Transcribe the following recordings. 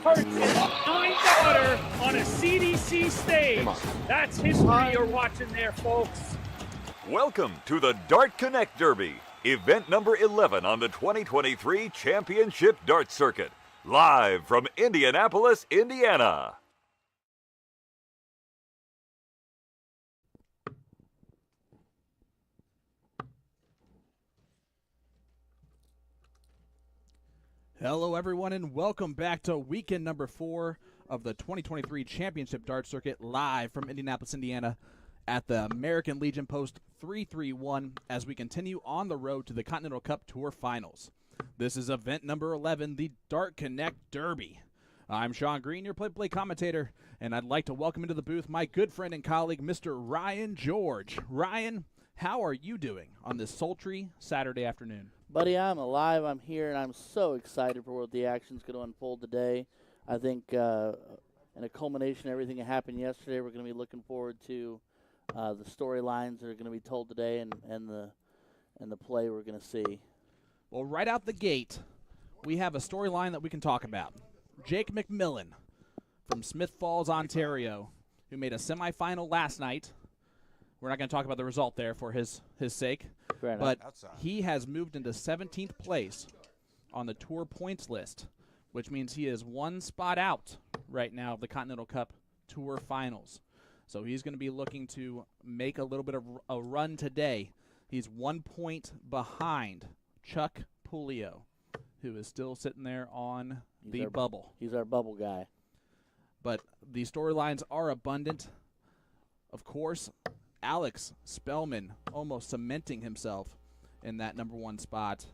purchase $9 on a CDC stage. That's history you're watching there, folks. Welcome to the DartConnect Derby, event number 11 on the 2023 Championship Dart Circuit, live from Indianapolis, Indiana. Hello, everyone, and welcome back to weekend number 4 of the 2023 Championship Dart Circuit, live from Indianapolis, Indiana, at the American Legion Post 331 as we continue on the road to the Continental Cup Tour Finals. This is event number 11, the DartConnect Derby. I'm Sean Green, your play-by-play commentator, and I'd like to welcome into the booth my good friend and colleague, Mr. Ryan George. Ryan, how are you doing on this sultry Saturday afternoon? Buddy, I'm alive, I'm here, and I'm so excited for what the action's going to unfold today. I think in a culmination of everything that happened yesterday, we're going to be looking forward to the storylines that are going to be told today and the play we're going to see. Well, right out the gate, we have a storyline that we can talk about. Jake McMillan from Smith Falls, Ontario, who made a semifinal last night. We're not going to talk about the result there for his sake. But he has moved into 17th place on the Tour points list, which means he is one spot out right now of the Continental Cup Tour Finals. So he's going to be looking to make a little bit of a run today. He's 1 point behind Chuck Pulio, who is still sitting there on the bubble. He's our bubble guy. But the storylines are abundant. Of course, Alex Spellman almost cementing himself in that number 1 spot.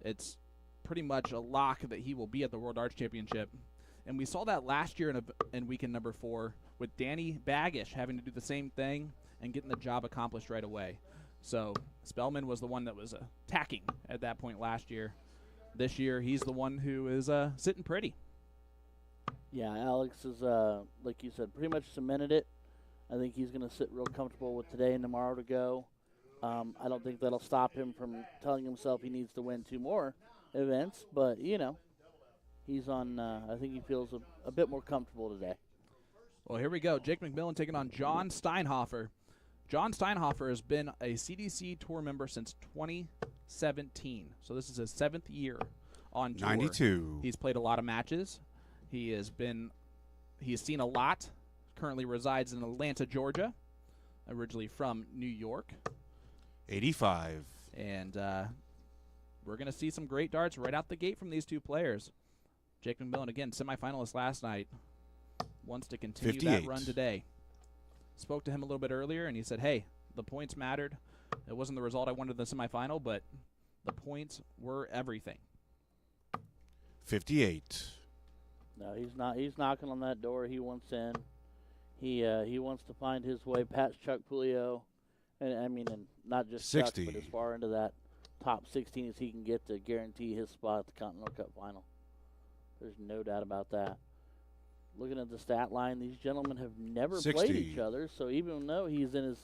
It's pretty much a lock that he will be at the World Darts Championship. And we saw that last year in weekend number 4 with Danny Baggish having to do the same thing and getting the job accomplished right away. So Spellman was the one that was attacking at that point last year. This year, he's the one who is sitting pretty. Yeah, Alex is, like you said, pretty much cemented it. I think he's going to sit real comfortable with today and tomorrow to go. I don't think that'll stop him from telling himself he needs to win 2 more events. But, you know, he's on, I think he feels a bit more comfortable today. Well, here we go. Jake McMillan taking on John Steinhofer. John Steinhofer has been a CDC Tour member since 2017. So this is his 7th year on tour. 92. He's played a lot of matches. He's seen a lot. Currently resides in Atlanta, Georgia, originally from New York. 85. And we're going to see some great darts right out the gate from these two players. Jake McMillan, again, semifinalist last night, wants to continue 58. that run today. Spoke to him a little bit earlier, and he said, hey, the points mattered. It wasn't the result I wanted in the semifinal, but the points were everything. 58. No, he's not. He's knocking on that door. He wants in. He wants to find his way past Chuck Pulio, and not just 60. Chuck, but as far into that top 16 as he can get to guarantee his spot at the Continental Cup Final. There's no doubt about that. Looking at the stat line, these gentlemen have never 60. played each other, so even though Mr.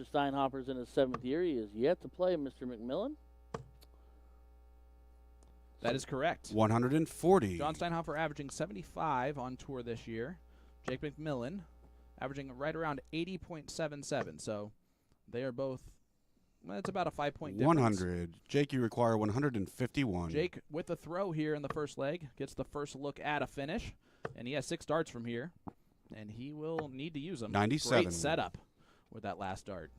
Steinhofer's in his 7th year, he is yet to play Mr. McMillan. That is correct. 140. John Steinhofer averaging 75 on tour this year. Jake McMillan averaging right around 80.77. So they are both, well, it's about a 5-point difference. 100. Jake, you require 151. Jake with the throw here in the first leg gets the first look at a finish. And he has 6 darts from here. And he will need to use them. 97. Great setup with that last dart.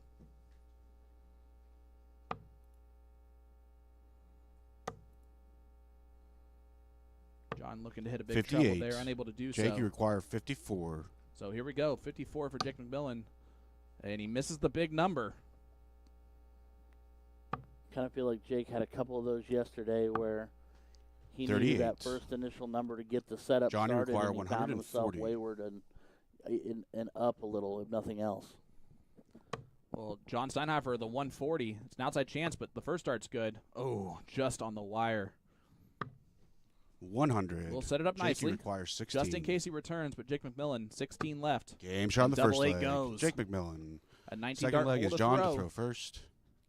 John looking to hit a big 58. trouble there, unable to do so. Jake, you require 54. So here we go, 54 for Jake McMillan. And he misses the big number. Kind of feel like Jake had a couple of those yesterday where he 38. needed that first initial number to get the setup John, you started, require and he found himself 140. wayward and up a little, if nothing else. Well, John Steinhofer, the 140. It's an outside chance, but the first dart's good. Oh, just on the wire. 100. We'll set it up Jake, nicely. you require 16. Just in case he returns, but Jake McMillan, 16 left. Game shot on the first Double eight leg. goes. Jake McMillan. A 19 Second dart leg hole is to John throw. to throw first.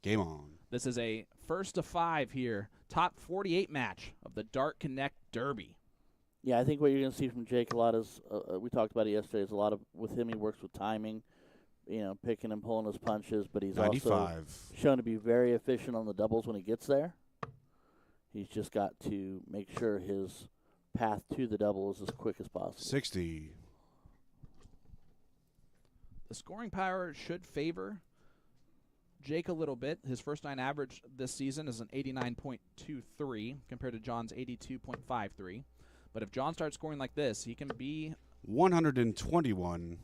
Game on. This is a first to 5 here. Top 48 match of the DartConnect Derby. Yeah, I think what you're going to see from Jake a lot is, we talked about it yesterday, is a lot of, with him, he works with timing, picking and pulling his punches, but he's 95. also shown to be very efficient on the doubles when he gets there. He's just got to make sure his path to the double is as quick as possible. 60. The scoring power should favor Jake a little bit. His first 9 average this season is an 89.23 compared to John's 82.53. But if John starts scoring like this, he can be 121.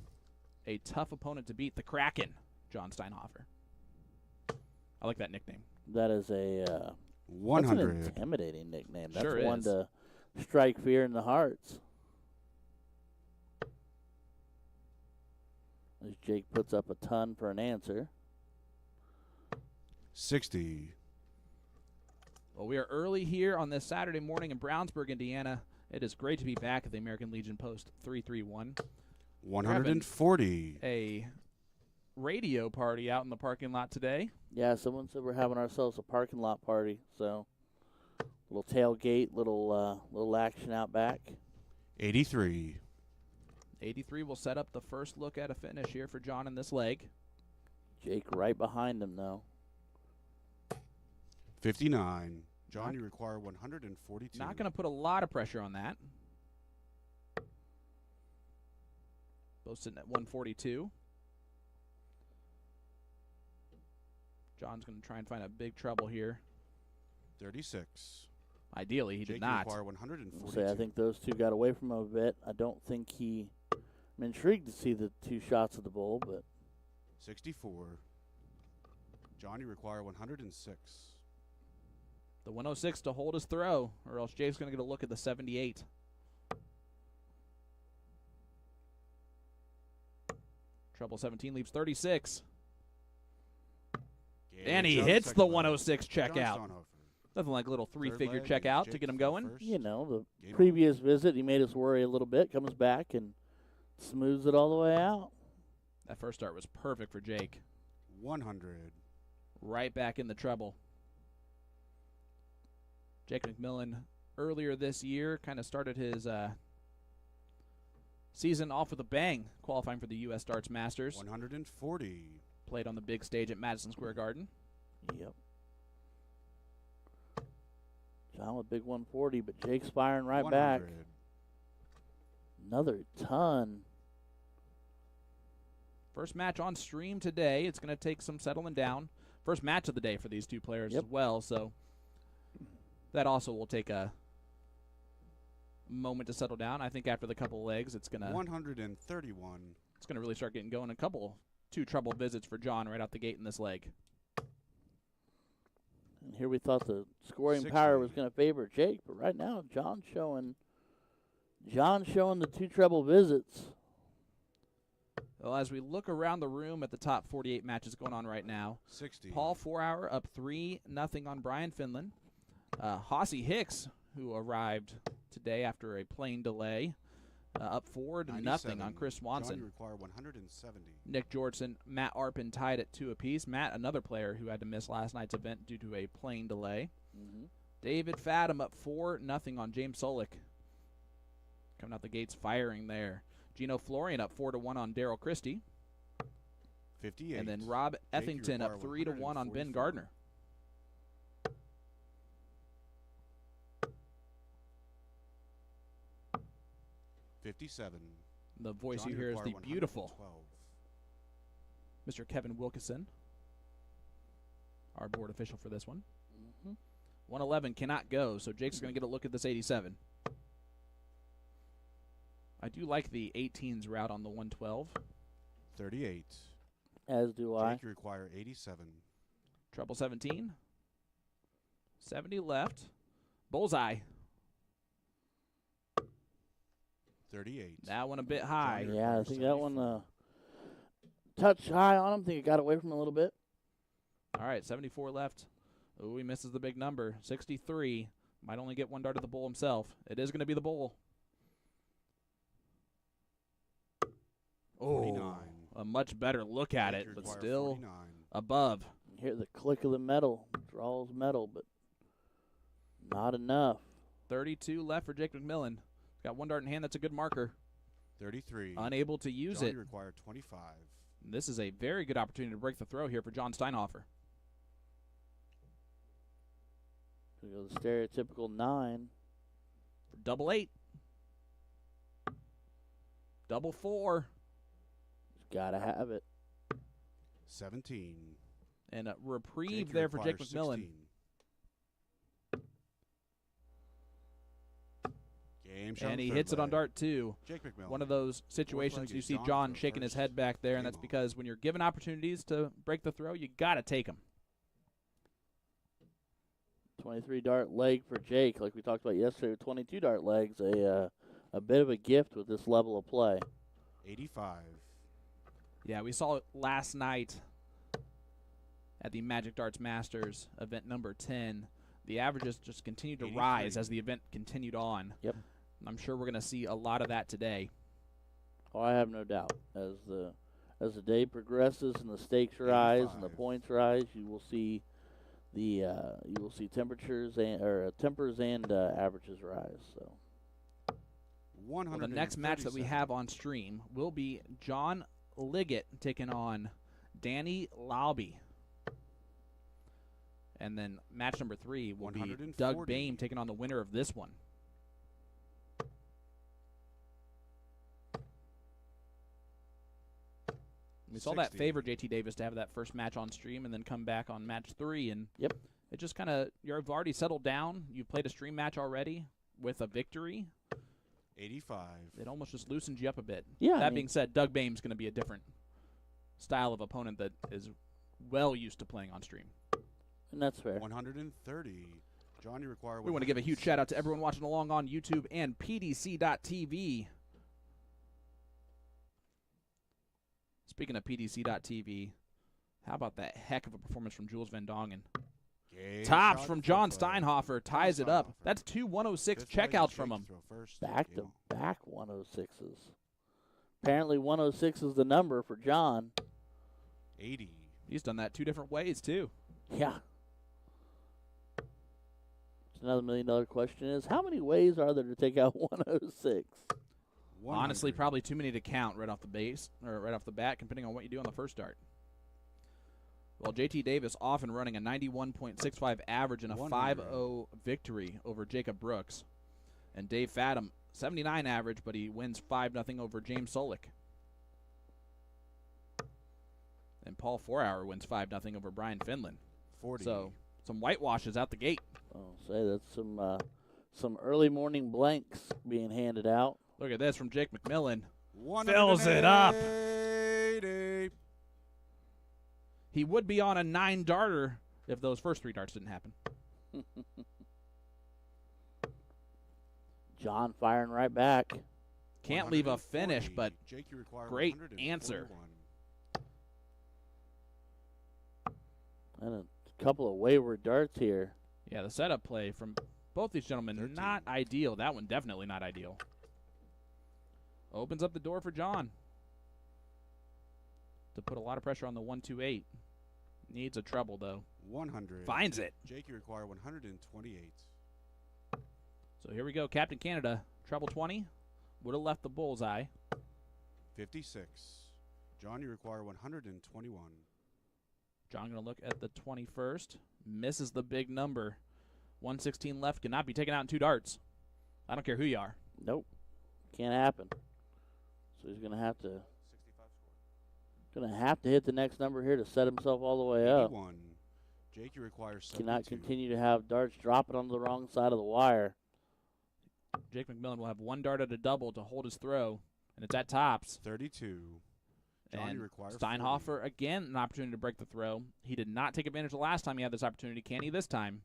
a tough opponent to beat. The Kraken, John Steinhofer. I like that nickname. That is a 100. That's an intimidating nickname. That's Sure one is. to strike fear in the hearts. As Jake puts up a ton for an answer. 60. Well, we are early here on this Saturday morning in Brownsburg, Indiana. It is great to be back at the American Legion Post 331. 140. A radio party out in the parking lot today. Yeah, someone said we're having ourselves a parking lot party. So, little tailgate, little action out back. 83. 83 will set up the first look at a finish here for John in this leg. Jake right behind him, though. 59. John, you require 142. Not going to put a lot of pressure on that. Both sitting at 142. John's going to try and find a big trouble here. 36. Ideally, he Jake, did not. You require 142. Say, I think those two got away from him a bit. I don't think I'm intrigued to see the 2 shots of the bull, but 64. John, you require 106. The 106 to hold his throw, or else Jake's going to get a look at the 78. Treble 17 leaves 36. And he hits the 106 checkout. Nothing like a little 3-figure checkout to get him going. the previous visit, he made us worry a little bit, comes back and smooths it all the way out. That first start was perfect for Jake. 100. Right back in the treble. Jake McMillan, earlier this year, kind of started his season off with a bang, qualifying for the U.S. Darts Masters. 140. Played on the big stage at Madison Square Garden. Yep. John with big 140, but Jake's firing right 100. back. Another ton. First match on stream today. It's going to take some settling down. First match of the day for these two players Yep. as well, so that also will take a moment to settle down. I think after the couple legs, it's going to 131. It's going to really start getting going. Two trouble visits for John right out the gate in this leg. And here we thought the scoring 60. power was going to favor Jake, but right now John's showing the 2 treble visits. Well, as we look around the room at the top 48 matches going on right now, 60. Paul 4-hour up 3-0 on Brian Finland. Hossie Hicks, who arrived today after a plane delay, up 4-0 on Chris Swanson. John, you require 170. Nick Georgeson, Matt Arpin tied at 2 apiece. Matt, another player who had to miss last night's event due to a plane delay. Mm-hmm. David Fadum up 4-0 on James Solik. Coming out the gates firing there. Gino Florian up 4-1 on Daryl Christie. 58. And then Rob Jake, you Effington up require 3-1 on Ben 144. Gardner. 57. The voice John, you hear is require the beautiful 112. Mr. Kevin Wilkeson, our board official for this one. Mm-hmm. 111 cannot go, so Jake's going to get a look at this 87. I do like the 18s route on the 112. 38. As do I. Jake, you require 87. Treble 17. 70 left. Bullseye. 38. That one a bit high. John, Yeah, I require think that one 74. touched high on him. I think it got away from him a little bit. All right, 74 left. Oh, he misses the big number. 63. Might only get one dart at the bull himself. It is going to be the bull. Oh, 49. a much better look at Jake, it, you but require still 49. above. You hear the click of the metal. Draws metal, but not enough. 32 left for Jake McMillan. Got one dart in hand. That's a good marker. 33. Unable to use John, it. you require 25. This is a very good opportunity to break the throw here for John Steinhofer. We go the stereotypical 9. For double 8. Double 4. He's got to have it. 17. And a reprieve Jake, you there for require Jake McMillan. 16. Game shot And he third hits it on leg. dart 2. Jake McMillan. One of those situations leg you is see John John for shaking his first. head back there, and Game that's on. because when you're given opportunities to break the throw, you got to take them. 23 dart leg for Jake, like we talked about yesterday. 22 dart legs, a bit of a gift with this level of play. 85. Yeah, we saw it last night at the Magic Darts Masters event number 10. The averages just continued to 83. rise as the event continued on. Yep. I'm sure we're going to see a lot of that today. Oh, I have no doubt. As the day progresses and the stakes rise and the 85. points rise, you will see temperatures and tempers and averages rise. So Well, the next match that we have on stream will be John Liggett taking on Danny Lauby. And then match number 3 will be Doug 140. Boehm taking on the winner of this one. We saw that 60. favor JT Davis to have that first match on stream and then come back on match 3. And Yep. it just kind of, you've already settled down. You've played a stream match already with a victory. 85. It almost just loosens you up a bit. Yeah, I That mean- being said, Doug Boehm's going to be a different style of opponent that is well used to playing on stream. and that's fair. 130. John, you require We want to give a huge shout out to everyone watching along on YouTube and PDC.TV. Speaking of PDC.TV, how about that heck of a performance from Jules Van Dongen? Game Tops shot from fourth John leg. Steinhofer ties it up. Steinhofer. That's two 106 Fifth leg is checkouts Jake from to him. throw first. Back Game to on. back 106s. Apparently 106 is the number for John. 80. He's done that 2 different ways, too. Yeah. So another $1 million question is, how many ways are there to take out 106? Honestly, 100. probably too many to count right off the base or right off the bat, depending on what you do on the first start. Well, JT Davis often running a 91.65 average and a 100. 5-0 victory over Jacob Brooks. And Dave Fadum, 79 average, but he wins 5-0 over James Solik. And Paul 4-hour wins 5-0 over Brian Finland. 40. So some whitewashes out the gate. I'll say that's some early morning blanks being handed out. Look at this from Jake McMillan. 180. fills it up. He would be on a 9 darter if those first 3 darts didn't happen. John firing right back. Can't leave a 140. finish, but Jake, you require great 141. answer. And a couple of wayward darts here. Yeah, the setup play from both these gentlemen, 13. not ideal. That one definitely not ideal. Opens up the door for John to put a lot of pressure on the 128. Needs a treble, though. 100. Finds it. Jake, you require 128. So here we go. Captain Canada, treble 20. Would have left the bullseye. 56. John, you require 121. John going to look at the 21st. Misses the big number. 116 left. Cannot be taken out in 2 darts. I don't care who you are. Nope. Can't happen. So he's gonna have to 65 hit the next number here to set himself all the way up. 81. Jake, you require 72. Cannot continue to have darts dropping on the wrong side of the wire. Jake McMillan will have 1 dart at a double to hold his throw, and it's at tops. 32. John, And you require Steinhofer, again, an opportunity to break the throw. He did not take advantage the last time he had this opportunity. Can he this time?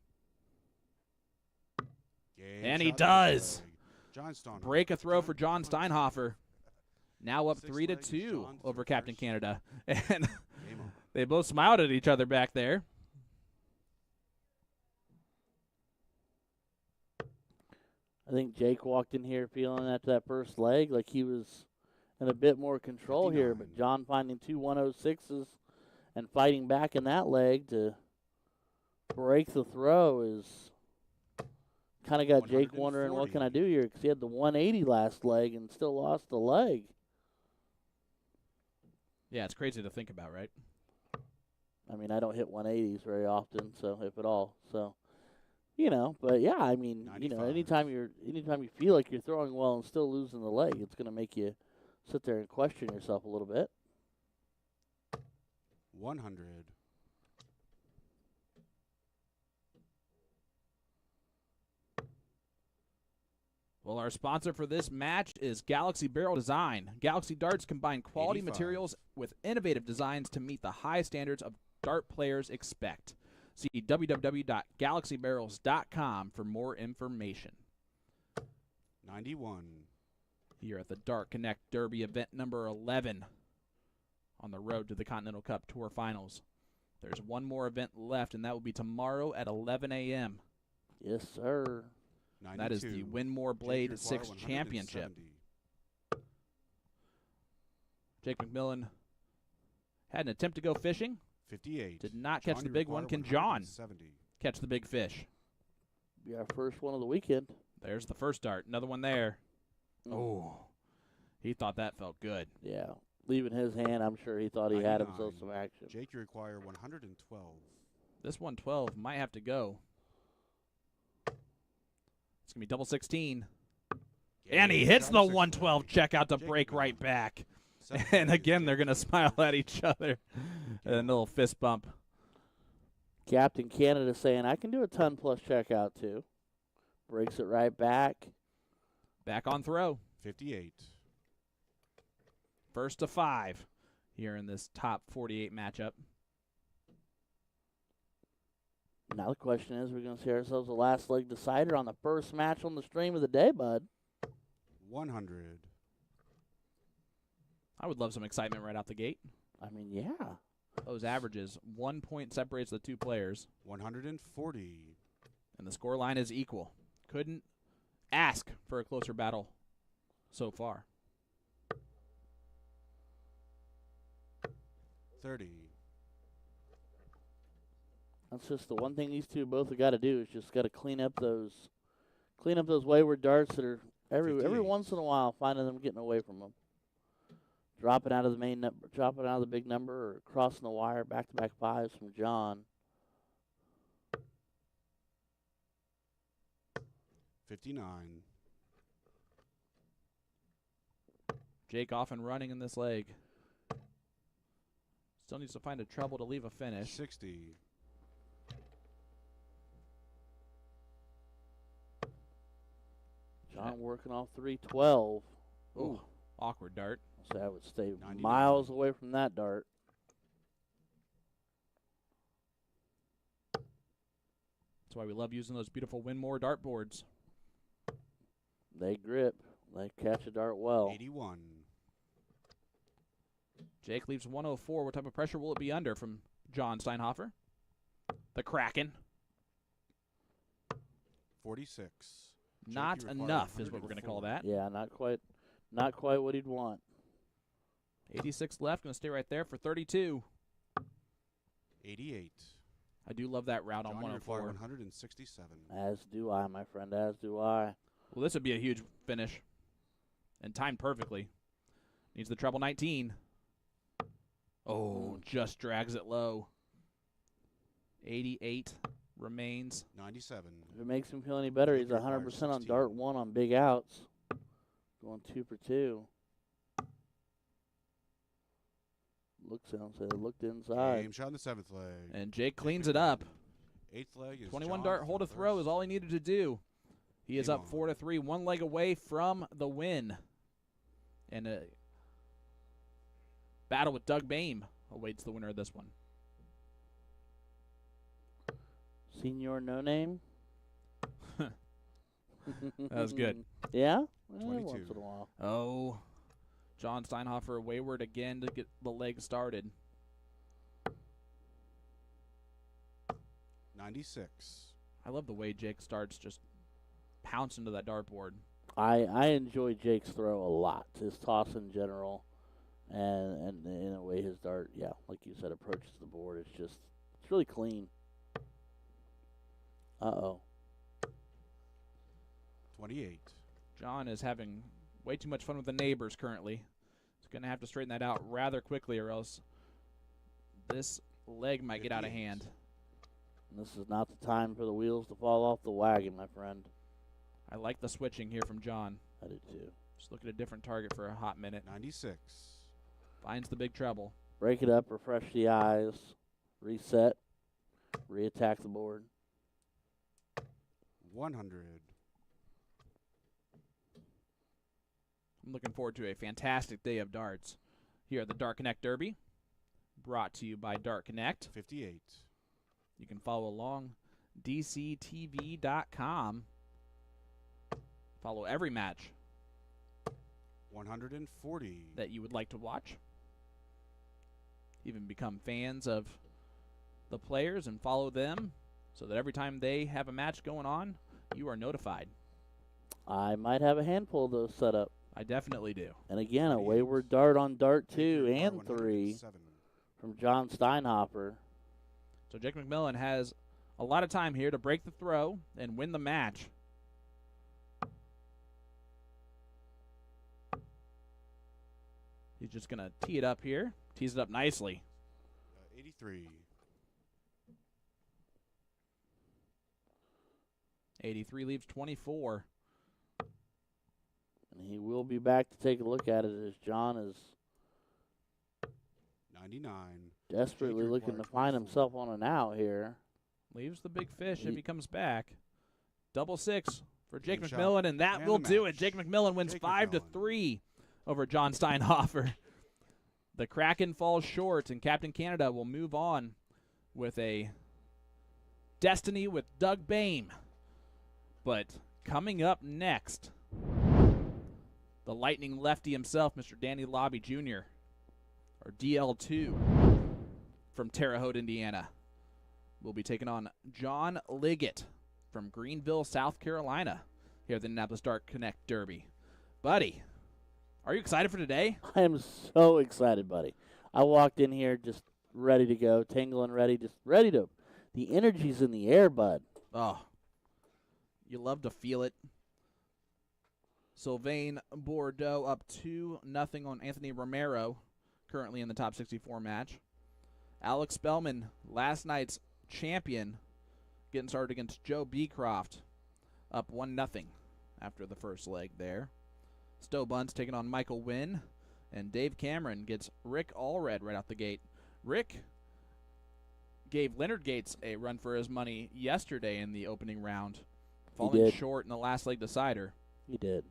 40. Game And he shot does. fifth leg. John Steinhofer. Break a throw for John Steinhofer. Steinhofer. Now up 6 3-2 legs, John to over throw Captain first. Canada. And Game on. they both smiled at each other back there. I think Jake walked in here feeling after that first leg like he was in a bit more control here, 59. but John finding 2 106s and fighting back in that leg to break the throw is kind of got Jake wondering, what 140. can I do here? Because he had the 180 last leg and still lost the leg. Yeah, it's crazy to think about, right? I mean, I don't hit 180s very often, so if at all. So, but yeah, I mean, 95. anytime you feel like you're throwing well and still losing the leg, it's going to make you sit there and question yourself a little bit. 100. Well, our sponsor for this match is Galaxy Barrel Design. Galaxy darts combine quality 85. materials with innovative designs to meet the high standards of dart players expect. See www.galaxybarrels.com for more information. 91. Here at the DartConnect Derby event number 11 on the road to the Continental Cup Tour Finals. There's one more event left, and that will be tomorrow at 11 a.m. Yes, sir. 92. That is the Winmore Blade 6 Championship. Jake McMillan had an attempt to go fishing. 58. Did not catch John, the you big one. require Can John 170. catch the big fish? Be our first one of the weekend. There's the first dart. Another one there. Mm. Oh, he thought that felt good. Yeah. Leaving his hand, I'm sure he thought he had himself 99. some action. Jake, you require 112. This 112 might have to go. It's going to be double 16. And he hits the 112 checkout to Jake break McMillan. right back. Seventh And place, again, Jake they're going to McMillan. smile at each other. And a little fist bump. Captain Canada saying, I can do a ton-plus checkout, too. Breaks it right back. Back on throw. 58. First to 5 here in this top 48 matchup. Now the question is, we're going to see ourselves a last leg decider on the first match on the stream of the day, bud. 100. I would love some excitement right out the gate. I mean, yeah. Those averages, 1 point separates the two players, 140. and the score line is equal. Couldn't ask for a closer battle so far. 30. That's just the one thing these two both have got to do is just got to clean up those wayward darts that are every 58. once in a while finding them getting away from them. Dropping out of the main number, dropping out of the big number, or crossing the wire, back-to-back fives from John. 59. Jake off and running in this leg. Still needs to find a treble to leave a finish. 60. John working off 312. Ooh, awkward dart. So I would stay 99. miles away from that dart. That's why we love using those beautiful Winmore dart boards. They grip. They catch a dart well. 81. Jake leaves 104. What type of pressure will it be under from John Steinhofer? The Kraken. 46. Jake, Not you require enough is what we're going to call 104. that. Yeah, not quite what he'd want. 86 left. Going to stay right there for 32. 88. I do love that route on John, you require 104. 167. As do I, my friend, as do I. Well, this would be a huge finish. And timed perfectly. Needs the treble 19. Oh, just drags it low. 88 remains. 97. If it makes him feel any better, he's Jake requires 100% on 16. dart 1 on big outs. Going 2 for 2. Looked inside. Game shot in the 7th leg. And Jake cleans it up. 8th leg is 21 John dart for hold to the throw first. is all he needed to do. He is Game up on. 4-3, one leg away from the win. And a battle with Doug Boehm awaits the winner of this one. Senior no name. That was good. Yeah? 22. Once in a while. Oh, John Steinhofer wayward again to get the leg started. 96. I love the way Jake starts just pounce into that dartboard. I enjoy Jake's throw a lot. His toss in general. And in a way his dart, yeah, like you said, approaches the board. It's really clean. Uh-oh. 28. John is having way too much fun with the neighbors currently. He's going to have to straighten that out rather quickly, or else this leg might get out of 58. hand. And this is not the time for the wheels to fall off the wagon, my friend. I like the switching here from John. I do too. Just look at a different target for a hot minute. 96. Finds the big treble. Break it up, refresh the eyes, reset, re-attack the board. 100. I'm looking forward to a fantastic day of darts here at the DartConnect Derby, brought to you by DartConnect. 58. You can follow along dctv.com. Follow every match 140. that you would like to watch. Even become fans of the players and follow them so that every time they have a match going on, you are notified. I might have a handful of those set up. I definitely do. And again, a wayward dart on dart 2 Figure and 3 107. from John Steinhofer. So Jake McMillan has a lot of time here to break the throw and win the match. He's just going to tee it up here. Tees it up nicely. 83. 83 leaves 24. And he will be back to take a look at it as John is 99. desperately Jake looking to required find 24. himself on an out here. Leaves the big fish if He- he comes back. Double six for Jake Good shot. McMillan, and that And will the do match. it. Jake McMillan wins Jake 5-3 over John Steinhofer. The Kraken falls short, and Captain Canada will move on with a destiny with Doug Bame. But coming up next, the Lightning lefty himself, Mr. Danny Lobby Jr., or DL2 from Terre Haute, Indiana, will be taking on John Liggett from Greenville, South Carolina, here at the Indianapolis DartConnect Derby. Buddy, are you excited for today? I am so excited, buddy. I walked in here just ready to go, tingling ready, just ready to. The energy's in the air, bud. Oh, you love to feel it. Sylvain Bordeaux up 2-0 on Anthony Romero, currently in the top 64 match. Alex Spellman, last night's champion, getting started against Joe Beecroft, up 1-0 after the first leg there. Stowe Bunce taking on Michael Wynn, and Dave Cameron gets Rick Allred right out the gate. Rick gave Leonard Gates a run for his money yesterday in the opening round, falling did. short in the last leg decider. He did.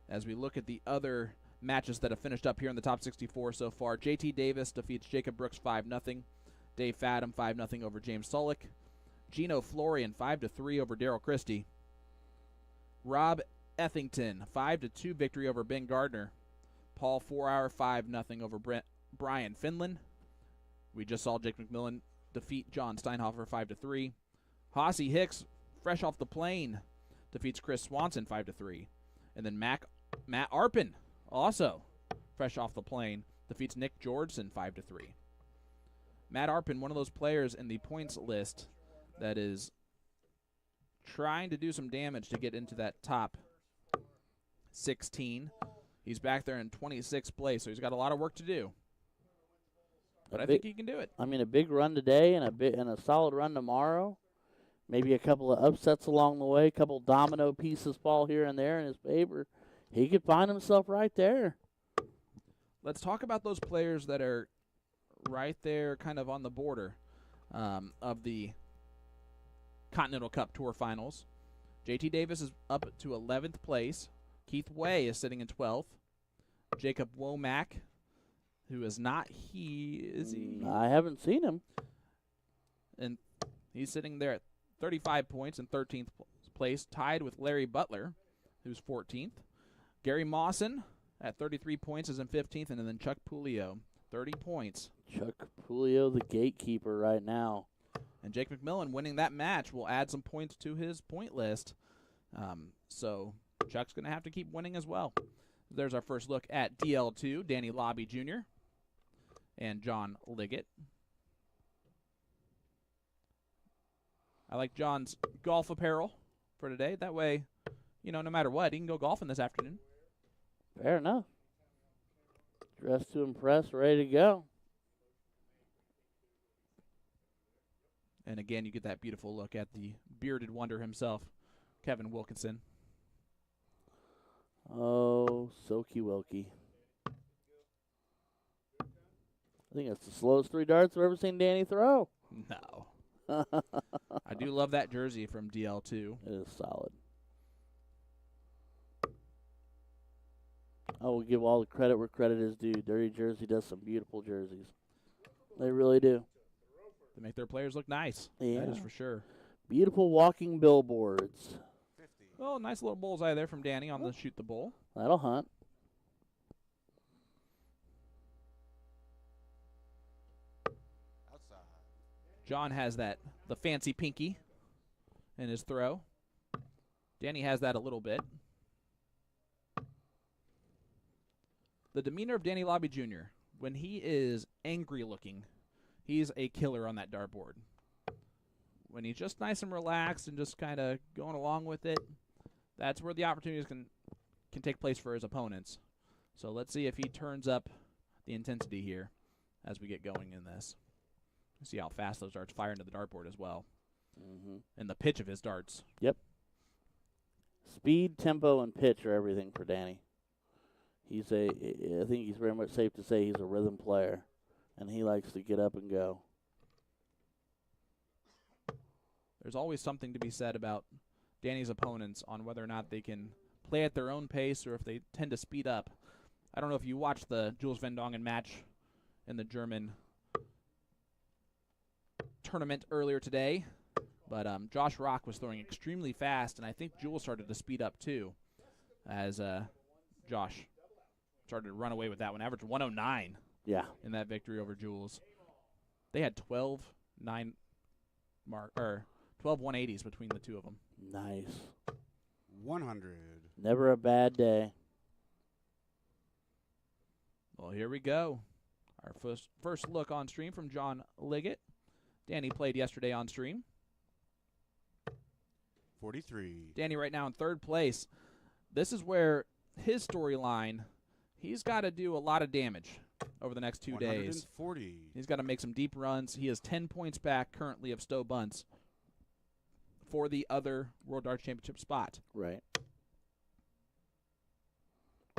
As we look at the other matches that have finished up here in the top 64 so far, JT Davis defeats Jacob Brooks 5-0. Dave Fadham 5-0 over James Solik. Gino Florian 5-3 over Darryl Christie. Rob Ethington 5-2 victory over Ben Gardner. Paul 4-hour 5-0 over Brian Finland. We just saw Jake McMillan defeat John Steinhofer 5-3. Hossy Hicks, fresh off the plane, defeats Chris Swanson 5-3. And then Matt Arpin, also fresh off the plane, defeats Nick Georgeson 5-3. Matt Arpin, one of those players in the points list that is trying to do some damage to get into that top 16. He's back there in 26th place, so he's got a lot of work to do. But I think he can do it. I mean, a big run today and a solid run tomorrow. Maybe a couple of upsets along the way, a couple domino pieces fall here and there in his favor. He could find himself right there. Let's talk about those players that are right there kind of on the border of the Continental Cup Tour Finals. JT Davis is up to 11th place. Keith Way is sitting in 12th. Jacob Womack, who is not is he? I haven't seen him. And he's sitting there at 35 points in 13th place, tied with Larry Butler, who's 14th. Gary Mawson at 33 points is in 15th, and then Chuck Pulio, 30 points. Chuck Pulio, the gatekeeper right now. And Jake McMillan winning that match will add some points to his point list. So Chuck's going to have to keep winning as well. There's our first look at DL2, Danny Lobby Jr. and John Liggett. I like John's golf apparel for today. That way you know, no matter what, he can go golfing this afternoon. Fair enough. Dressed to impress, ready to go. And again, you get that beautiful look at the bearded wonder himself, Kevin Wilkinson. Oh, Silky Wilkie. I think that's the slowest 3 darts I've ever seen Danny throw. No. I do love that jersey from DL2. It is solid. I will give all the credit where credit is due. Dirty Jersey does some beautiful jerseys. They really do. They make their players look nice. Yeah. That is for sure. Beautiful walking billboards. Oh, nice little bullseye there from Danny on the shoot the bull. That'll hunt. Outside. John has the fancy pinky in his throw. Danny has that a little bit. The demeanor of Danny Lobby Jr., when he is angry looking, he's a killer on that dartboard. When he's just nice and relaxed and just kind of going along with it, that's where the opportunities can take place for his opponents. So let's see if he turns up the intensity here as we get going in this. See how fast those darts fire into the dartboard as well. Mm-hmm. And the pitch of his darts. Yep. Speed, tempo, and pitch are everything for Danny. I think he's very much safe to say he's a rhythm player, and he likes to get up and go. There's always something to be said about Danny's opponents on whether or not they can play at their own pace or if they tend to speed up. I don't know if you watched the Jules Van Dongen match in the German tournament earlier today, but Josh Rock was throwing extremely fast, and I think Jules started to speed up too as Josh started to run away with that one. Averaged 109 in that victory over Jules. They had 12 180s between the two of them. Nice. 100. Never a bad day. Well, here we go. Our first look on stream from John Liggett. Danny played yesterday on stream. 43. Danny right now in third place. This is where his storyline, he's got to do a lot of damage over the next 2 days. 140. He's got to make some deep runs. He is 10 points back currently of Stowe Bunce for the other World Darts Championship spot. Right.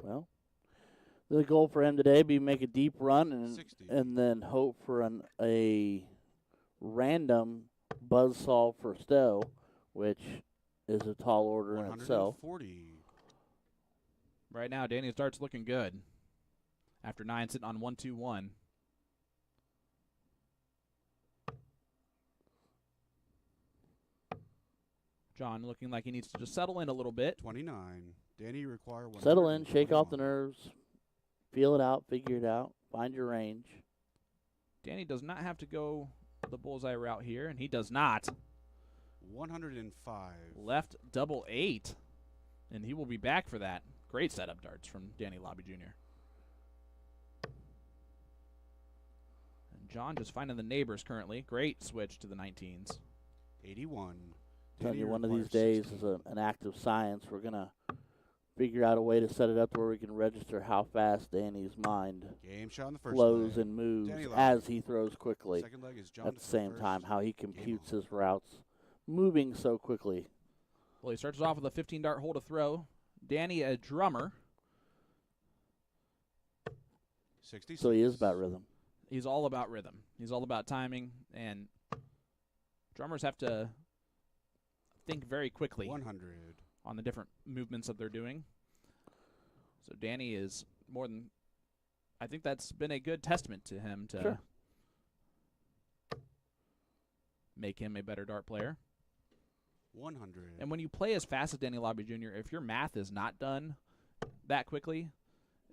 Well, the goal for him today be make a deep run 60. and then hope for a random buzzsaw for Stowe, which is a tall order in itself. 140. Right now, Danny's darts looking good. After 9 sitting on 121. John looking like he needs to just settle in a little bit. 29. Danny, you require 100. Settle in, shake off the nerves, feel it out, figure it out, find your range. Danny does not have to go the bullseye route here, and he does not. 105. Left double 8, and he will be back for that. Great setup darts from Danny Lobby Jr. And John just finding the neighbors currently. Great switch to the 19s. 81. Telling you, Danny one of these requires days 60. is an act of science. We're going to figure out a way to set it up to where we can register how fast Danny's mind Game shot on the first flows leg. and moves Danny Lobby. as he throws quickly. Second leg is John At the to same first. time, how he Game computes on. his routes moving so quickly. Well, he starts off with a 15-dart hole to throw. Danny, a drummer. 66. So he is about rhythm. He's all about rhythm. He's all about timing, and drummers have to think very quickly 100. on the different movements that they're doing. So Danny is more than, I think that's been a good testament to him to Sure. make him a better dart player. 100. And when you play as fast as Danny Lobby Jr., if your math is not done that quickly,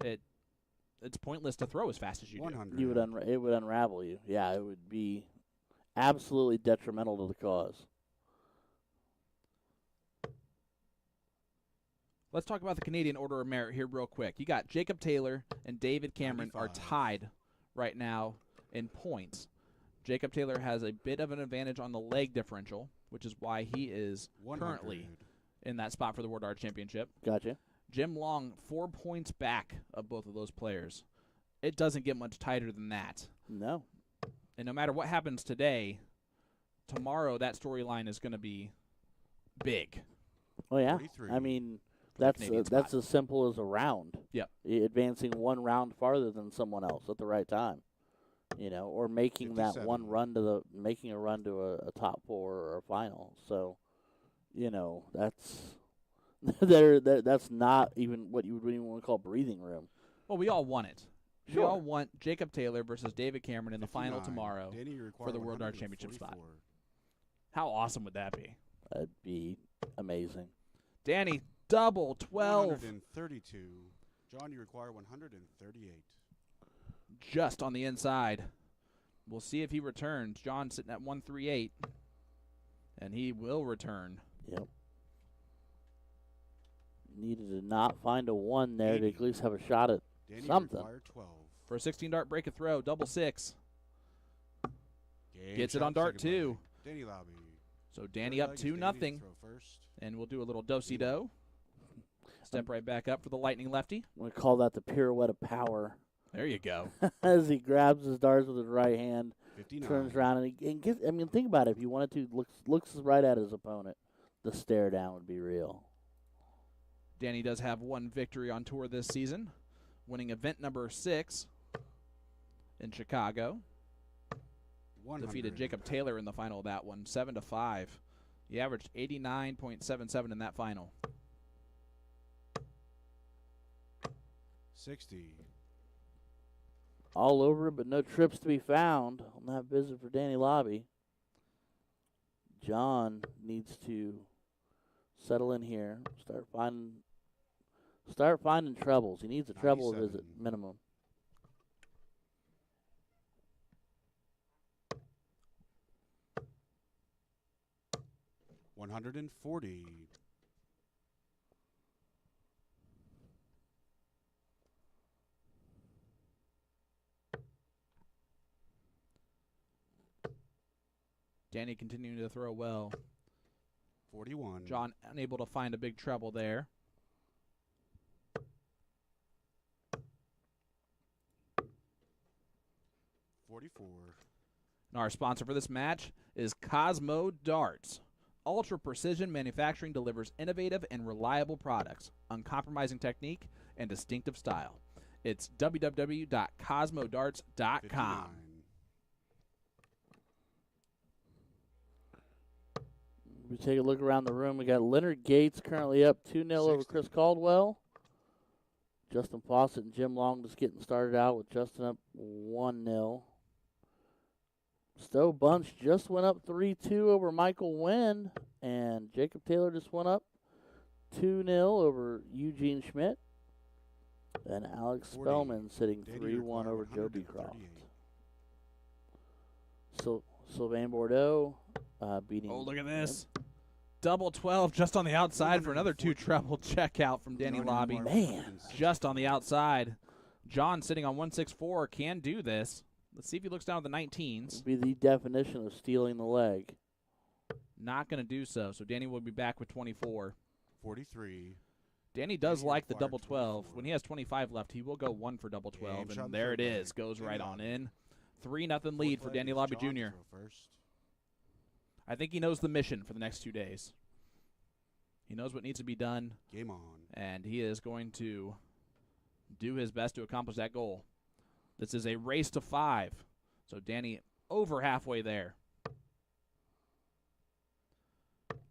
it's pointless to throw as fast as you do. 100. You would it would unravel you. Yeah, it would be absolutely detrimental to the cause. Let's talk about the Canadian Order of Merit here real quick. You got Jacob Taylor and David Cameron are 95. tied right now in points. Jacob Taylor has a bit of an advantage on the leg differential, which is why he is 100. currently in that spot for the World Darts Championship. Gotcha. Jim Long 4 points back of both of those players. It doesn't get much tighter than that. No. And no matter what happens today, tomorrow that storyline is going to be big. Oh, yeah. 43. I mean, For the that's Canadian that's spot. as simple as a round. Yep. Advancing one round farther than someone else at the right time. Or making that 57. one run to making a run to a top 4 or a final. So, that's that's not even what you would even want to call breathing room. Well, we all want it. We Sure. all want Jacob Taylor versus David Cameron in the final 59. tomorrow. Danny, you for the require World Darts Championship spot. 144. How awesome would that be? That'd be amazing. Danny, double 12. 132. John, you require 138. Just on the inside. We'll see if he returns. John sitting at 138. And he will return. Yep. Needed to not find a 1 there to 80. at least have a shot at Danny, you something. require 12. For a 16-dart break a throw, double 6. Game Gets it shot, on dart second 2. leg. Danny Lobby. So Danny Third up leg is 2 Danny to nothing. throw first. And we'll do a little do-si-do. Step right back up for the lightning lefty. I'm going to call that the pirouette of power. There you go. As he grabs his darts with his right hand, 59. turns around, and gets, I mean, think about it. If you wanted to, looks right at his opponent. The stare down would be real. Danny does have 1 victory on tour this season, winning event number 6 in Chicago. 100. Defeated Jacob Taylor in the final of that one, 7-5. He averaged 89.77 in that final. 60. All over it, but no trips to be found on that visit for Danny Lobby. John needs to settle in here, start finding troubles. He needs a treble 97. visit minimum. $140. Danny continuing to throw well. 41. John unable to find a big treble there. $44. And our sponsor for this match is Cosmo Darts. Ultra precision manufacturing delivers innovative and reliable products, uncompromising technique, and distinctive style. It's www.cosmodarts.com. 59. We take a look around the room. We got Leonard Gates currently up 2-0 over 60. Chris Caldwell. Justin Fawcett and Jim Long just getting started out with Justin up 1-0. Stowe Bunch just went up 3-2 over Michael Wynn. And Jacob Taylor just went up 2-0 over Eugene Schmidt. And Alex 40. Spellman sitting Danny 3-1 require over Joe Beecroft. 138. Sylvain Bordeaux beating. Oh, look at this. Double 12 just on the outside for another 2 treble check out from Danny Johnny Lobby. require Man. 160. Just on the outside. John sitting on 164 can do this. Let's see if he looks down at the 19s. Be the definition of stealing the leg. Not going to do so. So Danny will be back with 24. 43. Danny does Danny like the required double 12. 24. When he has 25 left, he will go 1 for double 12. Game shot And there it third leg. is. Goes Danny right on Lobby. in. 3-0 lead for Fourth Danny leg Lobby is John to Jr. throw first. I think he knows the mission for the next 2 days. He knows what needs to be done, Game on. and he is going to do his best to accomplish that goal. This is a race to 5. So Danny over halfway there.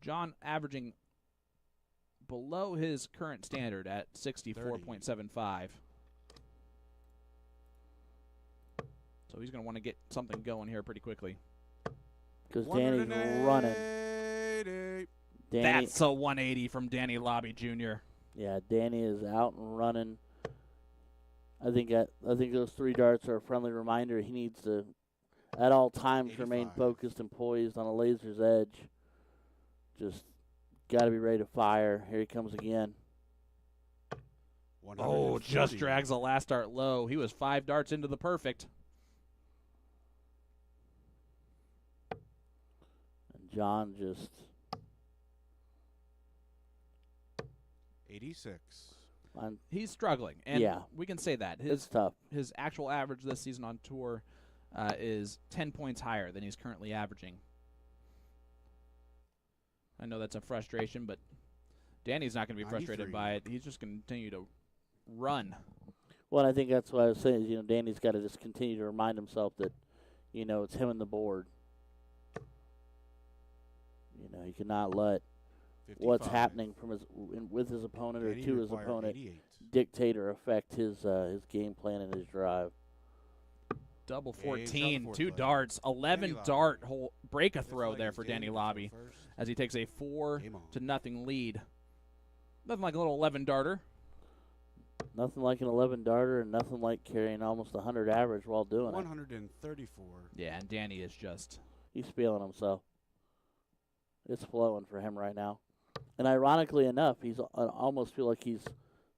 John averaging below his current standard at 64.75. So he's going to want to get something going here pretty quickly. Because Danny's running. 180. Danny, That's a 180 from Danny Lobby Jr. yeah, Danny is out and running. I think those 3 darts are a friendly reminder. He needs to, at all times, remain 85. focused and poised on a laser's edge. Just got to be ready to fire. Here he comes again. Oh, just 140. drags the last dart low. He was 5 darts into the perfect. And John just 86. He's struggling, and Yeah. we can say that. It's tough. His actual average this season on tour is 10 points higher than he's currently averaging. I know that's a frustration, but Danny's not going to be frustrated 93. by it. He's just going to continue to run. Well, I think that's what I was saying. Is, Danny's got to just continue to remind himself that, it's him and the board. He cannot let 55. what's happening from with his opponent or Danny to his required opponent 88. dictate or affect his game plan and his drive. Double Yeah, he's on the 14, fourth 2 leg. darts, 11 Danny dart Lobby. hole break a This throw leg there is for Danny Danny to Lobby throw first. as he takes a Game on. 4-0 lead. Nothing like a little 11 darter. Nothing like an 11 darter and nothing like carrying almost 100 average while doing it. 134. Yeah, and Danny is just He's feeling himself. It's flowing for him right now. And ironically enough, he's almost feel like he's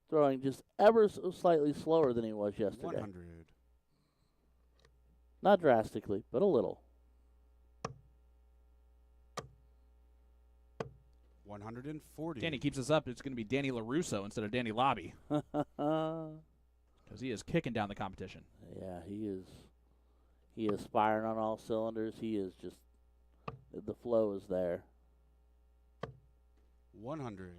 throwing just ever so slightly slower than he was yesterday. 100. Not drastically, but a little. 140. Danny keeps us up. It's going to be Danny LaRusso instead of Danny Lobby because he is kicking down the competition. Yeah, he is. He is firing on all cylinders. He is just. The flow is there. 100.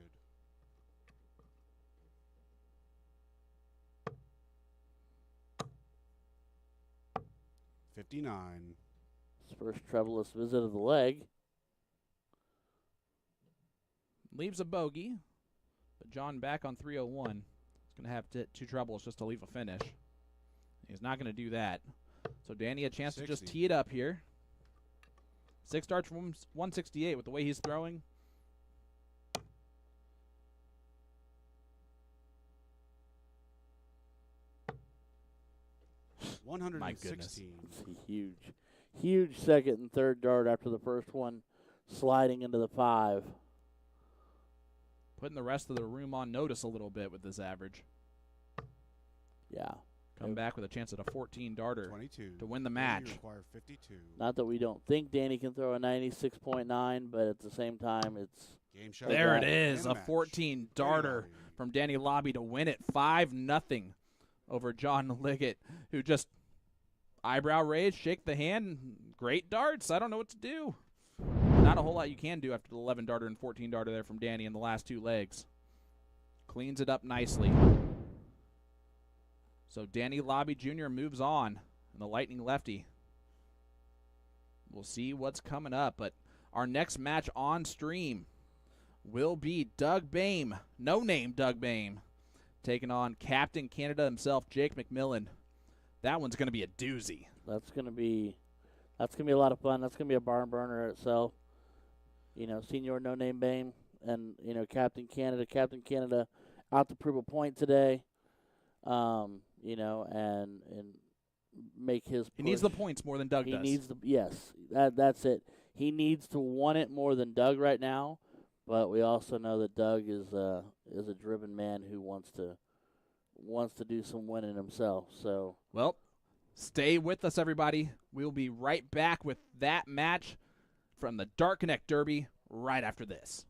$59. His first troubleless visit of the leg. Leaves a bogey, but John back on 301. He's going to have 2 troubles just to leave a finish. He's not going to do that. So Danny a chance to just 60. tee it up here. 6 darts from 168 with the way he's throwing. My goodness. 116. It's a huge second and third dart after the first one, sliding into the 5. Putting the rest of the room on notice a little bit with this average. Yeah. Come back with a chance at a 14 darter 22. to win the Danny match. require 52. Not that we don't think Danny can throw a 96.9, but at the same time, it's Game shot. There it that. is, And a match. 14 darter Lobby. from Danny Lobby to win it 5-0 over John Liggett, who just eyebrow raised, shake the hand, great darts. I don't know what to do. Not a whole lot you can do after the 11 darter and 14 darter there from Danny in the last 2 legs. Cleans it up nicely. So Danny Lobby Jr. moves on, and the Lightning lefty. We'll see what's coming up, but our next match on stream will be Doug Boehm, no-name Doug Boehm, taking on Captain Canada himself, Jake McMillan. That one's going to be a doozy. That's gonna be a lot of fun. That's gonna be a barn burner itself. Senior No Name Boehm and Captain Canada out to prove a point today. And make his. He needs the push. points more than Doug He does. needs the yes. That's it. He needs to want it more than Doug right now. But we also know that Doug is a driven man who wants to do some winning himself. So Well, stay with us, everybody. We'll be right back with that match from the DartConnect Derby right after this.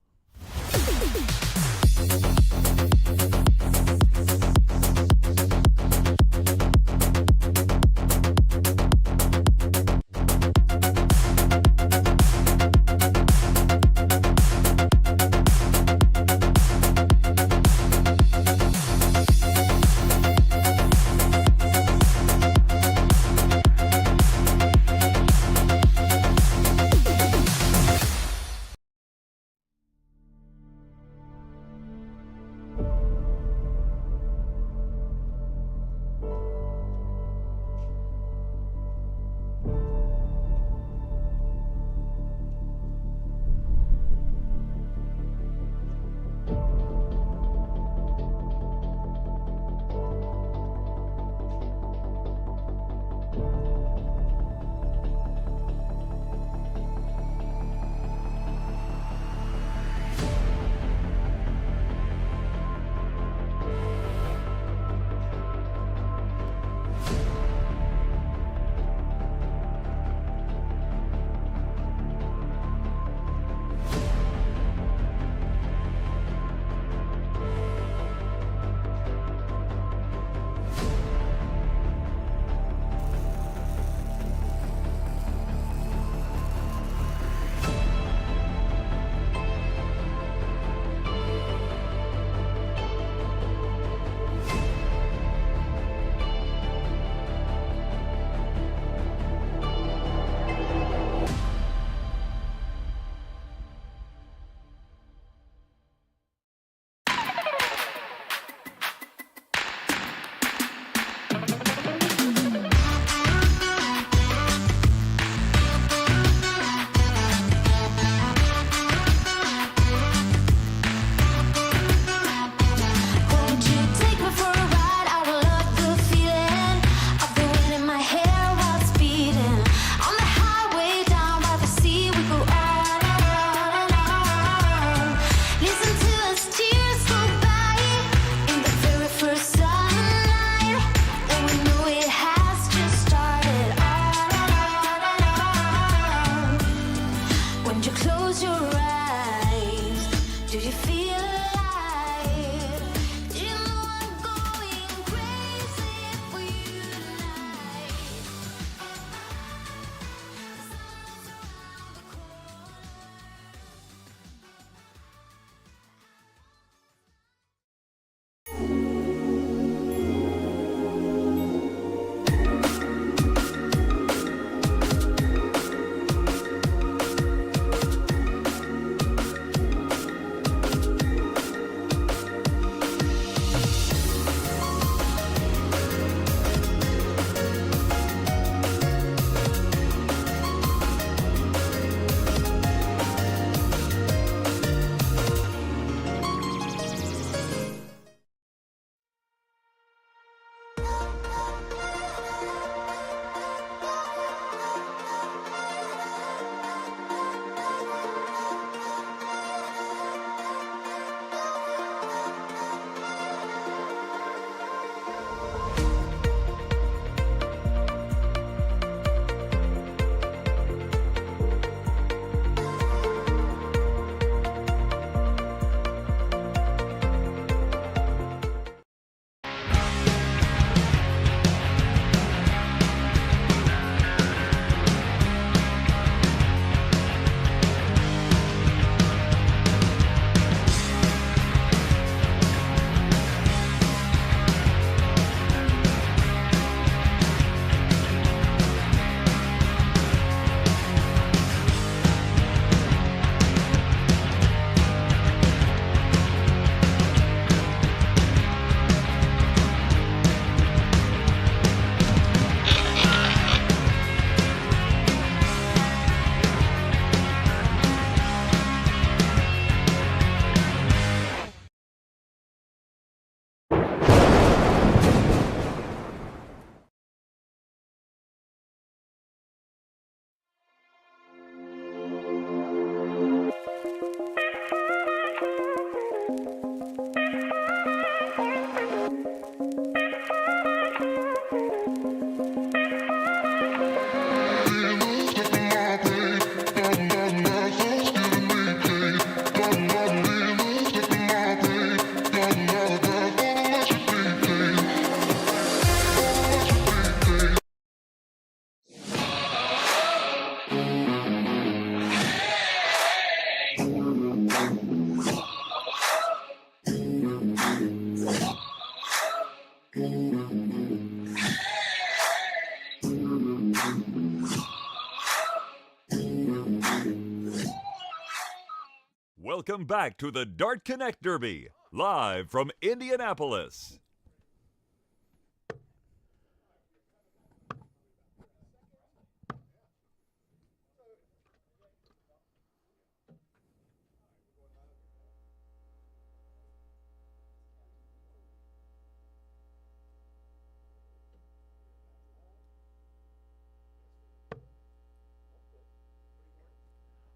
Welcome back to the DartConnect Derby, live from Indianapolis.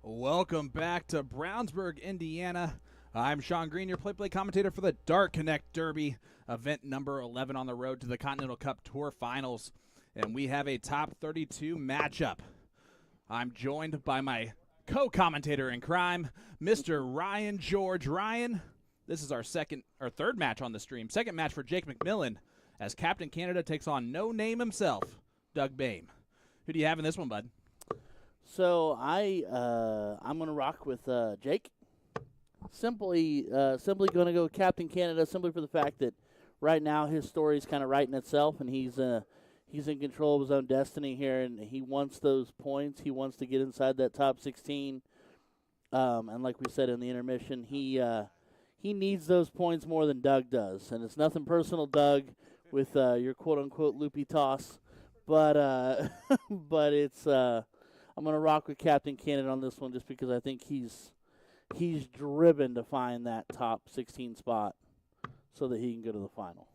Welcome back to Brownsburg, Indiana. I'm Sean Green, your play-by-play commentator for the DartConnect Derby, event number 11 on the road to the Continental Cup Tour Finals. And we have a top 32 matchup. I'm joined by my co-commentator in crime, Mr. Ryan George. Ryan, this is our third match on the stream. Second match for Jake McMillan, as Captain Canada takes on no name himself, Doug Boehm. Who do you have in this one, bud? So I'm gonna rock with Jake. Simply gonna go with Captain Canada, simply for the fact that right now his story is kind of writing itself, and he's in control of his own destiny here, and he wants those points. He wants to get inside that top 16. And like we said in the intermission, he needs those points more than Doug does, and it's nothing personal, Doug, with your quote unquote loopy toss, but but it's. I'm going to rock with Captain Canada on this one just because I think he's driven to find that top 16 spot so that he can go to the final.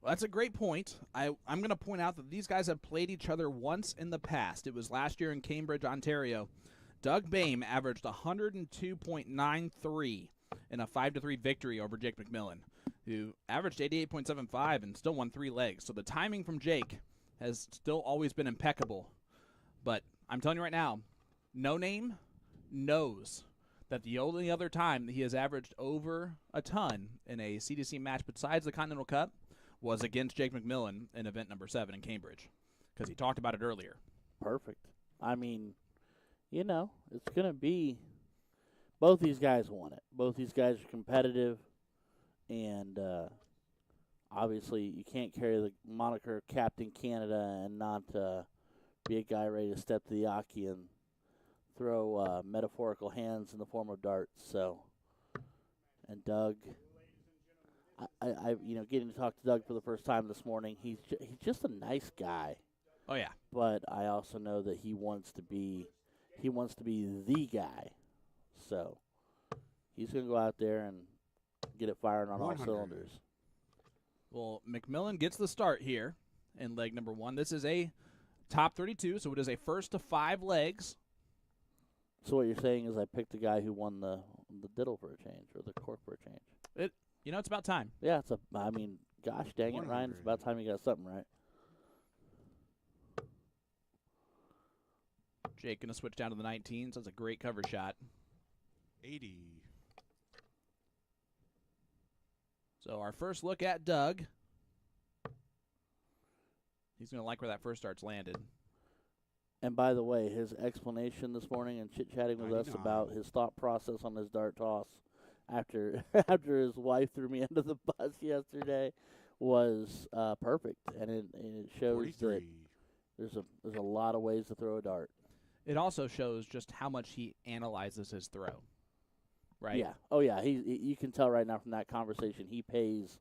Well, that's a great point. I'm going to point out that these guys have played each other once in the past. It was last year in Cambridge, Ontario. Doug Boehm averaged 102.93 in a 5-3 victory over Jake McMillan, who averaged 88.75 and still won 3 legs. So the timing from Jake has still always been impeccable. But I'm telling you right now, No Name knows that the only other time that he has averaged over a ton in a CDC match besides the Continental Cup was against Jake McMillan in event number 7 in Cambridge, because he talked about it earlier. Perfect. I mean, it's going to be – both these guys want it. Both these guys are competitive, and obviously you can't carry the moniker Captain Canada and not be a guy ready to step to the Aki and throw metaphorical hands in the form of darts. So, and Doug, I getting to talk to Doug for the first time this morning. He's just a nice guy. Oh yeah. But I also know that he wants to be the guy. So he's going to go out there and get it firing on 100. all cylinders. Well, McMillan gets the start here in leg number 1. This is a top 32, so it is a first to 5 legs. So what you're saying is I picked the guy who won the diddle for a change, or the cork for a change. It's about time. Yeah, gosh dang it, Ryan, it's about time you got something right. Jake going to switch down to the 19s. That's a great cover shot. 80. So our first look at Doug. He's going to like where that first start's landed. And by the way, his explanation this morning and chit-chatting with us 99. about his thought process on his dart toss after his wife threw me under the bus yesterday was perfect. And it shows 43. that there's a lot of ways to throw a dart. It also shows just how much he analyzes his throw. Right? Yeah. Oh, yeah. You can tell right now from that conversation he pays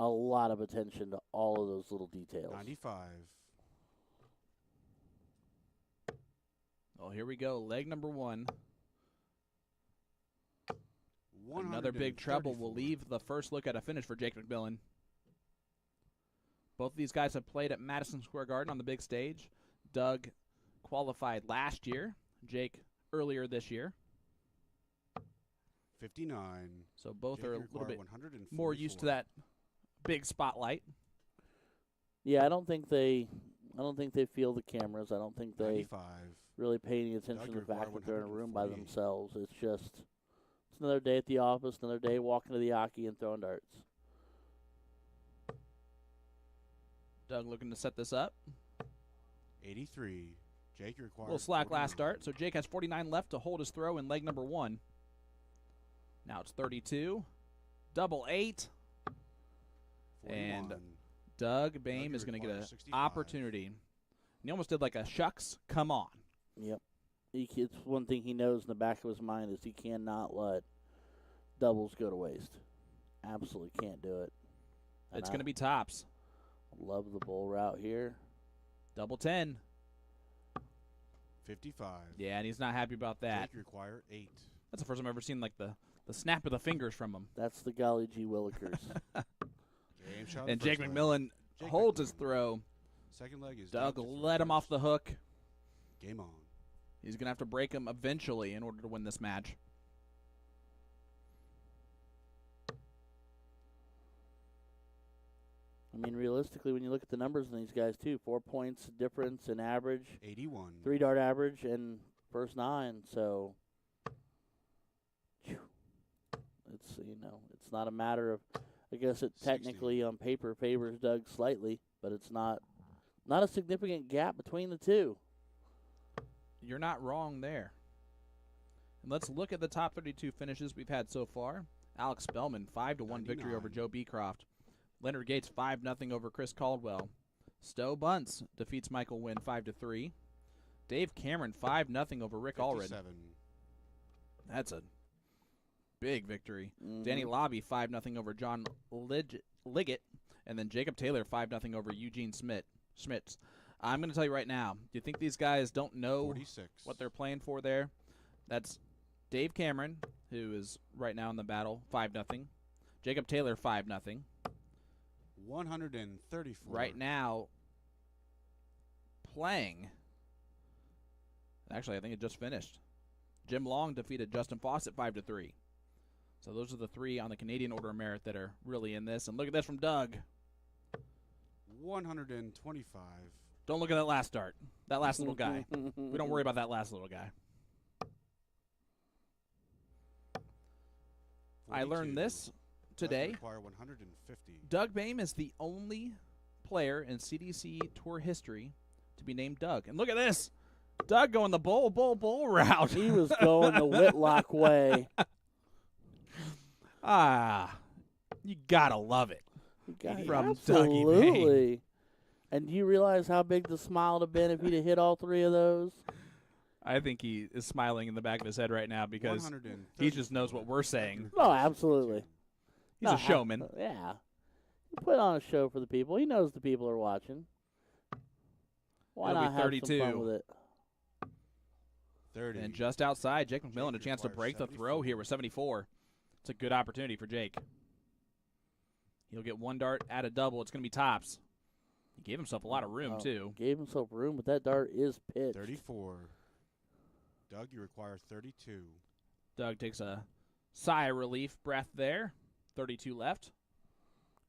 a lot of attention to all of those little details. 95. Oh, here we go. Leg number 1. Another big treble will leave the first look at a finish for Jake McMillan. Both of these guys have played at Madison Square Garden on the big stage. Doug qualified last year. Jake earlier this year. 59. So both Jake are a required little bit 144. more used to that big spotlight. Yeah, I don't think they feel the cameras. I don't think they 95. really pay any attention Doug to the fact required that they're in a room by 148. themselves. It's another day at the office, another day walking to the Aki and throwing darts. Doug looking to set this up. 83. Jake required A little slack 49. last start, so Jake has 49 left to hold his throw in leg number 1. Now it's 32. Double 8. 41. And Doug Boehm Doug is going to get an requires 65. opportunity. And he almost did like a shucks, come on. Yep. It's one thing he knows in the back of his mind is he cannot let doubles go to waste. Absolutely can't do it. It's going to be tops. Love the bull route here. Double 10. 55. Yeah, and he's not happy about that. Jake require 8. That's the first time I've ever seen like the snap of the fingers from him. That's the golly gee willikers. Game shot. And first Jake leg. McMillan Jake holds his McMillan. throw. Second leg is Doug Doug to throw let him off first. the hook. Game on. He's going to have to break him eventually in order to win this match. I mean, realistically, when you look at the numbers on these guys, too, 4 points difference in average, 81. 3 dart average, and first 9. So, phew. It's, it's not a matter of, I guess it 60. technically on paper favors Doug slightly, but it's not a significant gap between the two. You're not wrong there. And let's look at the top 32 finishes we've had so far. Alex Spellman, 5-1 victory over 99. Joe Beecroft. Leonard Gates, 5-0 over Chris Caldwell. Stowe Bunce defeats Michael Wynn, 5-3. Dave Cameron, 5-0 over Rick Allred. 57. That's a big victory. Mhm. Danny Lobby, 5-0 over John Liggett. And then Jacob Taylor, 5-0 over Eugene Schmitz. I'm going to tell you right now, do you think these guys don't know 46. what they're playing for there? That's Dave Cameron, who is right now in the battle, 5-0. Jacob Taylor, 5-0. 134. Right now, playing. Actually, I think it just finished. Jim Long defeated Justin Fawcett 5-3. So those are the 3 on the Canadian Order of Merit that are really in this. And look at this from Doug. 125. Don't look at that last dart. That last little guy. We don't worry about that last little guy. I 42. learned this Doug today. require 150. Doug Boehm is the only player in CDC Tour history to be named Doug. And look at this. Doug going the bull route. He was going the Whitlock way. You got to love it. From Dougie Absolutely. And do you realize how big the smile would have been if he'd have hit all 3 of those? I think he is smiling in the back of his head right now because 134. he just knows what we're saying. No, absolutely. He's a showman. Yeah. He put on a show for the people. He knows the people are watching. Why It'll be not have 32. some fun with it? 30. And just outside, Jake McMillan a chance to requires break the throw 74. here with 74. It's a good opportunity for Jake. He'll get 1 dart at a double. It's going to be tops. He gave himself a lot of room, too. Gave himself room, but that dart is pitched. 34. Doug, you require 32. Doug takes a sigh of relief breath there. 32 left.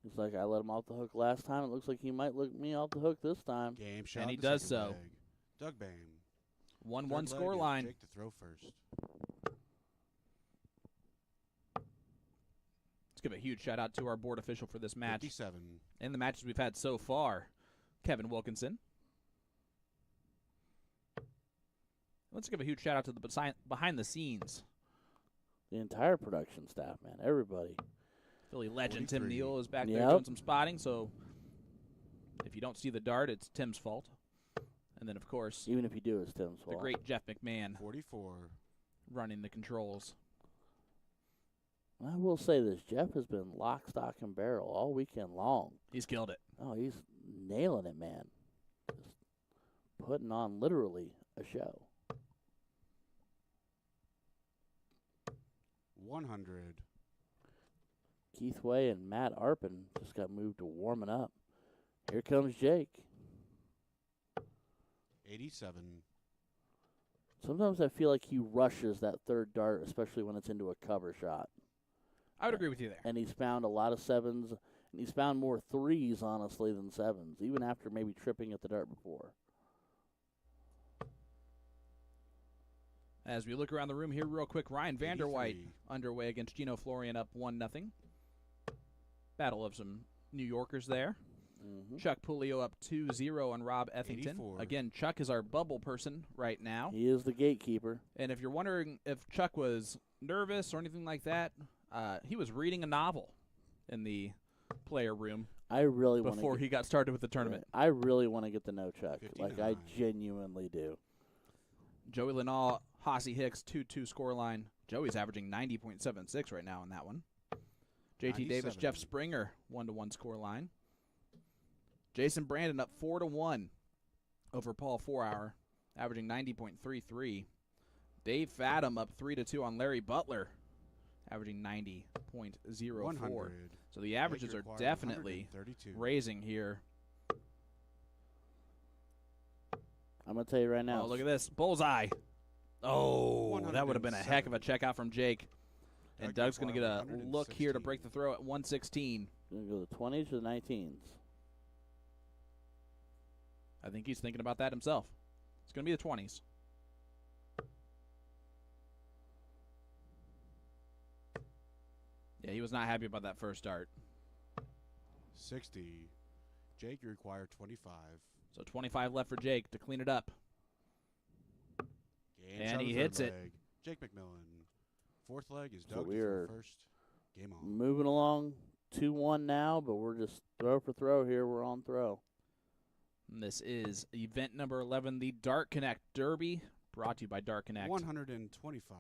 It's like I let him off the hook last time. It looks like he might let me off the hook this time. Game shot. And he the does second so. leg. Doug Boehm. 1-1 score line. Jake to throw first. Let's give a huge shout out to our board official for this match 57. and the matches we've had so far, Kevin Wilkinson. Let's give a huge shout out to the behind the scenes. The entire production staff, man. Everybody. Philly legend Tim 43. Neal is back there Yep. doing some spotting, so if you don't see the dart, it's Tim's fault. And then, of course, Even if you do, it's Tim's the fault. great Jeff McMahon 44. running the controls. I will say this. Jeff has been lock, stock, and barrel all weekend long. He's killed it. Oh, he's nailing it, man. Just putting on literally a show. 100. Keith Way and Matt Arpin just got moved to warming up. Here comes Jake. 87. Sometimes I feel like he rushes that 3rd dart, especially when it's into a cover shot. I would agree with you there. And he's found a lot of 7s, and he's found more 3s, honestly, than 7s, even after maybe tripping at the dart before. As we look around the room here real quick, Ryan Vanderwhite 83. underway against Gino Florian up 1-0. Battle of some New Yorkers there. Mm-hmm. Chuck Pulio up 2-0 on Rob Ethington. 84. Again, Chuck is our bubble person right now. He is the gatekeeper. And if you're wondering if Chuck was nervous or anything like that, he was reading a novel in the player room I really want before he got started with the tournament. I really want to get to know Chuck. 59. Like, I genuinely do. Joey Linall, Hossie Hicks, 2-2 scoreline. Joey's averaging 90.76 right now in that one. JT Davis, 97. Jeff Springer, 1-1 score line. Jason Brandon up 4-1 over Paul 4-Hour, averaging 90.33. Dave Fadum up 3-2 on Larry Butler, averaging 90.04. 100. So the averages are definitely 132. raising here. I'm going to tell you right now. Oh, look at this. Bullseye. Oh, that would have been a heck of a checkout from Jake. And Doug's going to get a look here to break the throw at 116. Going to go the 20s or the 19s? I think he's thinking about that himself. It's going to be the 20s. Yeah, he was not happy about that first dart. 60. Jake, you require 25. So 25 left for Jake to clean it up. And he hits it. Jake McMillan. Fourth leg is So Doug we're first. Game on. moving along 2-1 now, but we're just throw for throw here. We're on throw. And this is event number 11, the DartConnect Derby, brought to you by DartConnect. 125.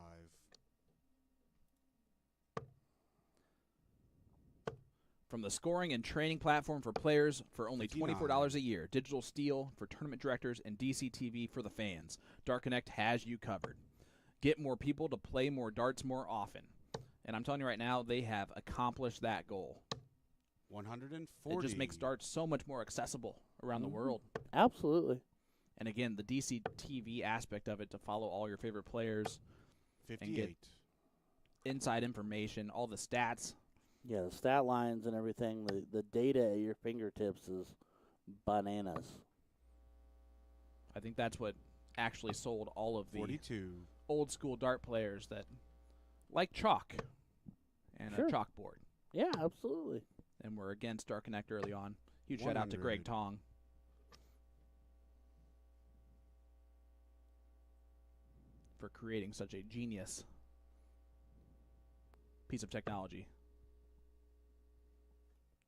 From the scoring and training platform for players for only 59. $24 a year. Digital Steel for tournament directors and DCTV for the fans. DartConnect has you covered. Get more people to play more darts more often. And I'm telling you right now, they have accomplished that goal. 140. It just makes darts so much more accessible around the world. Absolutely. And again, the DCTV aspect of it to follow all your favorite players. 58. And get inside information, all the stats. Yeah, the stat lines and everything, the data at your fingertips is bananas. I think that's what actually sold all of the 42. old school dart players that like chalk and Sure. a chalkboard. Yeah, absolutely. And we're against DartConnect early on. Huge shout out to Greg 100. Tong. For creating such a genius piece of technology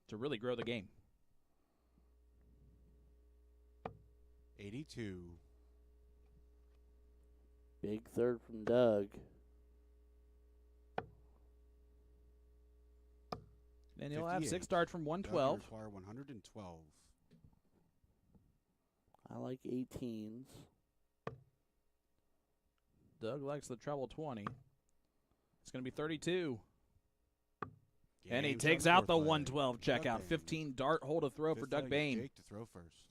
to really grow the game. 82. Big third from Doug. And he'll have 58. 6 darts from Doug, you 112. require 112. I like 18s. Doug likes the treble 20. It's going to be 32. And he Game's takes on out the fourth leg. 112 Doug checkout. Bain. 15 dart hole to throw for Fifth Doug leg is Bain. Jake to throw first.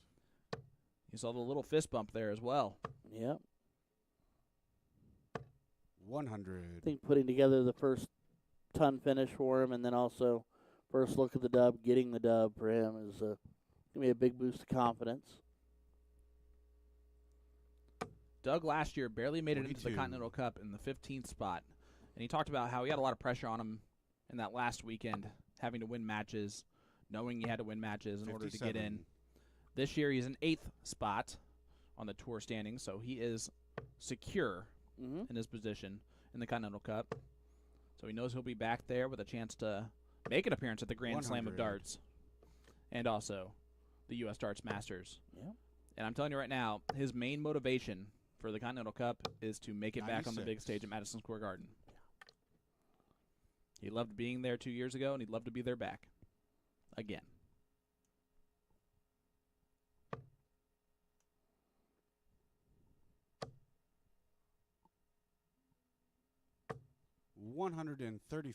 You saw the little fist bump there as well. Yep. 100. I think putting together the first ton finish for him and then also first look at the dub, getting the dub for him is going to be a big boost of confidence. Doug last year barely made it into the 42. Continental Cup in the 15th spot. And he talked about how he had a lot of pressure on him in that last weekend, having to win matches, knowing he had to win matches in order to get in. 57. This year he's in 8th spot on the tour standings, so he is secure in his position in the Continental Cup. So he knows he'll be back there with a chance to make an appearance at the Grand Slam of 100. Darts and also the U.S. Darts Masters. Yep. And I'm telling you right now, his main motivation for the Continental Cup is to make it back on the big 96. stage at Madison Square Garden. He loved being there 2 years ago, and he'd love to be there back again. $135.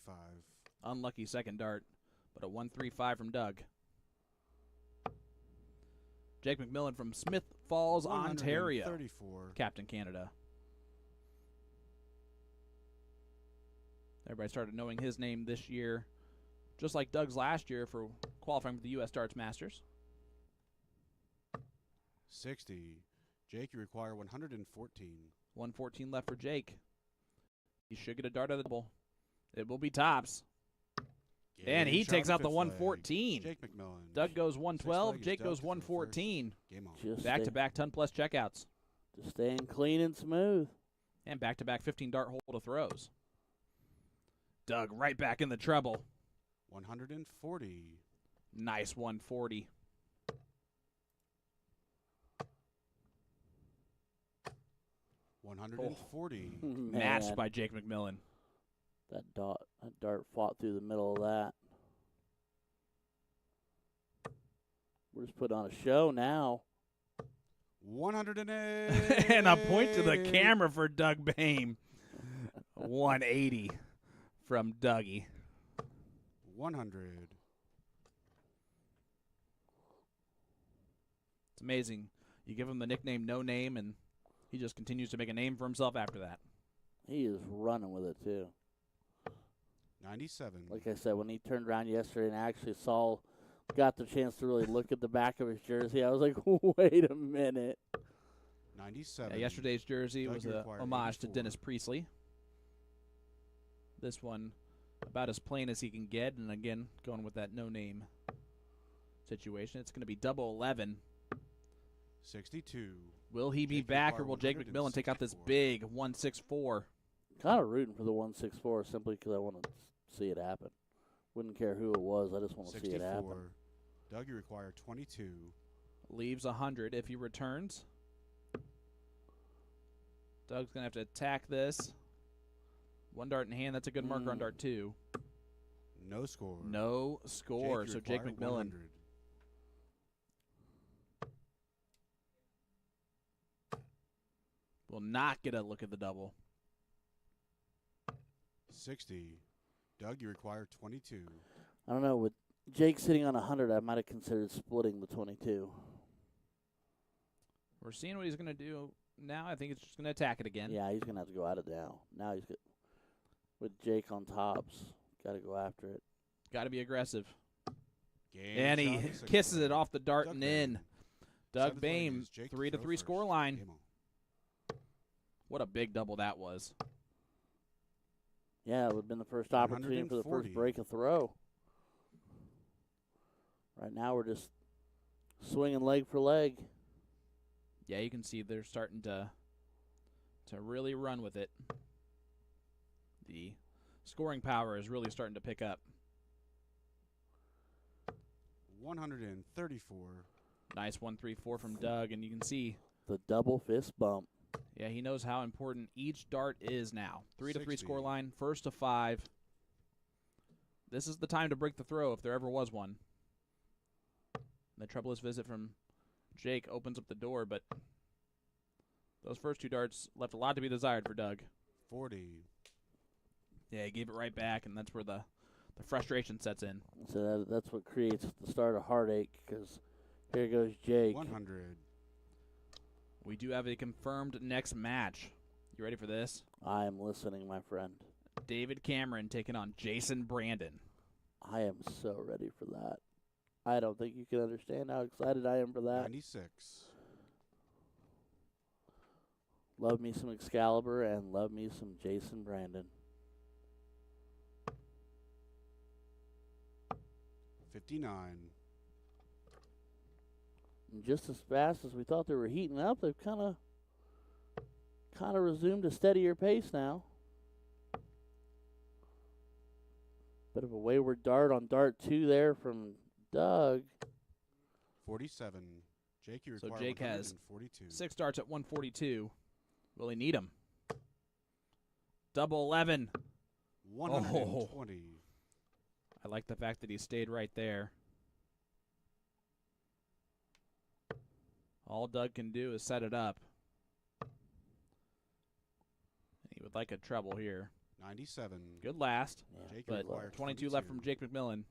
Unlucky second dart, but a 135 from Doug. Jake McMillan from Smith Falls, Ontario. 134. Captain Canada. Everybody started knowing his name this year, just like Doug's last year for qualifying for the U.S. Darts Masters. 60. Jake, you require 114. 114 left for Jake. He should get a dart out of the double. It will be tops. And he Game takes shot out the fifth leg. 114. Jake McMillan. Doug goes Sixth 112. leg is Jake Doug goes to throw first. 114. Game on. Just Back-to-back ton-plus checkouts. Just staying clean and smooth. And back-to-back 15 dart hole to throws. Doug right back in the treble. 140. Nice 140. $140. Matched Man. by Jake McMillan. That dart fought through the middle of that. We're just putting on a show now. 108. And a point to the camera for Doug Boehm. 180 from Dougie. 100. It's amazing. You give him the nickname No Name, and he just continues to make a name for himself after that. He is running with it, too. 97. Like I said, when he turned around yesterday and actually got the chance to really look at the back of his jersey, I was like, wait a minute. 97. Yeah, yesterday's jersey Doug, was you a require homage to 84. Dennis Priestley. This one, about as plain as he can get, and again, going with that no-name situation. It's going to be double 11. 62. Will he be Jake back, or require will Jake McMillan take out this 164. big 164? Kind of rooting for the 164 simply because I want to see it happen. Wouldn't care who it was. I just want to see it happen. 64. Doug, you require 22. Leaves 100 if he returns. Doug's going to have to attack this. One dart in hand. That's a good marker on dart 2. No score. No score. Jake, you So Jake require McMillan 100. will not get a look at the double. 60. Doug, you require 22. I don't know. With Jake sitting on 100, I might have considered splitting the 22. We're seeing what he's going to do now. I think it's just going to attack it again. Yeah, he's going to have to go at it now. Now he's got, with Jake on tops, got to go after it. Got to be aggressive. Game And he shot, 64. kisses it off the dart Doug and in. Doug Seventh lane Boehm, is Jake 3-3 throw score first. line. Game on. What a big double that was. Yeah, it would have been the first opportunity for the 140. first break of throw. Right now we're just swinging leg for leg. Yeah, you can see they're starting to really run with it. The scoring power is really starting to pick up. 134. Nice 1-3-4 from Doug, and you can see, The double fist bump. yeah, he knows how important each dart is now. 3-3 60. score line, first to 5. This is the time to break the throw if there ever was one. The troublous visit from Jake opens up the door, but those first 2 darts left a lot to be desired for Doug. 40. Yeah, he gave it right back, and that's where the frustration sets in. So that's what creates the start of heartache, because here goes Jake. 100. We do have a confirmed next match. You ready for this? I am listening, my friend. David Cameron taking on Jason Brandon. I am so ready for that. I don't think you can understand how excited I am for that. 96. Love me some Excalibur and love me some Jason Brandon. 59. And just as fast as we thought they were heating up, they've kind of resumed a steadier pace now. Bit of a wayward dart on dart 2 there from Doug. 47. Jake, you So require Jake has 142. 6 darts at 142. Will he need them? Double 11. 120. I like the fact that he stayed right there. All Doug can do is set it up. He would like a treble here. 97. Good last, Yeah, Jake, you but require 22 left from Jake McMillan.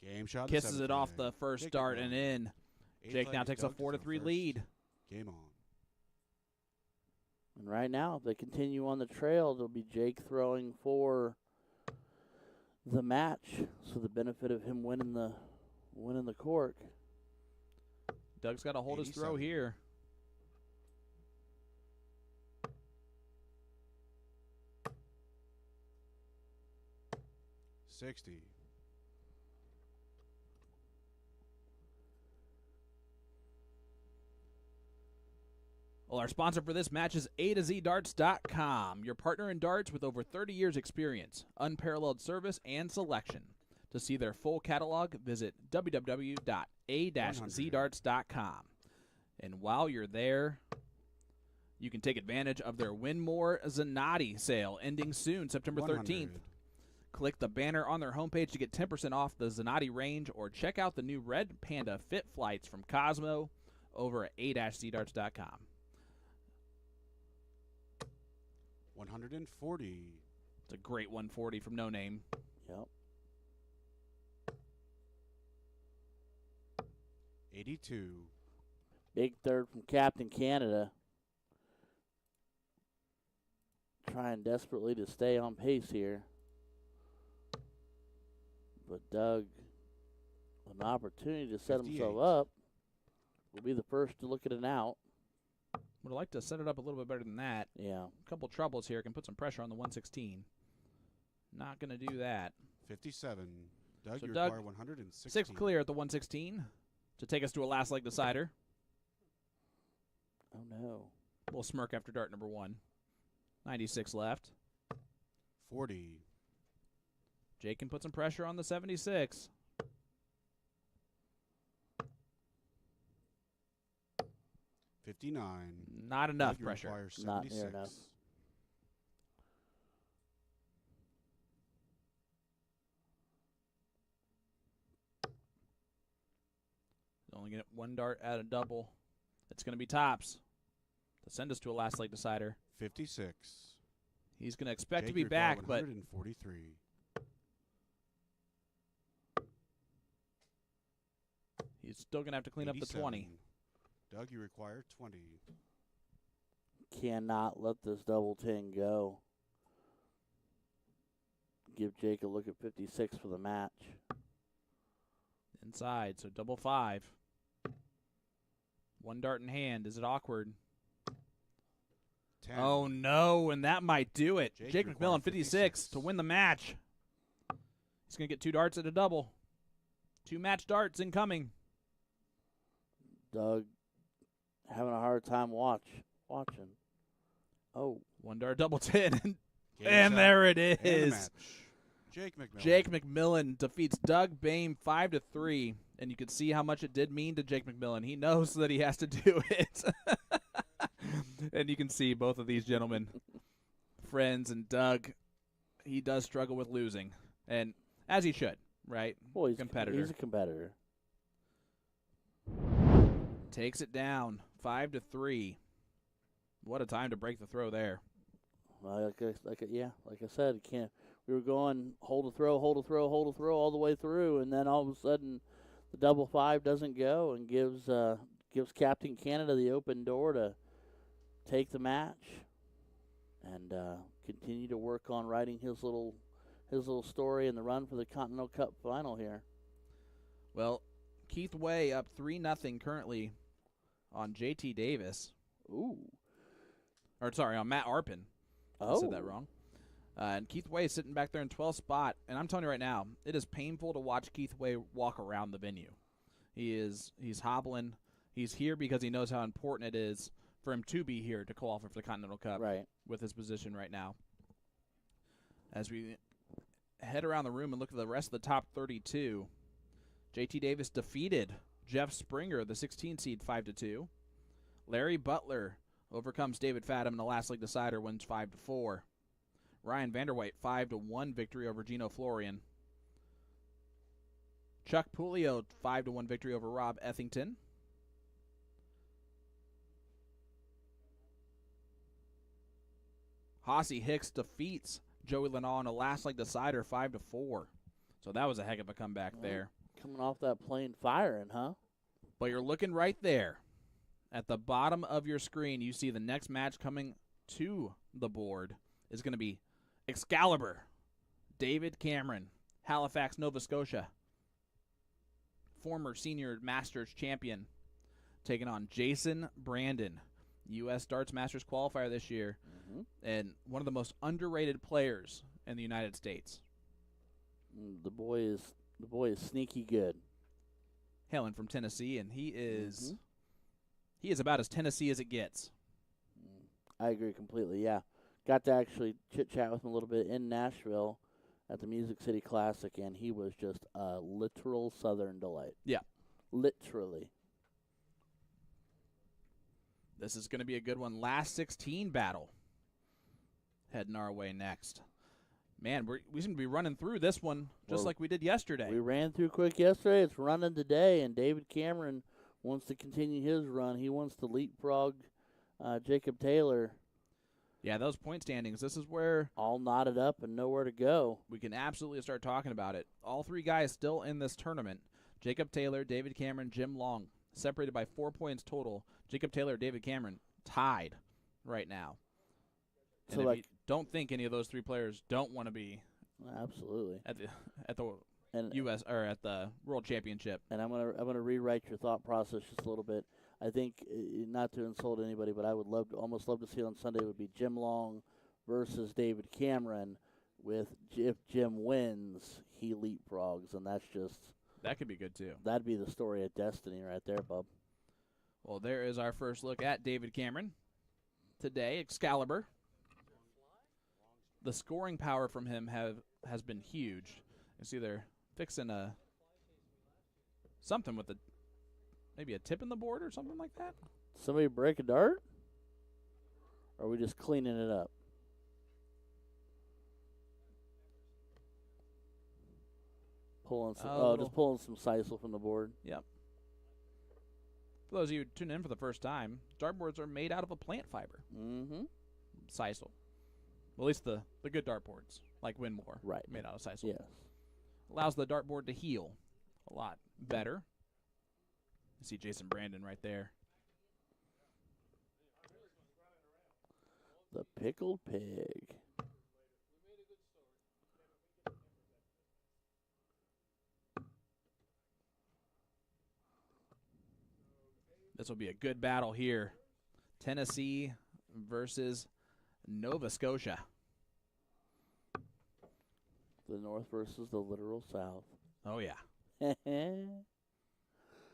Game shot. Kisses it off the first Jake dart McMillan. and in. Eighth Jake leg now is takes a Doug to throw 4-3 first. lead. Game on. And right now, if they continue on the trail, it'll be Jake throwing for the match. So the benefit of him winning the cork. Doug's got to hold his throw 87. here. $60. Well, our sponsor for this match is A to Z Darts.com, your partner in darts with over 30 years experience, unparalleled service, and selection. To see their full catalog, visit www.a-zdarts.com. And while you're there, You can take advantage of their Win More Zanotti sale ending soon, September 13th. 100. Click the banner on their homepage to get 10% off the Zanotti range, or check out the new Red Panda Fit Flights from Cosmo over at a-cdarts.com. 140. It's a great 140 from No Name. Yep. 82. Big third from Captain Canada. Trying desperately to stay on pace here. But Doug, with an opportunity to set 58. himself up, will be the first to look at an out. Would like to set it up a little bit better than that. Yeah. A couple troubles here. Can put some pressure on the 116. Not going to do that. 57. Doug, So you Doug, require 116. 6 clear at the 116 to take us to a last leg decider. Oh, no. Little smirk after dart number 1. 96 left. 40. Jake can put some pressure on the 76. 59. Not enough Doug, you pressure. require Not near 76. enough. Only get 1 dart at a double. It's going to be tops to send us to a last leg decider. 56. He's going to expect Jake, to be you require back, but 143. he's still going to have to clean up the 87. 20. Doug, you require 20. Cannot let this double 10 go. Give Jake a look at 56 for the match. Inside, so double 5. 1 dart in hand. Is it awkward? 10. Oh, no, and that might do it. Jake, Jake you require McMillan, 56 to win the match. He's going to get 2 darts at a double. 2 match darts incoming. Doug having a hard time watching. Oh, 1 dart double 10. Game And set. there it And the is. match. Jake McMillan. Jake McMillan defeats Doug Boehm 5-3, and you can see how much it did mean to Jake McMillan. He knows that he has to do it. And you can see both of these gentlemen, friends, and Doug, he does struggle with losing, and as he should, right? well, he's Competitor. He's a competitor. Takes it down 5-3. What a time to break the throw there. Well, like I said, can't. We were going hold a throw all the way through, and then all of a sudden, the double 5 doesn't go and gives Captain Canada the open door to take the match and continue to work on writing his little story in the run for the Continental Cup final here. Well, Keith Way up 3-0 currently on JT Davis. Ooh. Or, sorry, on Matt Arpin. I Oh. said that wrong. And Keith Way is sitting back there in 12th spot. And I'm telling you right now, it is painful to watch Keith Way walk around the venue. He's hobbling. He's here because he knows how important it is for him to be here to qualify for the Continental Cup Right. with his position right now. As we head around the room and look at the rest of the top 32, JT Davis defeated Jeff Springer, the 16 seed, 5-2. Larry Butler overcomes David Fadham in the last leg decider, wins 5-4. Ryan Vanderwhite, 5-1 victory over Gino Florian. Chuck Pulio, 5-1 victory over Rob Ethington. Hossie Hicks defeats Joey Lenall in a last leg decider, 5-4. So that was a heck of a comeback there. Coming off that plane firing, huh? But you're looking right there. At the bottom of your screen, you see the next match coming to the board is going to be Excalibur, David Cameron, Halifax, Nova Scotia, former senior Masters champion, taking on Jason Brandon, U.S. Darts Masters qualifier this year, and one of the most underrated players in the United States. The boy is sneaky good. Hailing from Tennessee, and he is about as Tennessee as it gets. I agree completely, yeah. Got to actually chit-chat with him a little bit in Nashville at the Music City Classic, and he was just a literal Southern delight. Yeah. Literally. This is going to be a good one. Last 16 battle heading our way next. Man, we seem to be running through this one just like we did yesterday. We ran through quick yesterday. It's running today, and David Cameron wants to continue his run. He wants to leapfrog Jacob Taylor. Yeah, those point standings, this is where all knotted up and nowhere to go. We can absolutely start talking about it. All three guys still in this tournament. Jacob Taylor, David Cameron, Jim Long, separated by 4 points total. Jacob Taylor, David Cameron, tied right now. And So if you don't think any of those three players don't want to be absolutely at the U.S. or at the World Championship. And I'm gonna rewrite your thought process just a little bit. I think, not to insult anybody, but I would almost love to see it on Sunday would be Jim Long versus David Cameron. With if Jim wins, he leapfrogs, and that could be good too. That'd be the story of destiny right there, bub. Well, there is our first look at David Cameron today. Excalibur. The scoring power from him has been huge. You see they're fixing something with maybe a tip in the board or something like that. Somebody break a dart? Or are we just cleaning it up? Just pulling some sisal from the board. Yep. For those of you tuning in for the first time, dartboards are made out of a plant fiber. Mm-hmm. Sisal. Well, at least the good dartboards, like Winmore, right, made out of sisal. Yes. Allows the dartboard to heal a lot better. You see Jason Brandon right there. The pickled pig. This will be a good battle here. Tennessee versus Nova Scotia. The North versus the literal South. Oh, yeah. We've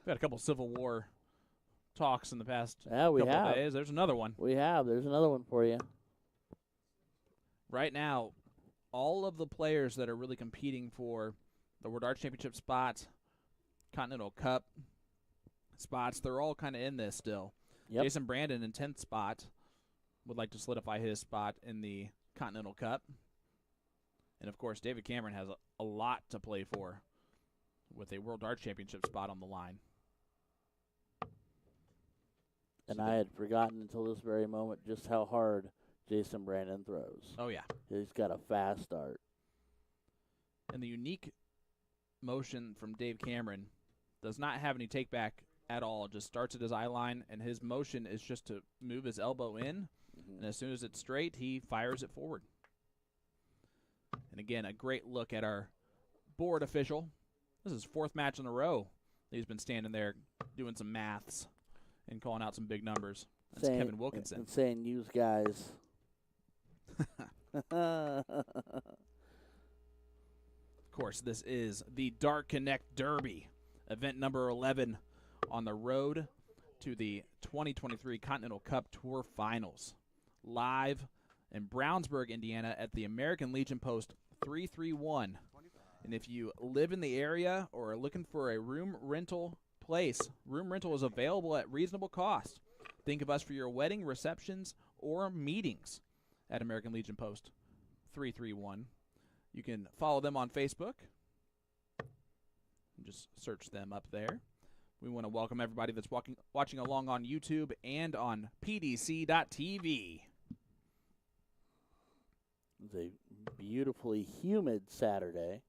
had a couple Civil War talks in the past couple of days. There's another one. We have. There's another one for you. Right now, all of the players that are really competing for the World Arts Championship spots, Continental Cup spots, they're all kind of in this still. Yep. Jason Brandon in 10th spot would like to solidify his spot in the Continental Cup. And, of course, David Cameron has a lot to play for with a World Arts Championship spot on the line. And I had forgotten until this very moment just how hard Jason Brandon throws. Oh, yeah. He's got a fast start. And the unique motion from Dave Cameron does not have any take back at all. Just starts at his eye line, and his motion is just to move his elbow in. Mm-hmm. And as soon as it's straight, he fires it forward. And again, a great look at our board official. This is his fourth match in a row. He's been standing there doing some maths and calling out some big numbers. That's Kevin Wilkinson. And saying, use guys. Of course, this is the DartConnect Derby, event number 11 on the road to the 2023 Continental Cup Tour Finals. Live in Brownsburg, Indiana at the American Legion Post 331. And if you live in the area or are looking for a room rental place, room rental is available at reasonable cost. Think of us for your wedding, receptions, or meetings at American Legion Post 331. You can follow them on Facebook. Just search them up there. We want to welcome everybody that's watching along on YouTube and on pdc.tv. It's a beautifully humid Saturday,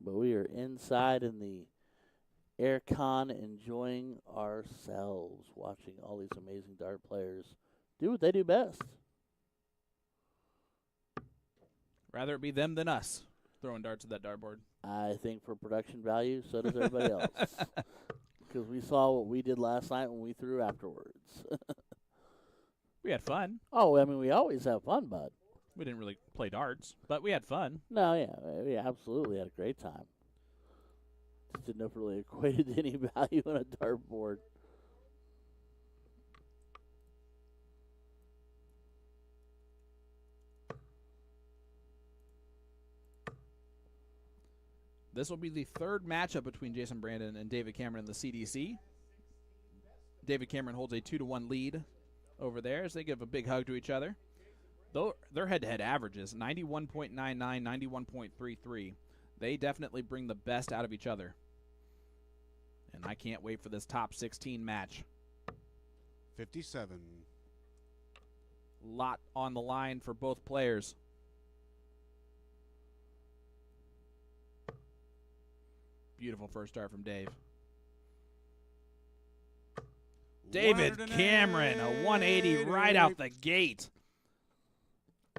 but we are inside in the aircon enjoying ourselves, watching all these amazing dart players do what they do best. Rather it be them than us throwing darts at that dartboard. I think for production value, so does everybody else. Because we saw what we did last night when we threw afterwards. We had fun. Oh, I mean, we always have fun, bud. We didn't really play darts, but we had fun. No, yeah, we absolutely had a great time. Just didn't know if it really equated to any value on a dartboard. This will be the third matchup between Jason Brandon and David Cameron in the CDC. David Cameron holds a 2-1 lead over there as they give a big hug to each other. Though their head-to-head averages, 91.99, 91.33. They definitely bring the best out of each other. And I can't wait for this top 16 match. 57. Lot on the line for both players. Beautiful first start from Dave. David Cameron, a 180 right out the gate.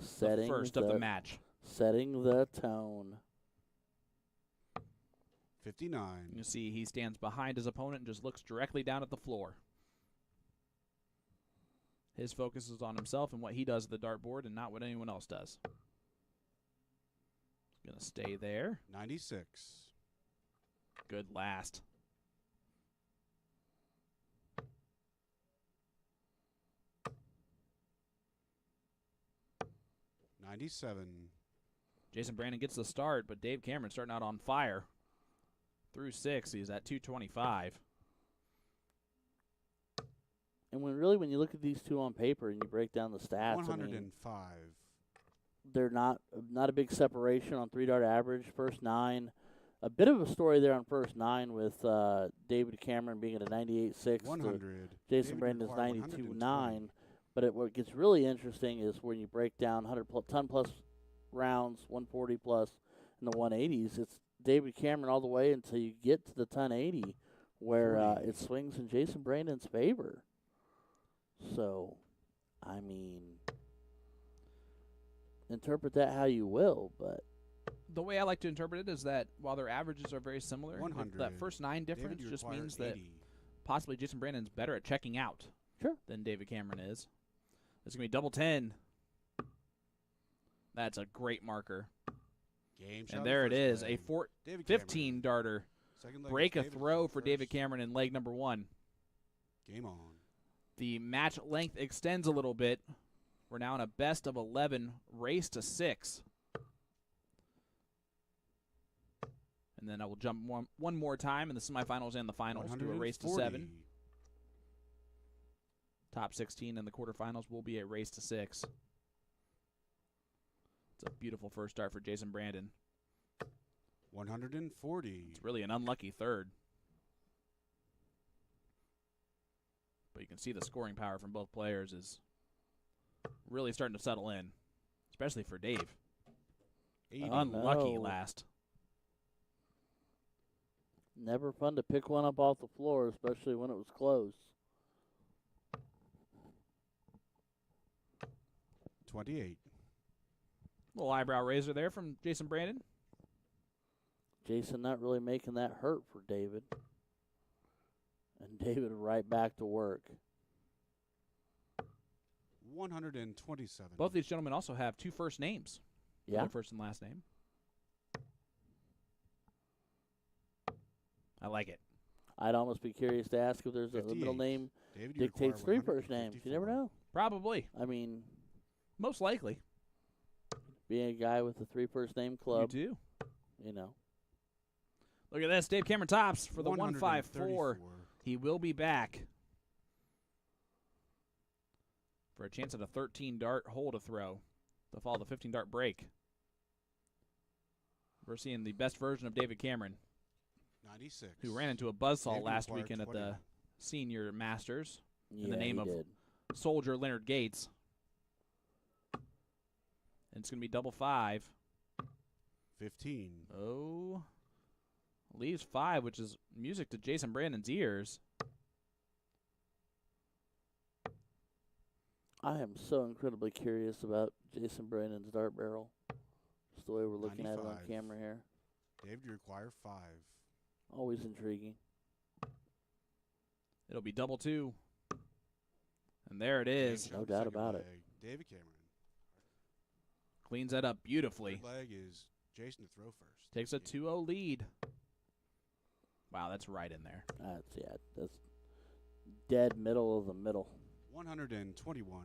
Setting The first of the match. Setting the tone. 59. You see he stands behind his opponent and just looks directly down at the floor. His focus is on himself and what he does at the dartboard and not what anyone else does. Going to stay there. 96. Good last. Jason Brandon gets the start, but Dave Cameron starting out on fire. Through 6, he's at 225. And when you look at these two on paper and you break down the stats, 105. They're not a big separation on 3-dart average. First 9, a bit of a story there on first 9 with David Cameron being at a 98.6. 100. Jason Brandon's 92.9. But what gets really interesting is when you break down 100 plus rounds, 140 plus, and the 180s. It's David Cameron all the way until you get to the 1080, where it swings in Jason Brandon's favor. So, I mean, interpret that how you will, but the way I like to interpret it is that while their averages are very similar, 100. that first 9 difference David, just require means that 80. possibly Jason Brandon's better at checking out than David Cameron is. It's going to be double 10. That's a great marker. Game shot And there it first is, leg. a David Cameron. 15 darter. Second leg Break is a David throw for first. David Cameron in leg number 1. Game on. The match length extends a little bit. We're now in a best of 11 race to 6. And then I will jump one more time in the semifinals and the finals to a race to 7. Top 16 in the quarterfinals will be a race to 6. It's a beautiful first start for Jason Brandon. 140. It's really an unlucky third. But you can see the scoring power from both players is really starting to settle in, especially for Dave. 80. Unlucky no. last. never fun to pick one up off the floor, especially when it was close. 28. Little eyebrow raiser there from Jason Brandon. Jason not really making that hurt for David. And David right back to work. 127. Both these gentlemen also have 2 first names. Yeah. Their first and last name. I like it. I'd almost be curious to ask if there's a 58. middle name David, you dictates 3 require first names. You never 154. know. Probably. I mean, Most likely. being a guy with a 3 first name club, You do. you know. Look at this. Dave Cameron tops for the 154. 134. He will be back for a chance at a 13-dart hole to throw to follow the 15-dart break. We're seeing the best version of David Cameron, 96. who ran into a buzzsaw David last required weekend at 20. the Senior Masters Yeah, in the name he of did. Soldier Leonard Gates. And it's going to be double 5. 15. Oh. Leaves 5, which is music to Jason Brandon's ears. I am so incredibly curious about Jason Brandon's dart barrel. Just the way we're looking at it on 95. camera here. David, you require 5. Always intriguing. It'll be double 2. And there it is. Game No shot, doubt second about it. leg. David Cameron. Cleans that up beautifully. Third leg is Jason to throw first. Takes a Game. 2-0 lead. Wow, that's right in there. That's dead middle of the middle. 121.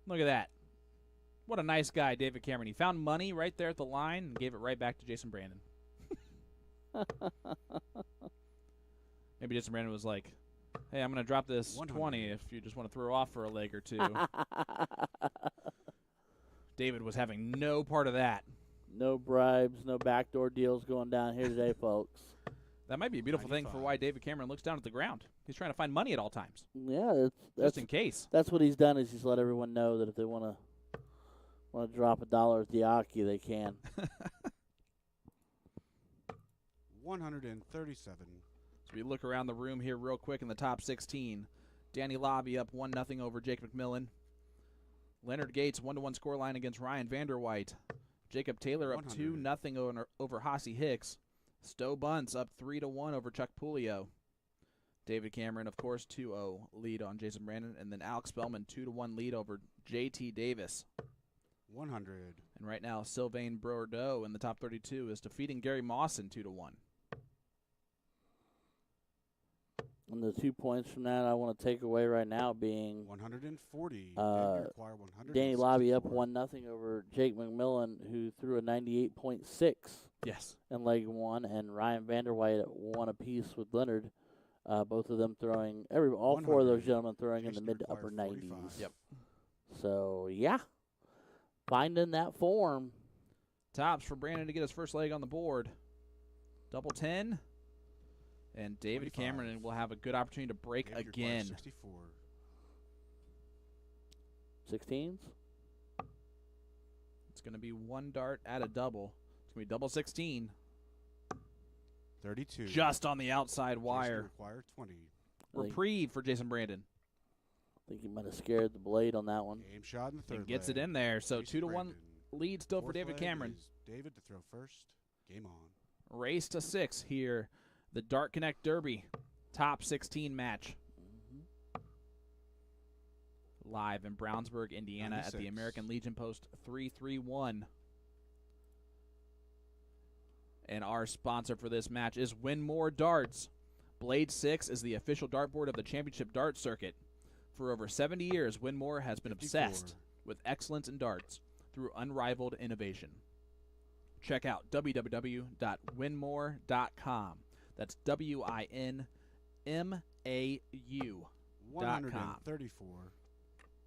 Look at that. What a nice guy, David Cameron. He found money right there at the line and gave it right back to Jason Brandon. Maybe Jason Brandon was like, hey, I'm going to drop this 20 if you just want to throw off for a leg or two. David was having no part of that. No bribes, no backdoor deals going down here today, folks. That might be a beautiful 95. thing for why David Cameron looks down at the ground. He's trying to find money at all times, Yeah, just in case. That's what he's done, is he's let everyone know that if they want to drop $1 at the Aki, they can. 137. So we look around the room here real quick in the top 16. Danny Lobby up 1-0 over Jake McMillan. Leonard Gates 1-1 scoreline against Ryan Vanderwhite. Jacob Taylor up 2-0 over Hossie Hicks. Stowe Bunce up 3-1 over Chuck Pulio. David Cameron, of course, 2-0 lead on Jason Brandon. And then Alex Spellman, 2-1 lead over JT Davis. 100. And right now, Sylvain Bordeaux in the top 32 is defeating Gary Mawson 2-1. And the 2 points from that I want to take away right now being 140. Danny Lobby up 1-0 over Jake McMillan, who threw a 98.6 Yes. in leg one, and Ryan Vanderwhite at 1 apiece with Leonard. Both of them throwing, all 4 of those gentlemen throwing in the mid to upper 90s. Yep. So, yeah, finding that form. Tops for Brandon to get his first leg on the board. Double 10. And David 25. Cameron will have a good opportunity to break David again. 64. 16s? It's going to be 1 dart at a double. It's going to be double 16. 32. Just on the outside wire. Require 20. Reprieve for Jason Brandon. I think he might have scared the blade on that one. Game shot in the third And gets leg. it in there. So Jason 2-1 Brandon. lead still for Fourth David leg Cameron. is David to throw first. Game on. Race to 6 here. The DartConnect Derby. Top 16 match. Live in Brownsburg, Indiana at the 96. American Legion Post 331. And our sponsor for this match is Winmore Darts. Blade 6 is the official dartboard of the Championship Dart Circuit. For over 70 years, Winmore has been 54. obsessed with excellence in darts through unrivaled innovation. Check out www.winmore.com. That's WINMAU.com. 134.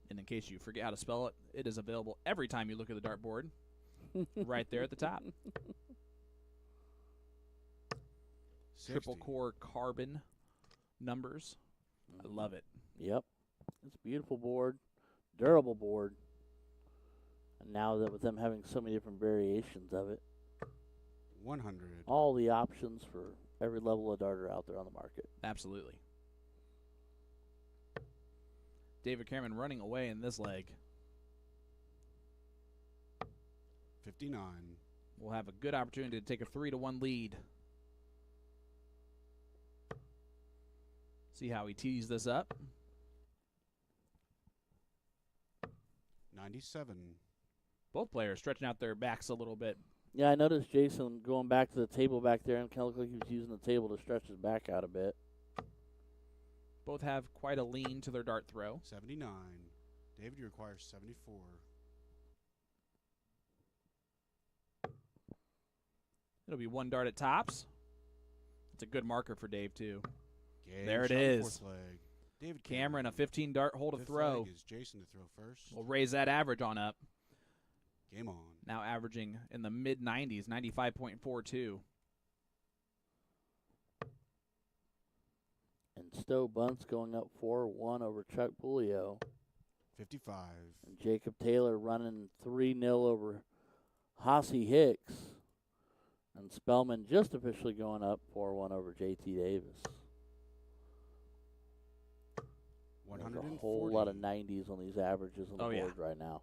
And in case you forget how to spell it, it is available every time you look at the dartboard. Right there at the top. 60. Triple core carbon numbers. I love it. Yep. It's a beautiful board, durable board. And now that with them having so many different variations of it, 100. all the options for every level of darter out there on the market. Absolutely. David Cameron running away in this leg. 59. Will have a good opportunity to take a 3-1 lead. See how he tees this up. 97. Both players stretching out their backs a little bit. Yeah, I noticed Jason going back to the table back there and kind of looked like he was using the table to stretch his back out a bit. Both have quite a lean to their dart throw. 79. David, you require 74. It'll be 1 dart at tops. It's a good marker for Dave, too. Game There it shot in the is. fourth leg. David Cameron, a 15 dart hole to Fifth throw. leg is Jason to throw first. We'll raise that average on up. Game on. Now averaging in the mid-90s, 95.42. And Stowe Bunce going up 4-1 over Chuck Pulio. 55. And Jacob Taylor running 3-0 over Hossie Hicks. And Spellman just officially going up 4-1 over JT Davis. There's 140. a whole lot of 90s on these averages on the Oh, yeah. board right now,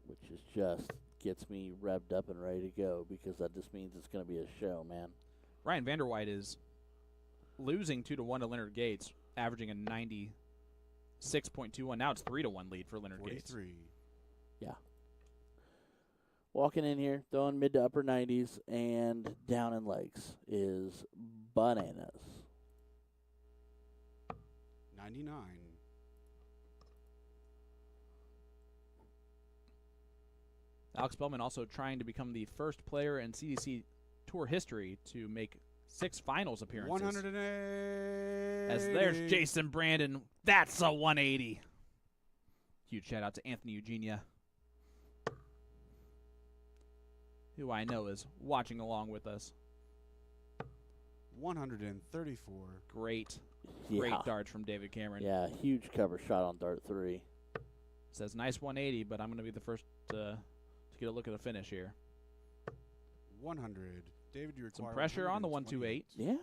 which is just gets me revved up and ready to go because that just means it's going to be a show, man. Ryan Vanderwhite is losing 2-1 to Leonard Gates, averaging a 96.21. Now it's 3-1 lead for Leonard Gates. 43. Yeah. Walking in here, throwing mid to upper 90s and down in legs is bananas. 99. Alex Bellman also trying to become the first player in CDC tour history to make 6 finals appearances. 180. As there's Jason Brandon. That's a 180. Huge shout out to Anthony Eugenia, who I know is watching along with us. 134. Great Yeah. darts from David Cameron. Yeah, huge cover shot on dart 3. Says nice 180, but I'm going to be the first to get a look at the finish here. 100. David, you require Some pressure on the 128. Yeah.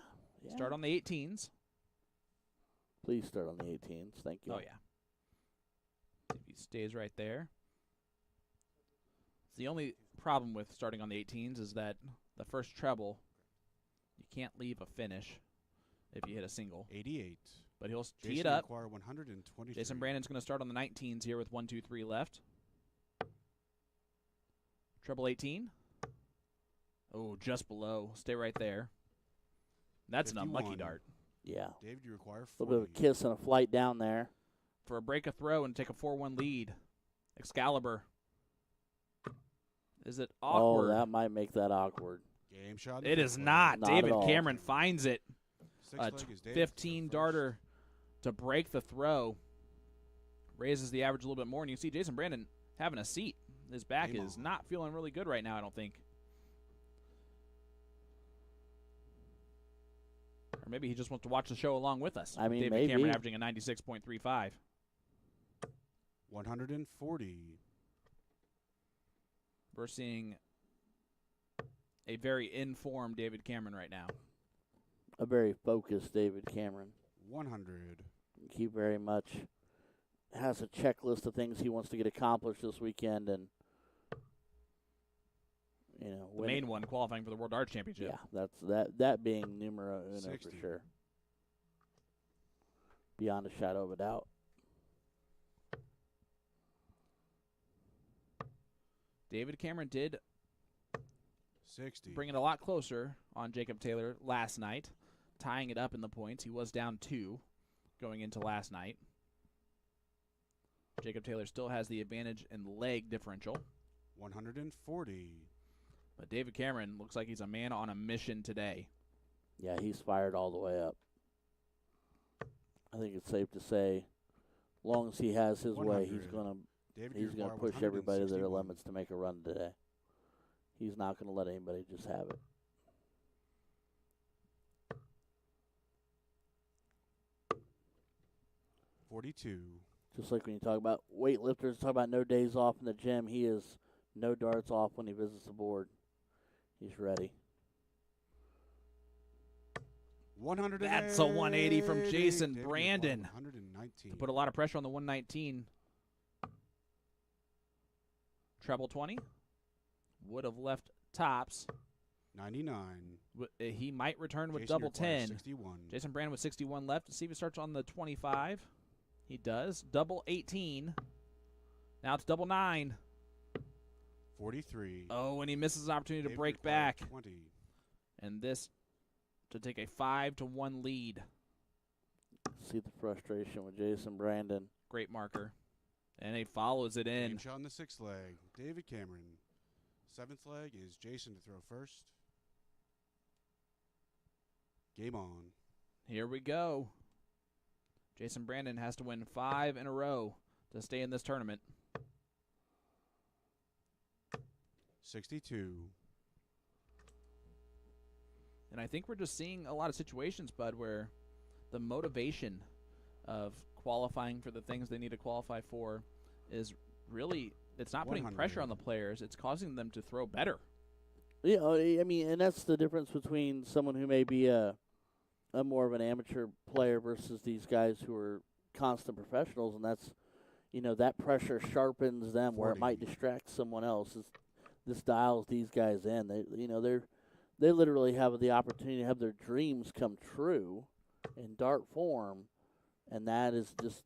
Start on the 18s. Please start on the 18s. Thank you. Oh, yeah. If he stays right there. The only problem with starting on the 18s is that the first treble, you can't leave a finish if you hit a single. 88. But he'll tee Jason it up. require 123. Jason Brandon's going to start on the 19s here with 1, 2, 3 left. Treble 18. Oh, just below. Stay right there. That's an unlucky 51. dart. Yeah. David, you require A 40. little bit of a kiss and a flight down there. For a break a throw and take a 4-1 lead. Excalibur. Is it awkward? Oh, that might make that awkward. Game shot. It is not. Not David at all. Cameron finds it. Sixth A leg is David. 15 darter to break the throw. Raises the average a little bit more. And you see Jason Brandon having a seat. His back Game is on. not feeling really good right now, I don't think. Or maybe he just wants to watch the show along with us. I mean, David maybe. Cameron averaging a 96.35. 140. We're seeing a very informed David Cameron right now. A very focused David Cameron. 100. He very much has a checklist of things he wants to get accomplished this weekend, and The main one, qualifying for the World Darts Championship. Yeah, that being numero uno 60. for sure, beyond a shadow of a doubt. David Cameron did 60. bring it a lot closer on Jacob Taylor last night, tying it up in the points. He was down 2 going into last night. Jacob Taylor still has the advantage in leg differential. 140. But David Cameron looks like he's a man on a mission today. Yeah, he's fired all the way up. I think it's safe to say, as long as he has his way, he's 100. gonna David, you push require everybody to their 161. limits to make a run today. He's not gonna let anybody just have it. $42. Just like when you talk about weightlifters, talk about no days off in the gym, he is no darts off when he visits the board. He's ready. 100. That's a 180 from Jason David, you require Brandon. 119. To put a lot of pressure on the 119. Treble 20. Would have left tops. 99. He might return with Jason, double you require 10. 61. Jason Brandon with 61 left. Let's see if he starts on the 25. He does. Double 18. Now it's double 9. 43. Oh, and he misses an opportunity to David, break require back. 20. And this to take a 5-1 lead. See the frustration with Jason Brandon. Great marker. And he follows it in. Game shot on the 6th leg. David Cameron. 7th leg is Jason to throw first. Game on. Here we go. Jason Brandon has to win 5 in a row to stay in this tournament. 62. And I think we're just seeing a lot of situations, Bud, where the motivation of qualifying for the things they need to qualify for is really, it's not putting 100. pressure on the players. It's causing them to throw better. Yeah, I mean, and that's the difference between someone who may be a more of an amateur player versus these guys who are constant professionals, and that's, that pressure sharpens them where it might 40. distract someone else. This dials these guys in. They literally have the opportunity to have their dreams come true in dart form, and that is just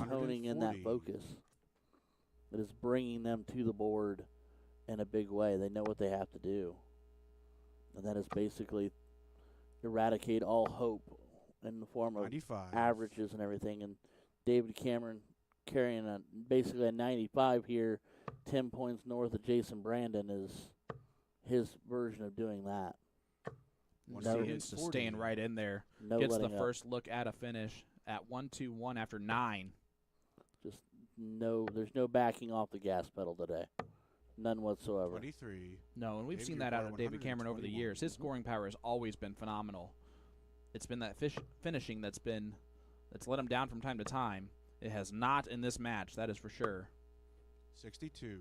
honing in that 140. focus. It is bringing them to the board in a big way. They know what they have to do, and that is basically eradicate all hope in the form of 95. averages and everything. And David Cameron carrying basically a 95 here, 10 points north of Jason Brandon is his version of doing that. No. It's just staying right in there. No Gets the letting up. first look at a finish at 1-2-1 after 9. Just there's no backing off the gas pedal today. None whatsoever. 23. No, and we've David seen that out of required David Cameron over the 121. years. His scoring power has always been phenomenal. It's been that finishing that's let him down from time to time. It has not in this match, that is for sure. 62.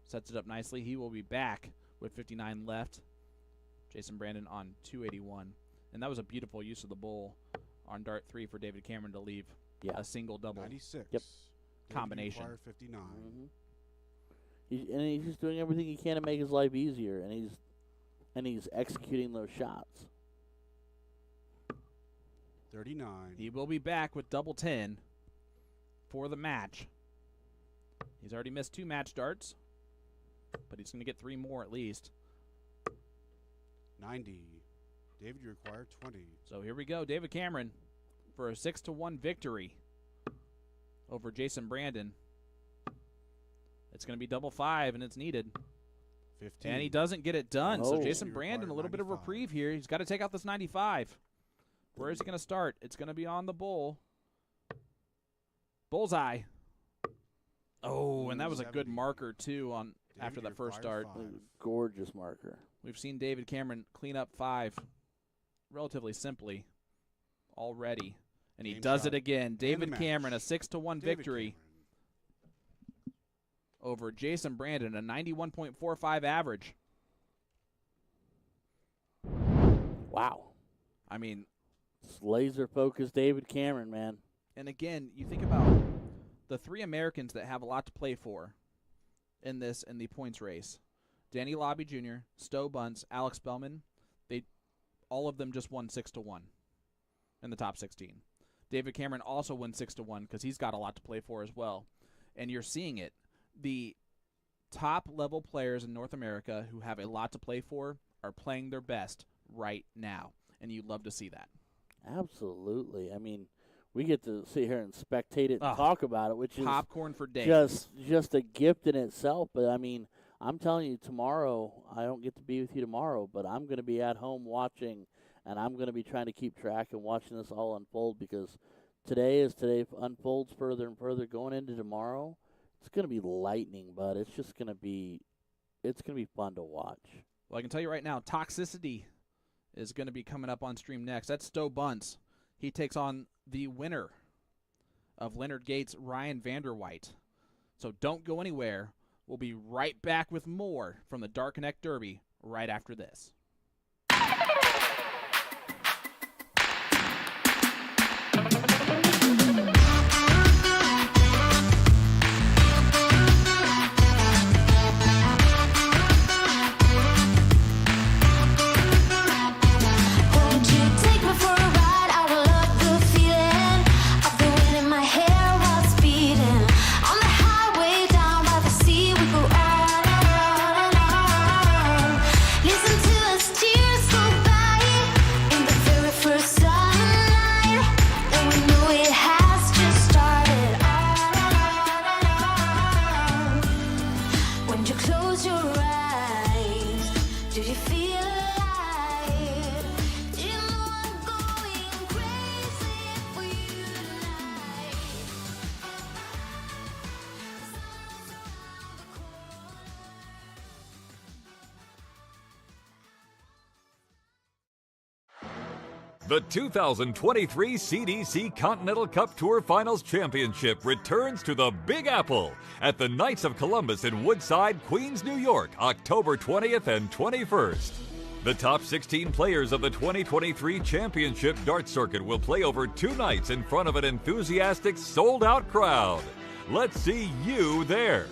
Sets it up nicely. He will be back with 59 left. Jason Brandon on 281. And that was a beautiful use of the bull on dart 3 for David Cameron to leave a single double 96. Yep. David combination. required 59. He's just doing everything he can to make his life easier, and he's executing those shots. 39. He will be back with double 10 for the match. He's already missed 2 match darts, but he's going to get 3 more at least. 90. David, you require 20. So here we go. David Cameron for a 6-1 victory over Jason Brandon. It's going to be double 5, and it's needed. 15. And he doesn't get it done. So Oh. Jason You Brandon, a require little bit of 95. reprieve here. He's got to take out this 95. Where is he going to start? It's going to be on the bull. Bullseye. Oh, and that was a good 70. marker, too, on David, after you that first require start. 5. Gorgeous marker. We've seen David Cameron clean up 5 relatively simply already. And he Game does shot. it again. David match. Cameron, a 6-1 David victory Cameron. over Jason Brandon, a 91.45 average. Wow. I mean, It's laser focused David Cameron, man. and again, you think about the 3 Americans that have a lot to play for in the points race. Danny Lobby Jr., Stowe Bunce, Alex Bellman, all of them just won 6-1 in the top 16. David Cameron also won 6-1 because he's got a lot to play for as well. And you're seeing it. The top level players in North America who have a lot to play for are playing their best right now. And you'd love to see that. Absolutely. I mean, we get to sit here and spectate it and Oh, talk about it, which is Popcorn for days. just a gift in itself. But I mean, I'm telling you, tomorrow I don't get to be with you tomorrow, but I'm going to be at home watching, and I'm going to be trying to keep track and watching this all unfold, because today unfolds further and further going into tomorrow. It's going to be lightning, but it's going to be fun to watch. Well, I can tell you right now, Toxicity is going to be coming up on stream next. That's Stowe Bunce. He takes on the winner of Leonard Gates, Ryan Vanderwhite. So don't go anywhere. We'll be right back with more from the DartConnect Derby right after this. Won't you take me for a ride? I will love the feeling of the wind in my hair while it's beating. On the highway down by the sea, we go on and on and on. Listen to us tears go by in the very first sunlight, and we know it has just started. On and on. When you close your eyes, do you feel alive? Do you know I'm going crazy for you tonight? The 2023 CDC Continental Cup Tour Finals Championship returns to the Big Apple at the Knights of Columbus in Woodside, Queens, New York, October 20th and 21st. The top 16 players of the 2023 Championship Dart Circuit will play over 2 nights in front of an enthusiastic, sold-out crowd. Let's see you there.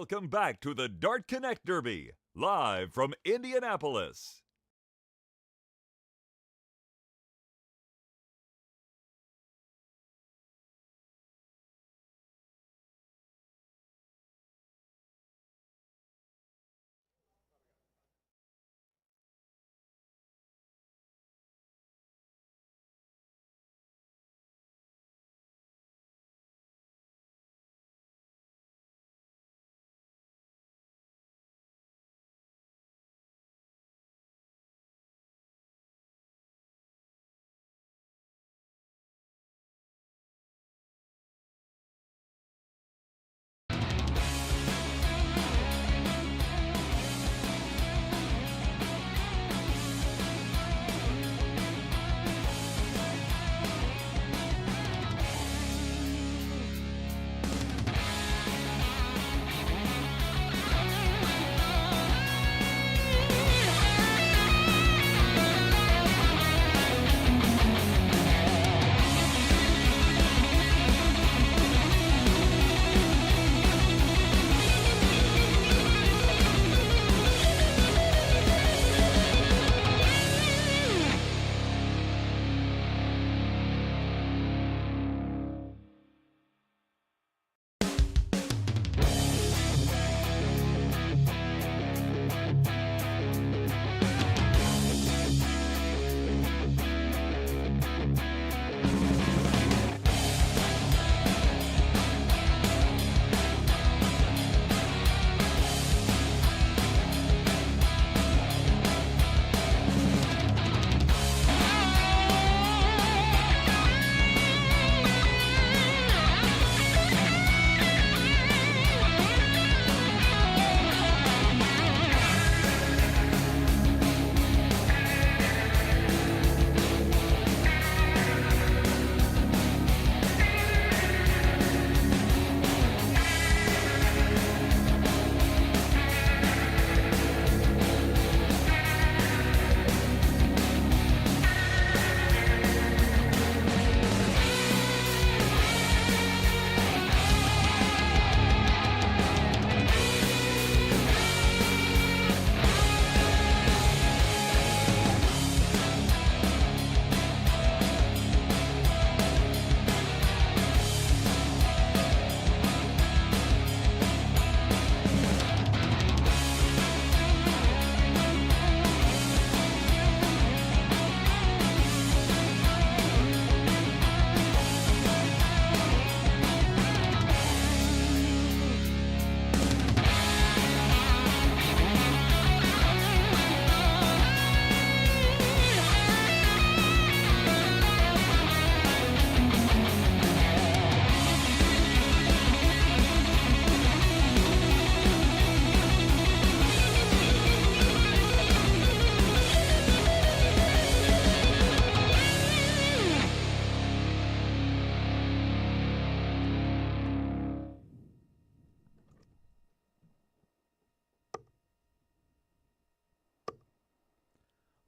Welcome back to the DartConnect Derby, live from Indianapolis.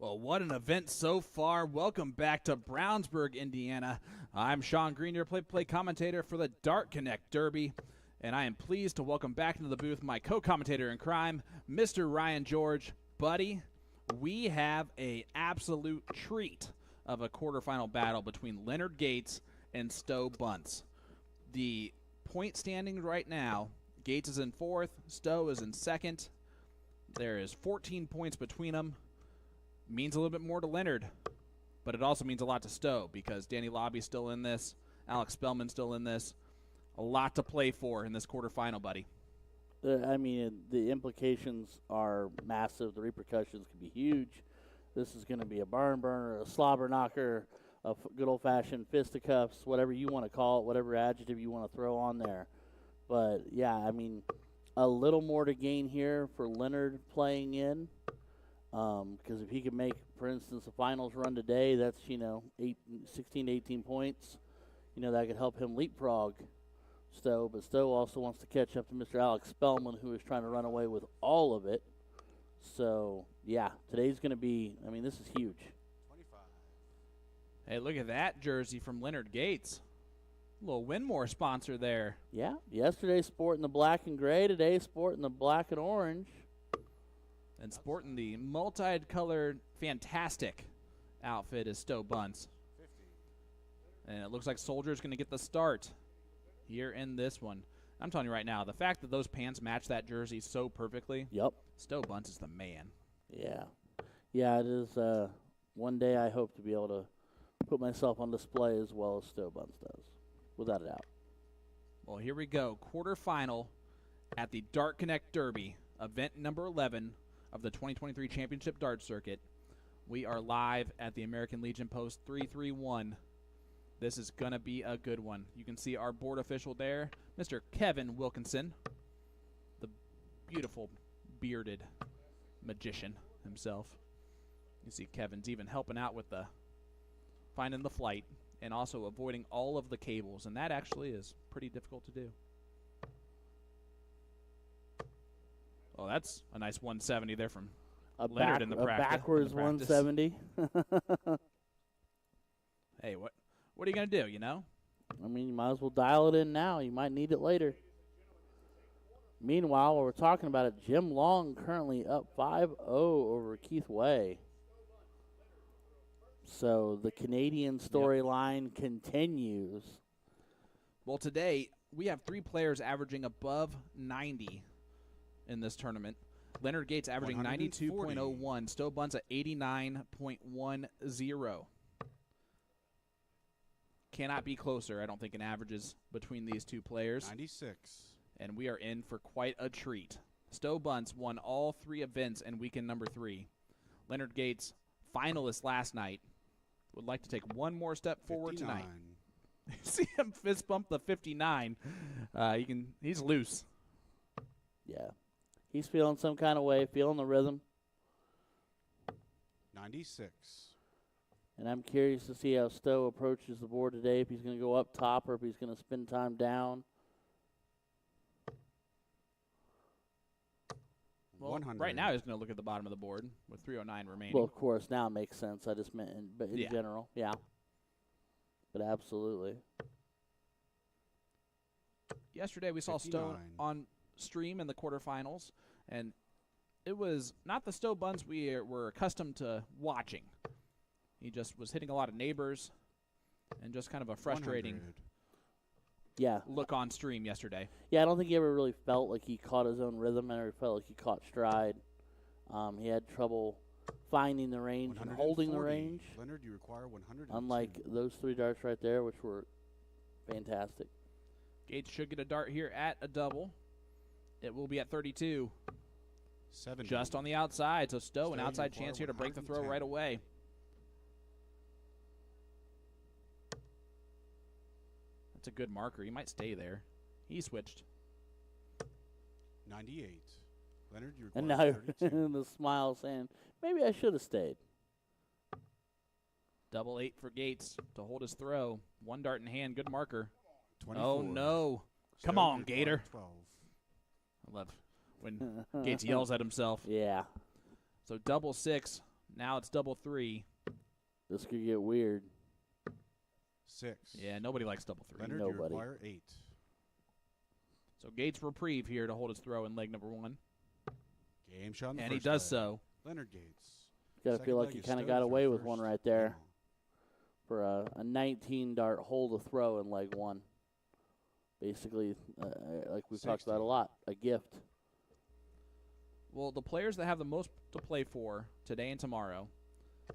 Well, what an event so far. Welcome back to Brownsburg, Indiana. I'm Sean Green, your play-by-play commentator for the DartConnect Derby, and I am pleased to welcome back into the booth my co-commentator in crime, Mr. Ryan George. Buddy, we have an absolute treat of a quarterfinal battle between Leonard Gates and Stowe Bunce. The point standings right now, Gates is in 4th, Stowe is in 2nd. There is 14 points between them. Means a little bit more to Leonard, but it also means a lot to Stowe because Danny Lobby's still in this, Alex Spellman's still in this. A lot to play for in this quarterfinal, buddy. I mean, the implications are massive. The repercussions could be huge. This is going to be a barn burner, a slobber knocker, a good old-fashioned fisticuffs, whatever you want to call it, whatever adjective you want to throw on there. But, yeah, I mean, a little more to gain here for Leonard playing in. Because if he could make, for instance, a finals run today, that's, 16 to 18 points. That could help him leapfrog Stowe. But Stowe also wants to catch up to Mr. Alex Spellman, who is trying to run away with all of it. So, yeah, today's going to be, this is huge. 25. Hey, look at that jersey from Leonard Gates. Little Winmore sponsor there. Yeah. Yesterday sporting the black and gray. Today sporting the black and orange. And sporting the multi-colored, fantastic outfit is Stowe Bunce. And it looks like Soldier's going to get the start here in this one. I'm telling you right now, the fact that those pants match that jersey so perfectly, Yep. Stowe Bunce is the man. Yeah. Yeah, it is. One day I hope to be able to put myself on display as well as Stowe Bunce does, without a doubt. Well, here we go. Quarterfinal at the DartConnect Derby, event number 11 of the 2023 Championship Dart Circuit. We are live at the American Legion Post 331. This is going to be a good one. You can see our board official there, Mr. Kevin Wilkinson, the beautiful bearded magician himself. You see Kevin's even helping out with the finding the flight and also avoiding all of the cables, and that actually is pretty difficult to do. Oh, that's a nice 170 there from Leonard in the practice. Backwards 170. Hey, what are you going to do, you know? I mean, you might as well dial it in now. You might need it later. Meanwhile, while we're talking about it, Jim Long currently up 5-0 over Keith Way. So the Canadian storyline continues. Well, today we have 3 players averaging above 90 in this tournament. Leonard Gates averaging 92.01. Stowe Bunce at 89.10. Cannot be closer, I don't think, in averages between these two players. 96. And we are in for quite a treat. Stowe Bunce won all 3 events in weekend number 3. Leonard Gates, finalist last night, would like to take one more step forward 59. tonight. See him fist bump the 59. He's loose. Yeah. He's feeling some kind of way, feeling the rhythm. 96. And I'm curious to see how Stowe approaches the board today, if he's going to go up top or if he's going to spend time down. Well, 100. right now he's going to look at the bottom of the board with 309 remaining. Well, of course, now it makes sense. I just meant in Yeah. general. Yeah. But absolutely. Yesterday we saw Stowe 59. on stream in the quarterfinals, and it was not the Stowe Bunce we were accustomed to watching. He just was hitting a lot of neighbors and just kind of a frustrating 100. Yeah. look on stream yesterday. Yeah, I don't think he ever really felt like he caught his own rhythm. I never felt like he caught stride. He had trouble finding the range and holding the 140. range, Leonard, you require 100. unlike those 3 darts right there, which were fantastic. Gates should get a dart here at a double. It will be at 32, 70. just on the outside. So Stowe, an Stowe, outside you chance here to break the throw 110. right away. That's a good marker. He might stay there. He switched. 98. Leonard, you And require now 32. the smile saying, maybe I should have stayed. Double 8 for Gates to hold his throw. 1 dart in hand. Good marker. 24. Oh, no. Come Stowe, on, you require Gator. 12. I love when Gates yells at himself. Yeah. So double 6. Now it's double 3. This could get weird. 6. Yeah, nobody likes double 3. Leonard, Nobody. you require 8. So Gates reprieve here to hold his throw in leg number 1. Game shot in the And he first does leg. so. Leonard Gates. Got to Second feel like leg he is kind of Stowe got for away with first one right there final. for a 19 dart hold a throw in leg 1. Basically, like we've talked 60. about a lot, a gift. Well, the players that have the most to play for today and tomorrow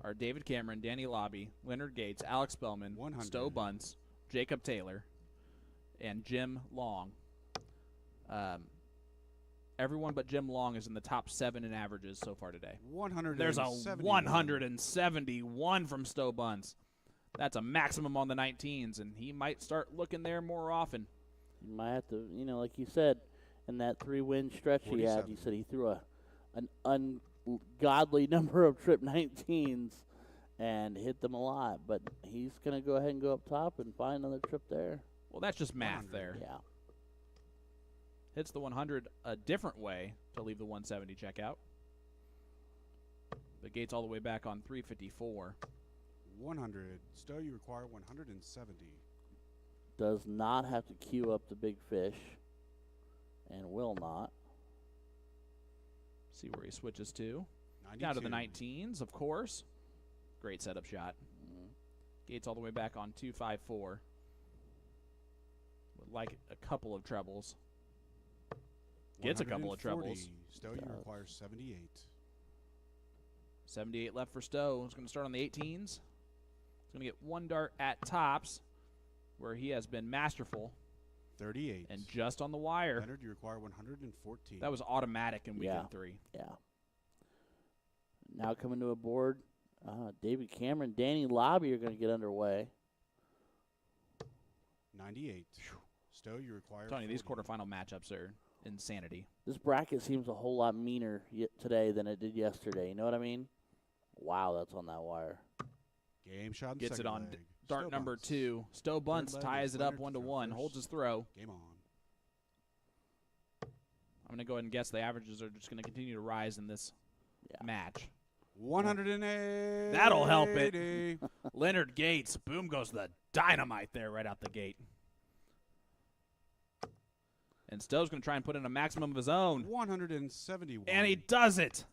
are David Cameron, Danny Lobby, Leonard Gates, Alex Spellman, 100. Stowe Bunce, Jacob Taylor, and Jim Long. Everyone but Jim Long is in the top 7 in averages so far today. 171. There's a 171 from Stowe Bunce. That's a maximum on the 19s, and he might start looking there more often. You might have to, like you said, in that 3-win stretch he had, 47. you said he threw an ungodly number of trip 19s and hit them a lot. But he's going to go ahead and go up top and find another trip there. Well, that's just math 100. there. Yeah. Hits the 100 a different way to leave the 170 check out. But Gates all the way back on 354. 100. Stowe, you require 170. does not have to queue up the big fish and will not. See where he switches to. 92. Down to the 19s, of course. Great setup shot. Gates all the way back on 254. Would like a couple of trebles. Gets a couple of 140. trebles. Stowe, you require 78. 78 left for Stowe. He's going to start on the 18s. He's going to get one dart at tops, where he has been masterful. 38. And just on the wire. Leonard, you require 114. That was automatic in weekend 3. Yeah. Now coming to a board, David Cameron, Danny Lobby are going to get underway. 98. Stowe, you require Tony, these 40. quarterfinal matchups are insanity. This bracket seems a whole lot meaner today than it did yesterday. You know what I mean? Wow, that's on that wire. Game shot. Gets it second on leg. dart Stowe number bunts. 2. Stowe bunts, leg ties is it up Leonard to 1-1, throw holds first. his throw. Game on. I'm going to go ahead and guess the averages are just going to continue to rise in this match. 108. That'll help it. Leonard Gates. Boom goes the dynamite there right out the gate. And Stowe's going to try and put in a maximum of his own. 171. And he does it.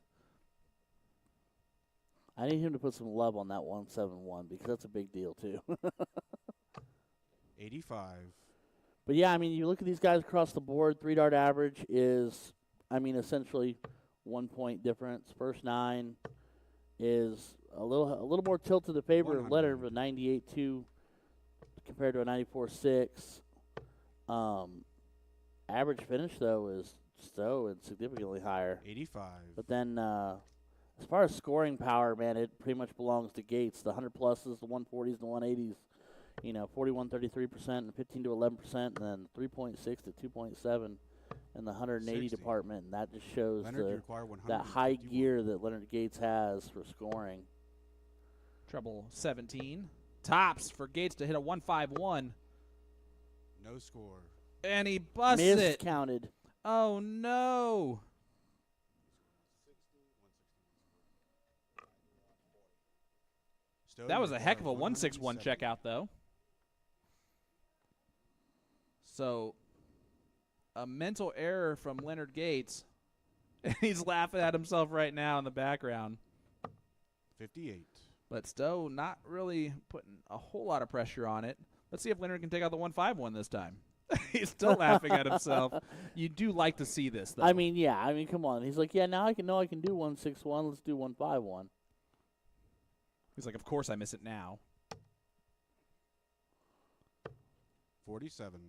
I need him to put some love on that 171 because that's a big deal, too. 85. But, yeah, I mean, you look at these guys across the board, 3-dart average is, I mean, essentially 1 point difference. First 9 is a little more tilted in favor of 100. Leonard with 98.2 compared to a 94.6. Average finish, though, is Stowe and significantly higher. 85. But then as far as scoring power, man, it pretty much belongs to Gates. The 100-pluses, the 140s, the 180s, 41, 33%, and 15 to 11%, and then 3.6 to 2.7 in the 180 60. department. And that just shows Leonard, you require 151. that high gear that Leonard Gates has for scoring. Treble 17. Tops for Gates to hit a 151. No score. And he busts it. Miscounted. Oh, no. Stowe, That you was a heck of a require 161 170. checkout, though. So, a mental error from Leonard Gates. And he's laughing at himself right now in the background. 58. But Stowe not really putting a whole lot of pressure on it. Let's see if Leonard can take out the 151 this time. He's still laughing at himself. You do like to see this, though. I mean, yeah. I mean, come on. He's like, yeah, now I can do 161. Let's do 151. He's like, of course I miss it now. 47.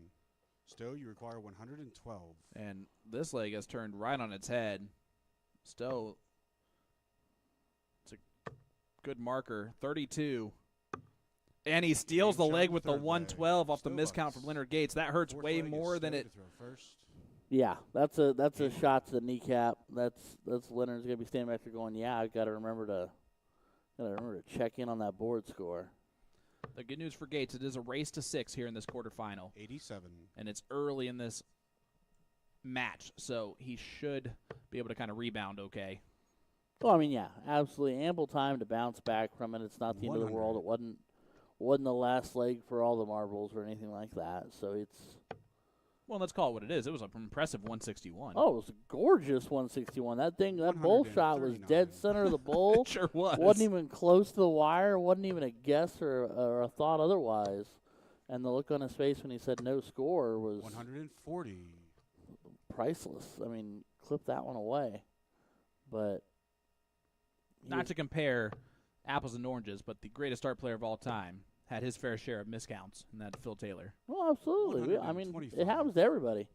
Stowe, you require 112. And this leg has turned right on its head. Stowe, it's a good marker. 32. And he steals the Game shot leg in with the third leg. 112 off the Stowe miscount bunts. from Leonard Gates. That hurts Fourth way leg is more than Stowe it. to throw first. Yeah, that's a shot to the kneecap. That's Leonard's gonna be standing back there going, yeah, I gotta remember to check in on that board score. The good news for Gates, it is a race to 6 here in this quarterfinal. 87. And it's early in this match, so he should be able to kind of rebound okay. Well, I mean, yeah, absolutely ample time to bounce back from it. It's not the end of the 100. world. It wasn't the last leg for all the marbles or anything like that. So it's Well, let's call it what it is. It was an impressive 161. it was a gorgeous 161. That bowl shot was dead 139. center of the bowl. It sure was. Wasn't even close to the wire. Wasn't even a guess or a thought otherwise. And the look on his face when he said no score was 140. priceless. I mean, clip that one away. But Not to compare apples and oranges, but the greatest art player of all time had his fair share of miscounts, and that's Phil Taylor. well, absolutely. I mean, it 125. happens to everybody.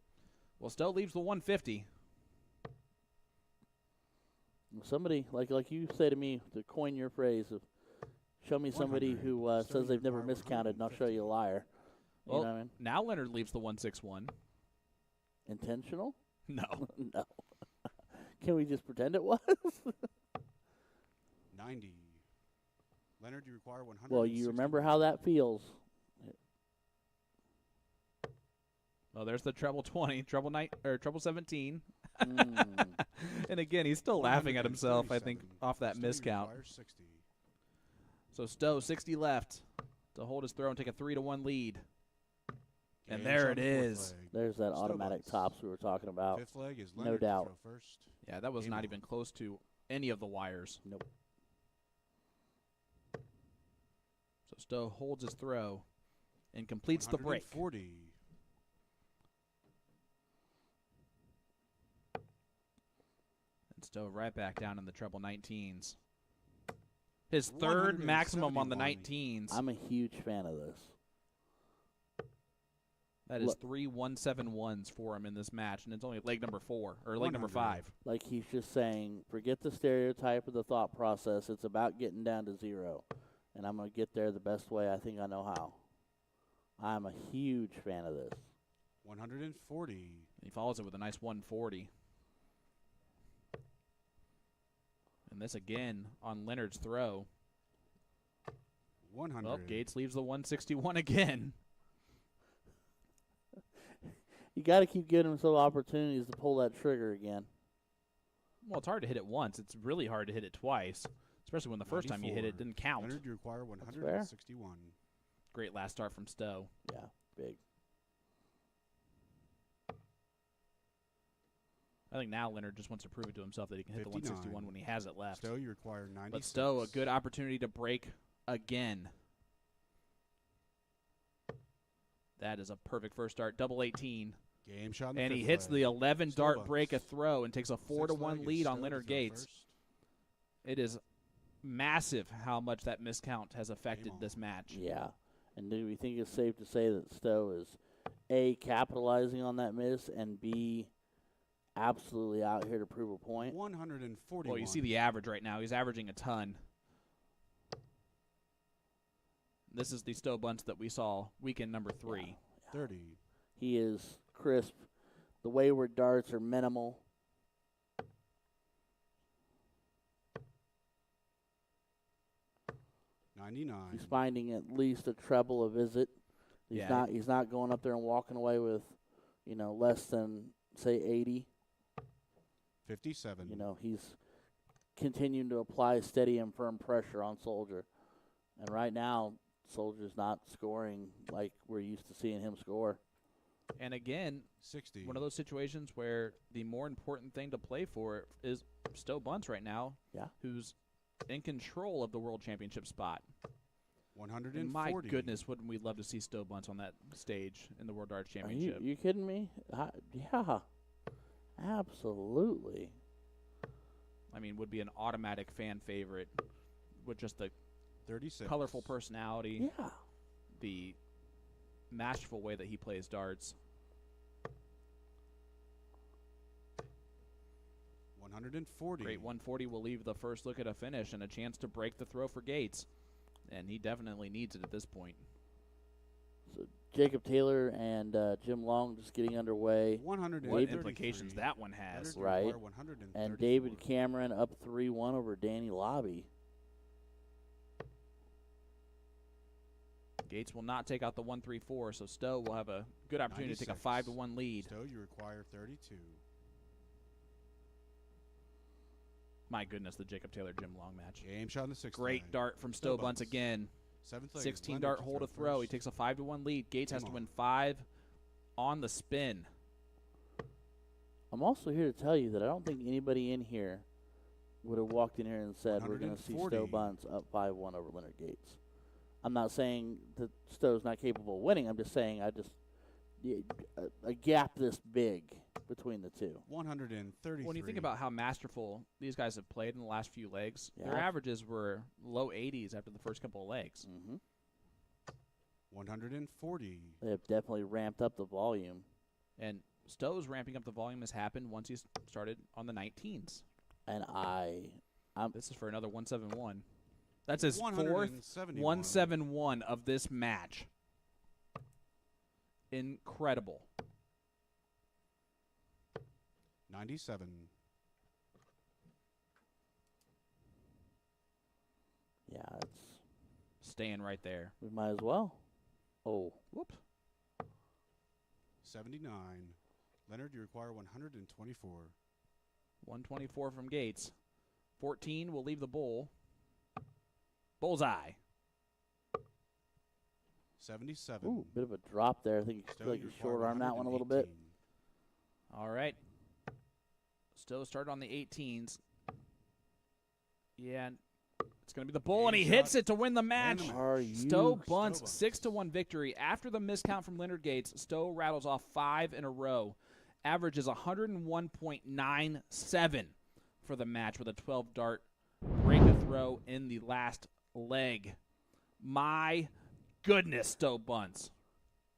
Well, Stowe leaves the 150. Somebody like you say to me to coin your phrase of show me somebody 100. who says they've never 75, miscounted, and I'll show you a liar. You Well, know what I mean? now Leonard leaves the 161. Intentional? No. No. Can we just pretend it was? 90. Leonard, you require 100. Well, you remember how that feels. Well, there's the treble 20, treble 17. Mm. And again, he's still laughing at himself, I think, 137. off that Stowe, you miscount. require 60. So Stowe, 60 left to hold his throw and take a 3-1 lead. And Game there shot it on the fourth is. leg. There's that Still automatic bunts. tops we were talking about. Fifth leg is No Leonard to doubt. throw first. Yeah, that was Game not on. even close to any of the wires. Nope. So Stowe holds his throw and completes the break. 140. And Stowe right back down in the treble 19s. His third maximum on the 171. 19s. I'm a huge fan of this. That is Look. 3 171s for him in this match, and it's only leg number 4, or leg number 100. 5. Like he's just saying, forget the stereotype of the thought process. It's about getting down to 0. And I'm going to get there the best way I think I know how. I'm a huge fan of this. 140. He follows it with a nice 140. And this again on Leonard's throw. 100. Well, Gates leaves the 161 again. You got to keep giving him some opportunities to pull that trigger again. Well, it's hard to hit it once. It's really hard to hit it twice, especially when the first time you hit it 94. didn't count. Leonard, you require fair. 161. Great last start from Stowe. Yeah, big. I think now Leonard just wants to prove it to himself that he can hit the 59. 161 when he has it left. Stowe, you require 96. But Stowe, a good opportunity to break again. That is a perfect first start. Double 18. Game shot in the And he fifth hits leg. the 11 Stowe dart bunts. break a throw and takes a Sixth 4-1 leg is lead on Stowe Leonard to throw Gates. first. It is massive how much that miscount has affected on. this match. Yeah. And do we think it's safe to say that Stowe is, A, capitalizing on that miss, and B, absolutely out here to prove a point? 141. Well, you see the average right now. He's averaging a ton. This is the Stowe bunts that we saw weekend number 3. 30. He is crisp. The wayward darts are minimal. He's finding at least a treble a visit. He's not going up there and walking away with, less than say 80. 57. He's continuing to apply steady and firm pressure on Soldier. And right now, Soldier's not scoring like we're used to seeing him score. And again, 60. one of those situations where the more important thing to play for is Stowe bunts right now, who's in control of the World Championship spot. 140. And my goodness, wouldn't we love to see Stowe bunts on that stage in the World Darts Are Championship? you kidding me? Yeah, absolutely. I mean, would be an automatic fan favorite with just the 36. colorful personality, Yeah. the masterful way that he plays darts. 140. Great 140 will leave the first look at a finish and a chance to break the throw for Gates. And he definitely needs it at this point. So Jacob Taylor and Jim Long just getting underway. 133. What implications that one has. Leonard, you Right. require 134. And David Cameron up 3-1 over Danny Lobby. Gates will not take out the 134, so Stowe will have a good opportunity to take a 96. 5-1 lead. Stowe, you require 32. My goodness, the Jacob Taylor-Jim Long match. Game shot in the sixth Great leg. dart from Stowe bunts bunts. again. Seventh leg is 16 Leonard dart to hole to throw. He first. takes a 5-1 lead. Gates has to Come win on. 5 on the spin. I'm also here to tell you that I don't think anybody in here would have walked in here and said we're going to see 140. Stowe Bunts up 5-1 over Leonard Gates. I'm not saying that Stowe's not capable of winning. I'm just saying a gap this big between the two. 133. When you think about how masterful these guys have played in the last few legs, their Yeah. averages were low 80s after the first couple of legs. Mm-hmm. 140. They have definitely ramped up the volume. And Stowe's ramping up the volume has happened once he's started on the 19s. And This is for another 171. That's his fourth 171. 171 of this match. Incredible. 97. yeah, it's Staying right there. we might as well. Oh, Whoop. 79. Leonard, you require 124. 124 from Gates. 14 will leave the bowl. Bullseye. 77. Ooh, bit of a drop there. I think you feel like you short arm that one a little bit. All right. Stowe started on the 18s. Yeah, it's going to be the bull, and he hits it to win the match. Stowe bunts 6-1 victory. After the miscount from Leonard Gates, Stowe rattles off 5 in a row. Average is 101.97 for the match with a 12-dart break a throw in the last leg. My goodness, Stowe bunts.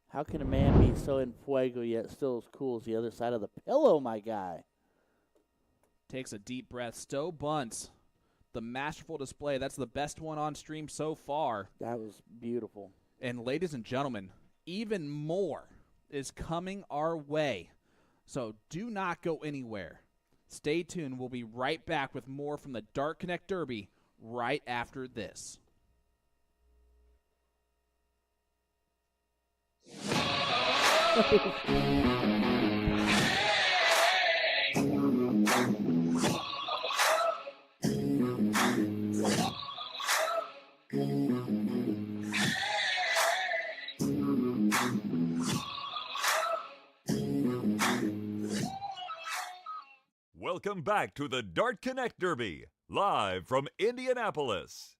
How can a man be so in fuego yet still as cool as the other side of the pillow, my guy? Takes a deep breath. Stowe bunts. The masterful display. That's the best one on stream so far. That was beautiful. And ladies and gentlemen, even more is coming our way. So do not go anywhere. Stay tuned. We'll be right back with more from the DartConnect Derby right after this. Welcome back to the DartConnect Derby, live from Indianapolis.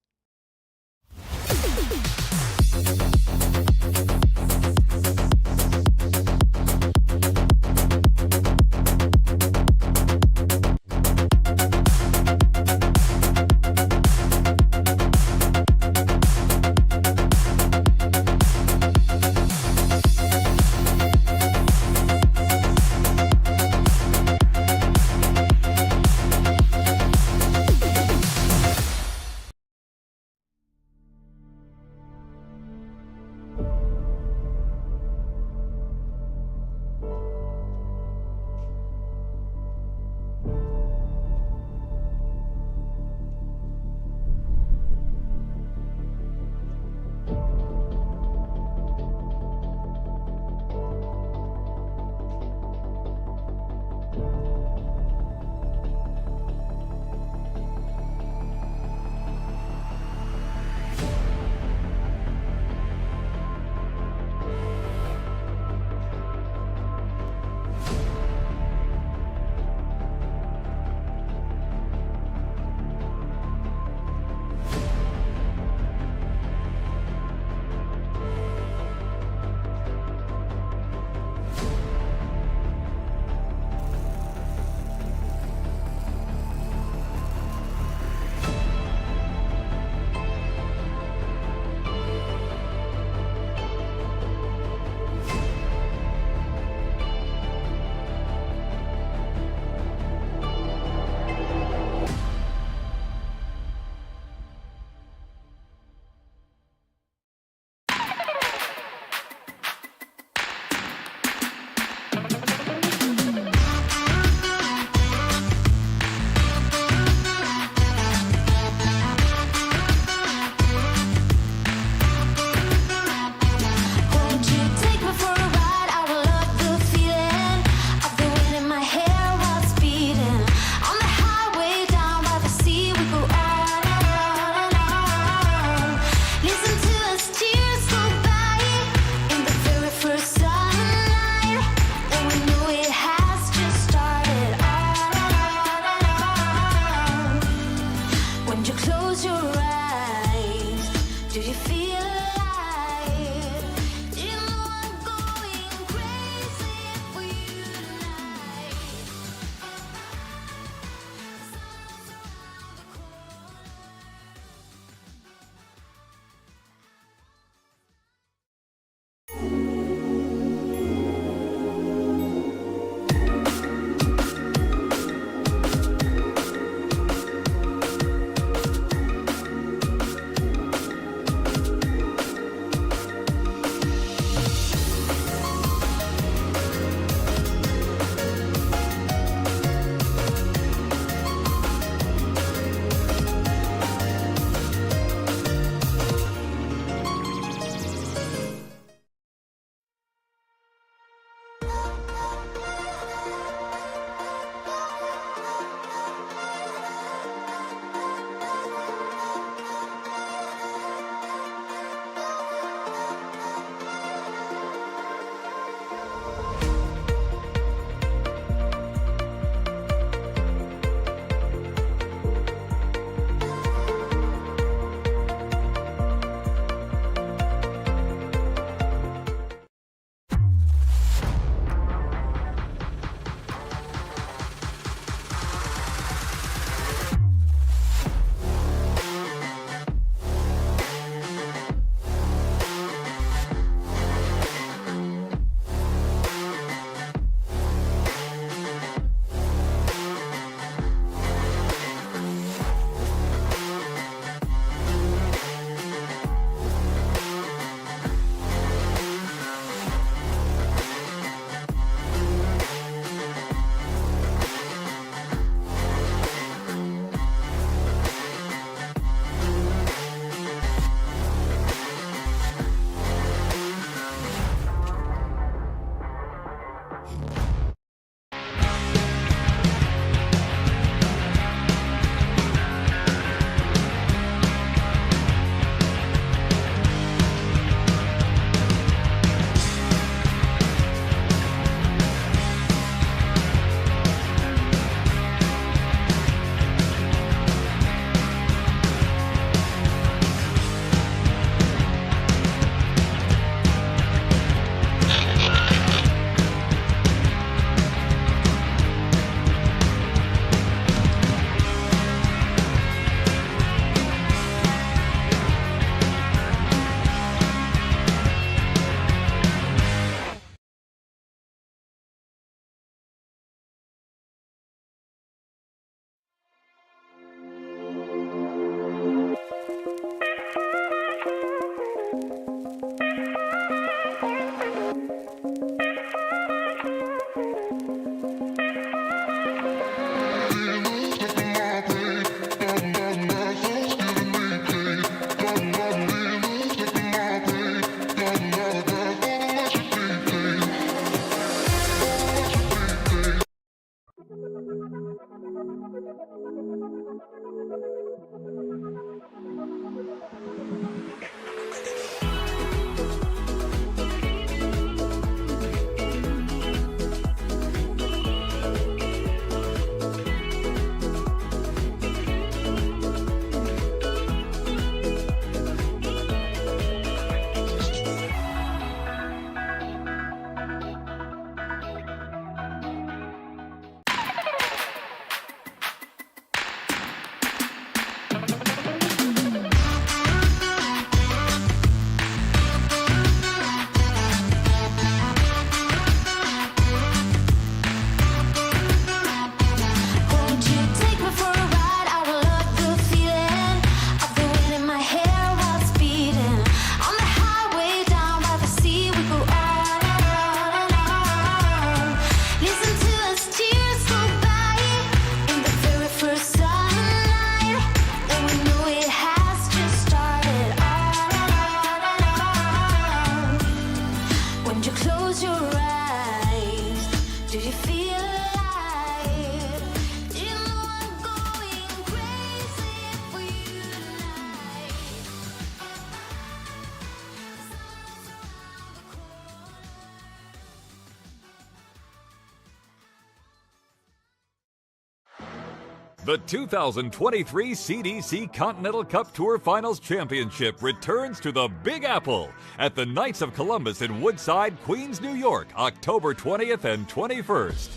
The 2023 CDC Continental Cup Tour Finals Championship returns to the Big Apple at the Knights of Columbus in Woodside, Queens, New York, October 20th and 21st.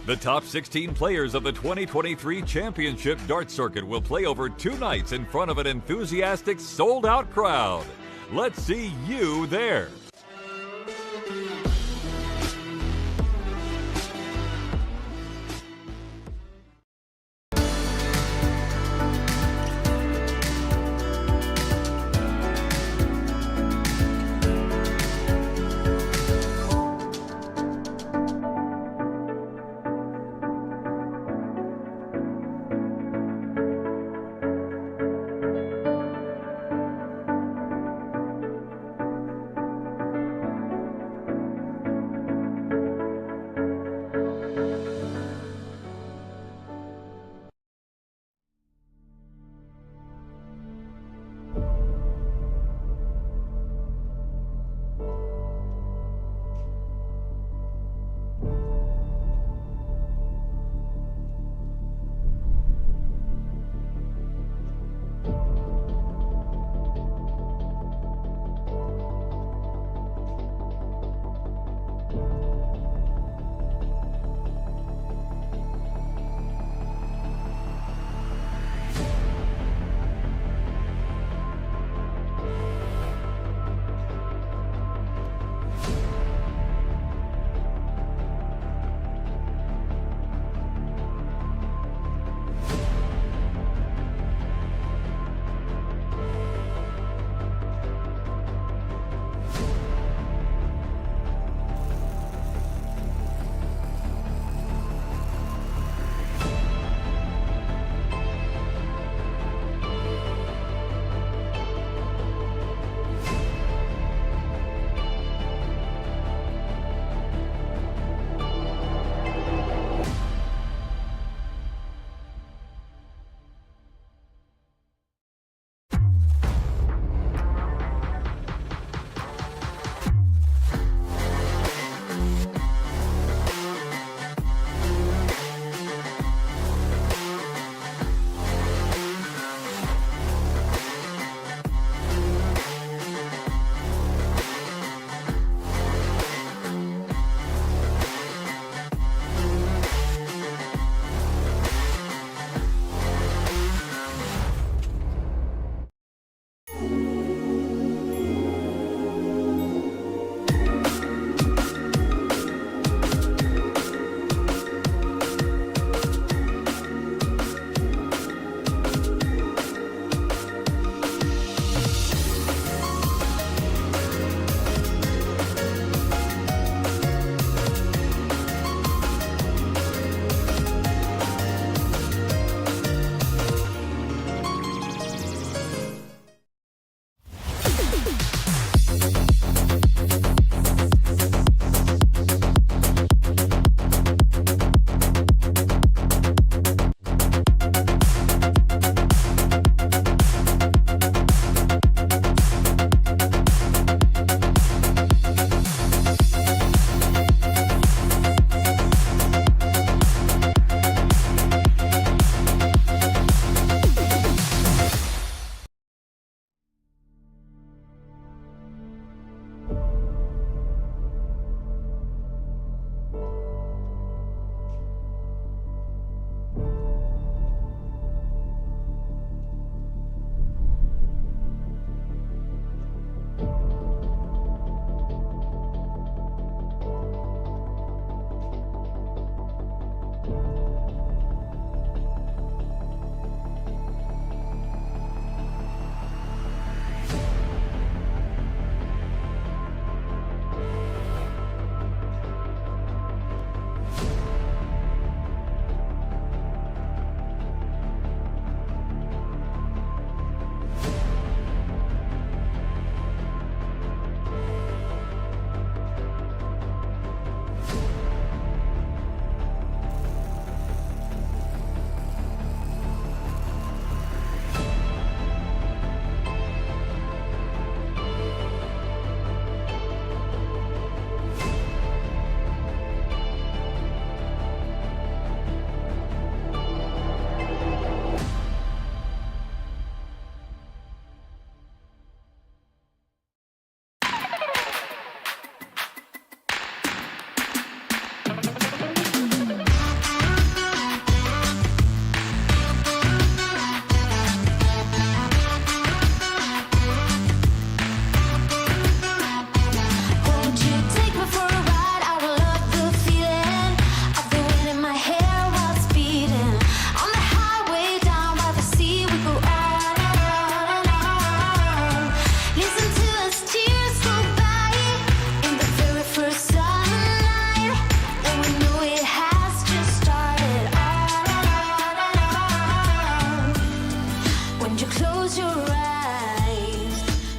The top 16 players of the 2023 Championship Dart Circuit will play over 2 nights in front of an enthusiastic, sold-out crowd. Let's see you there.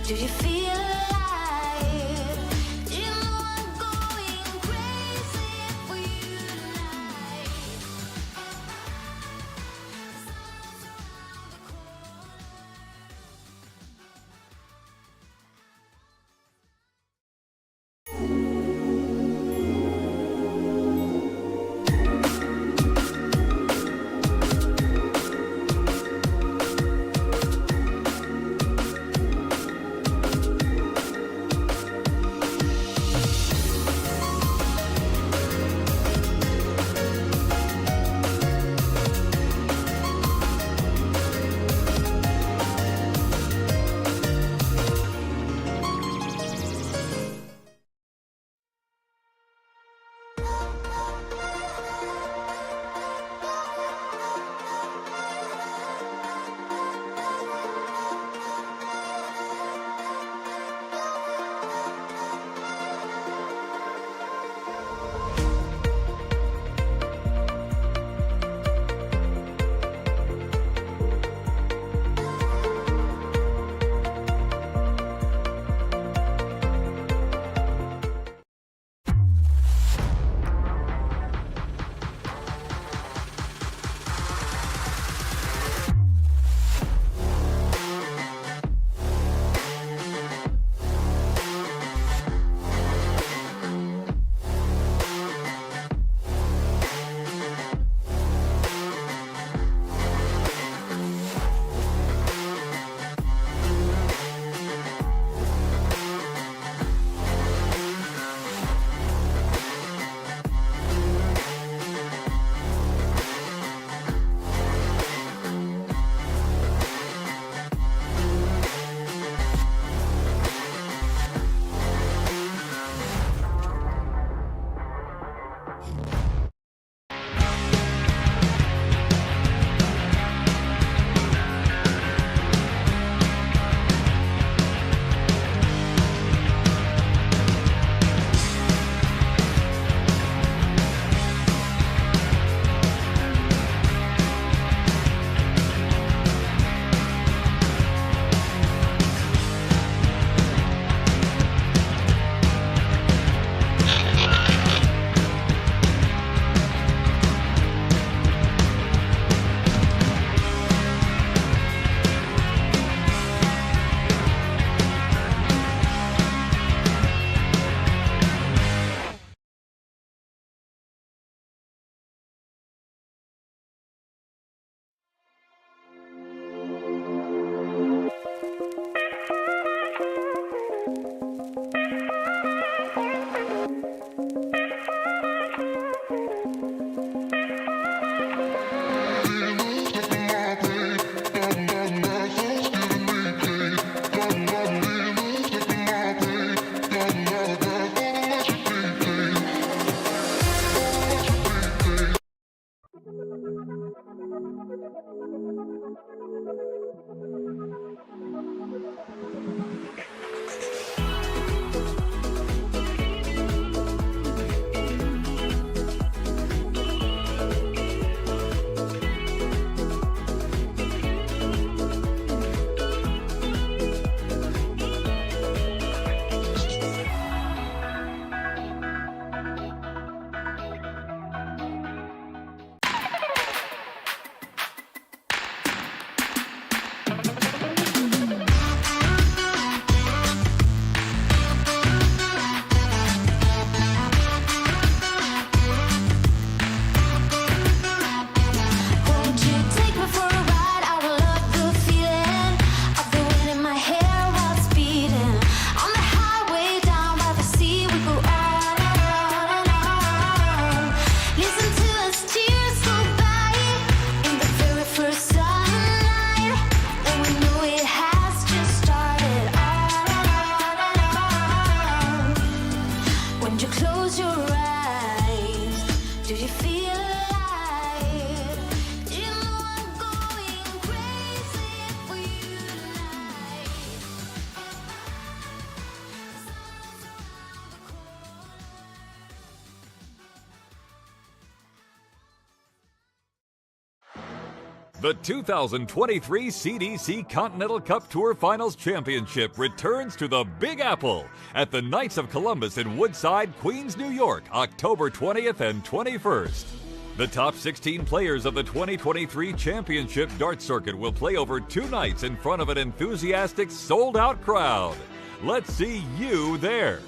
Do you feel alive? Do you know I'm going crazy for you tonight? The sun's around the corner. The 2023 CDC Continental Cup Tour Finals Championship returns to the Big Apple at the Knights of Columbus in Woodside, Queens, New York, October 20th and 21st. The top 16 players of the 2023 Championship Dart Circuit will play over 2 nights in front of an enthusiastic, sold-out crowd. Let's see you there.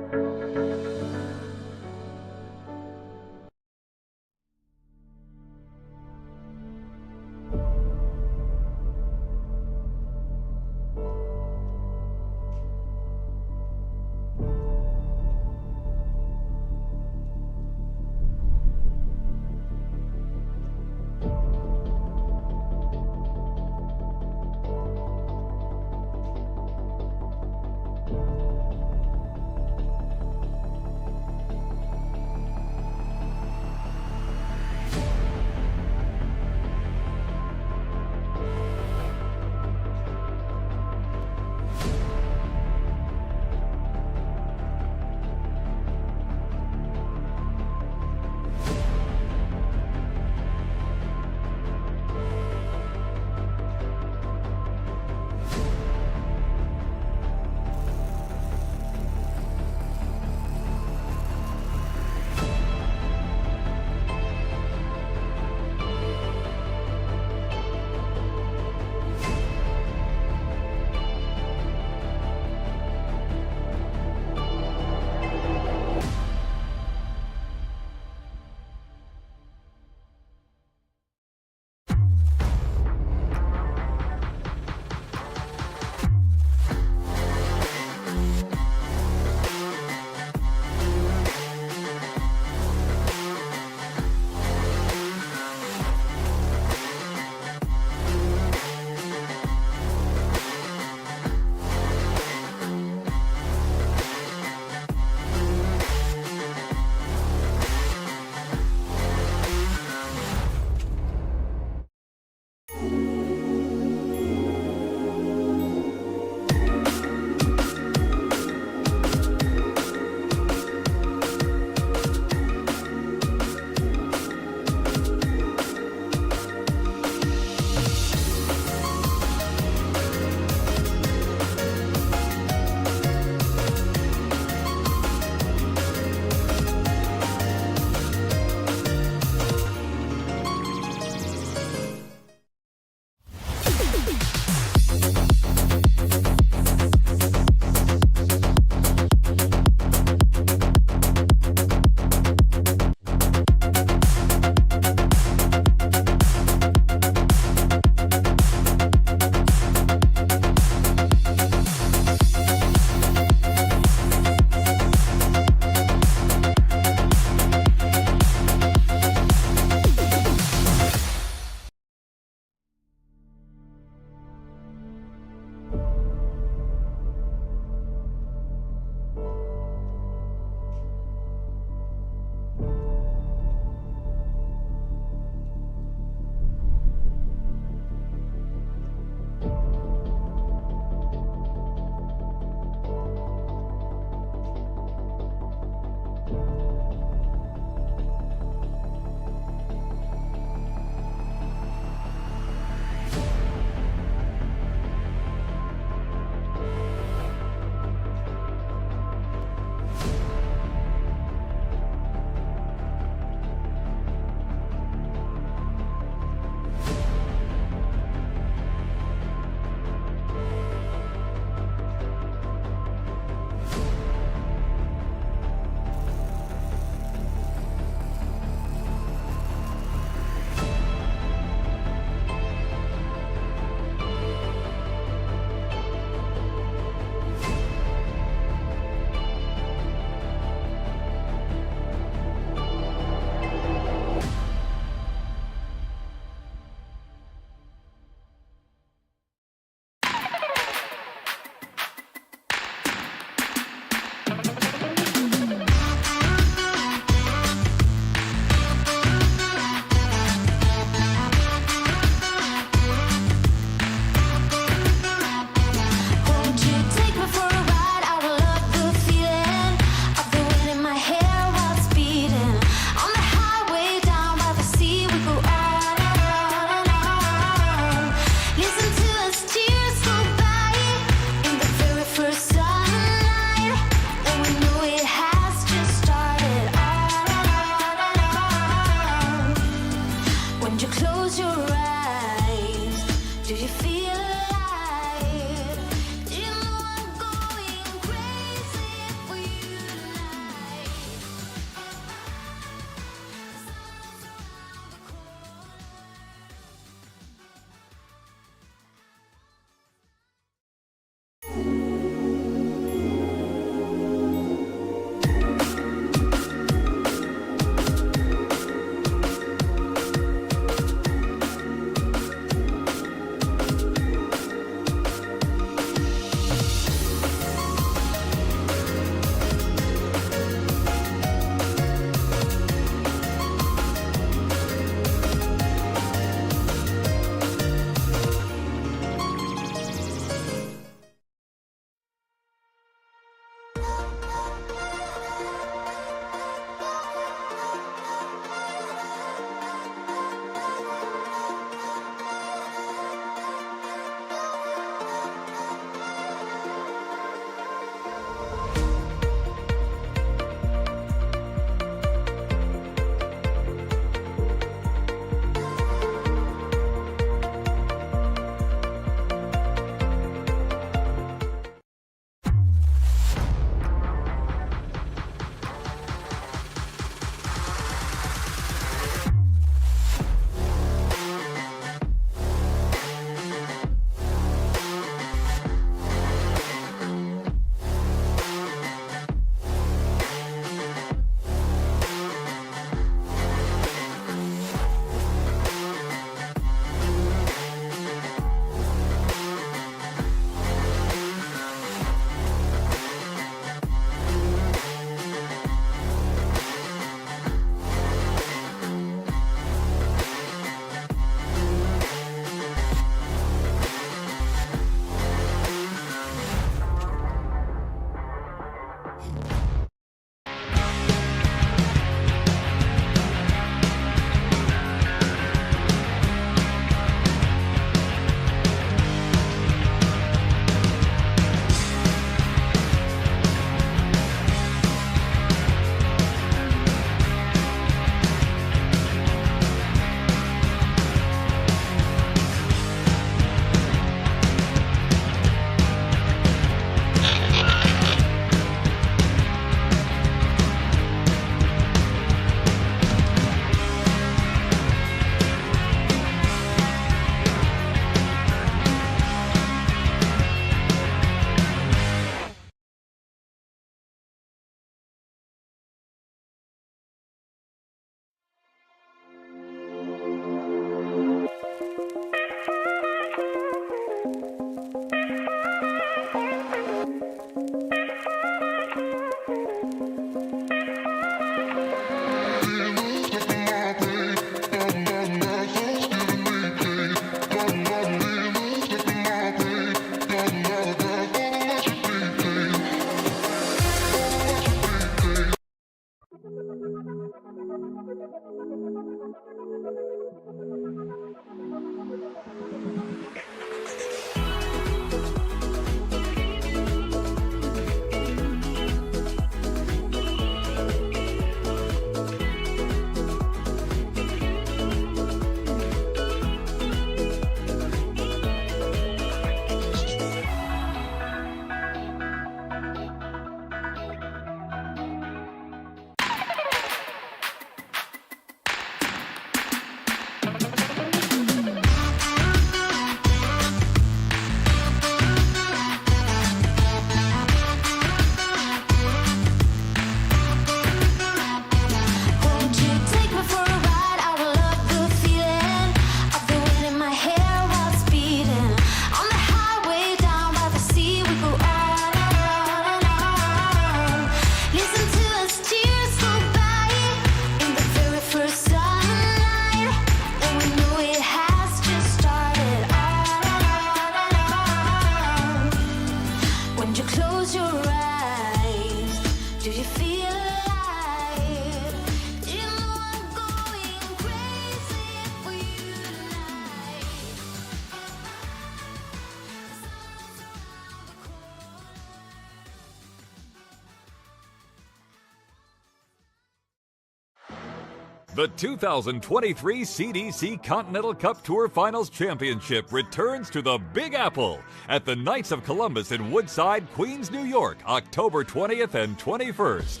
The 2023 CDC Continental Cup Tour Finals Championship returns to the Big Apple at the Knights of Columbus in Woodside, Queens, New York, October 20th and 21st.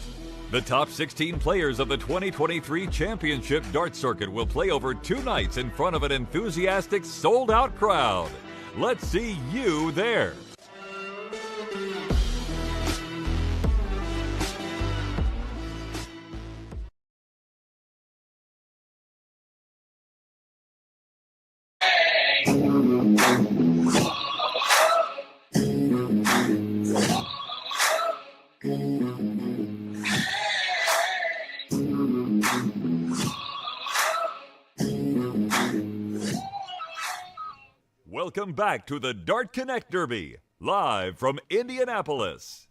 The top 16 players of the 2023 Championship Dart Circuit will play over 2 nights in front of an enthusiastic, sold-out crowd. Let's see you there. Welcome back to the DartConnect Derby, live from Indianapolis.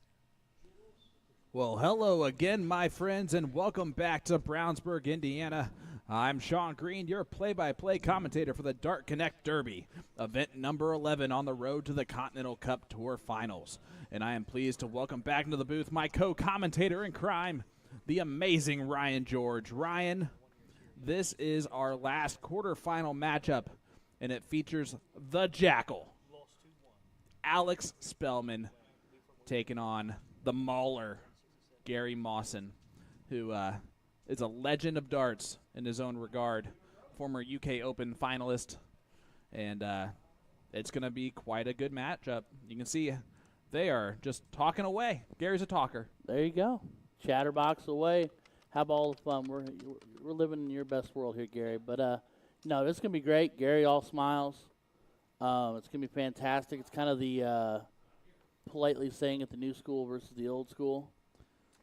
Well, hello again, my friends, and welcome back to Brownsburg, Indiana. I'm Sean Green, your play-by-play commentator for the DartConnect Derby, event number 11 on the road to the Continental Cup Tour Finals. And I am pleased to welcome back into the booth my co-commentator in crime, the amazing Ryan George. Ryan, this is our last quarterfinal matchup, and it features the Jackal, Alex Spellman, taking on the Mauler, Gary Mawson, who is a legend of darts in his own regard, former UK Open finalist, and it's going to be quite a good matchup. You can see they are just talking away. Gary's a talker. There you go. Chatterbox away. Have all the fun. We're living in your best world here, Gary. But no, this is going to be great. Gary all smiles. It's going to be fantastic. It's kind of the politely saying it, the new school versus the old school.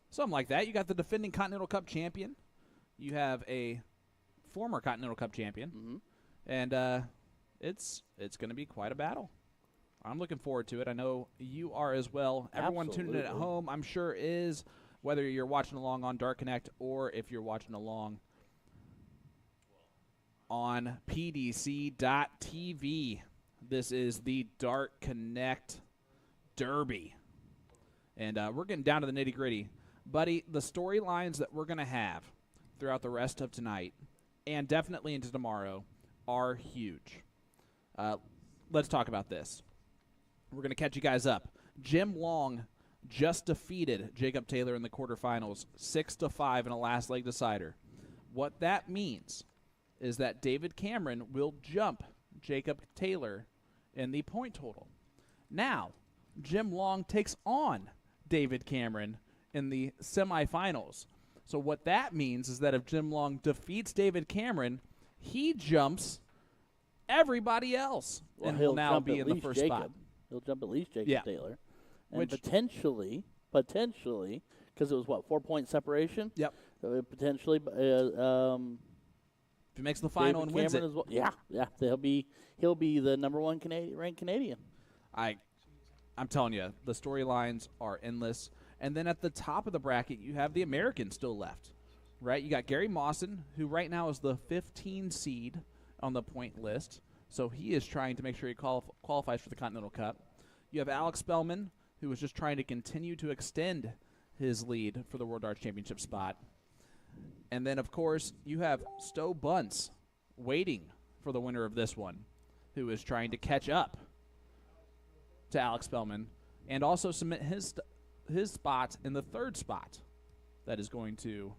Something like that. You got the defending Continental Cup champion. You have a former Continental Cup champion. And it's going to be quite a battle. I'm looking forward to it. I know you are as well. Everyone tuning in at home, I'm sure, is, whether you're watching along on DartConnect or if you're watching along on PDC.TV. This is the DartConnect Derby. And we're getting down to the nitty-gritty. Buddy, the storylines that we're going to have throughout the rest of tonight and definitely into tomorrow are huge. Let's talk about this. We're going to catch you guys up. Jim Long just defeated Jacob Taylor in the quarterfinals 6-5 in a last leg decider. What that means is that David Cameron will jump Jacob Taylor in the point total. Now, Jim Long takes on David Cameron in the semifinals. So what that means is that if Jim Long defeats David Cameron, he jumps everybody else and will now be in the first spot. He'll jump at least Jacob Taylor. And potentially, because it was, 4-point separation? Yep. Potentially, if he makes the final and wins it. Well. Yeah. He'll be the number 1 ranked Canadian. I'm telling you, the storylines are endless. And then at the top of the bracket, you have the Americans still left, right? You got Gary Mawson, who right now is the 15 seed on the point list. So he is trying to make sure he qualifies for the Continental Cup. You have Alex Spellman, who is just trying to continue to extend his lead for the World Darts Championship spot. And then, of course, you have Stowe Bunce waiting for the winner of this one, who is trying to catch up to Alex Spellman and also submit his spot in the third spot that is going to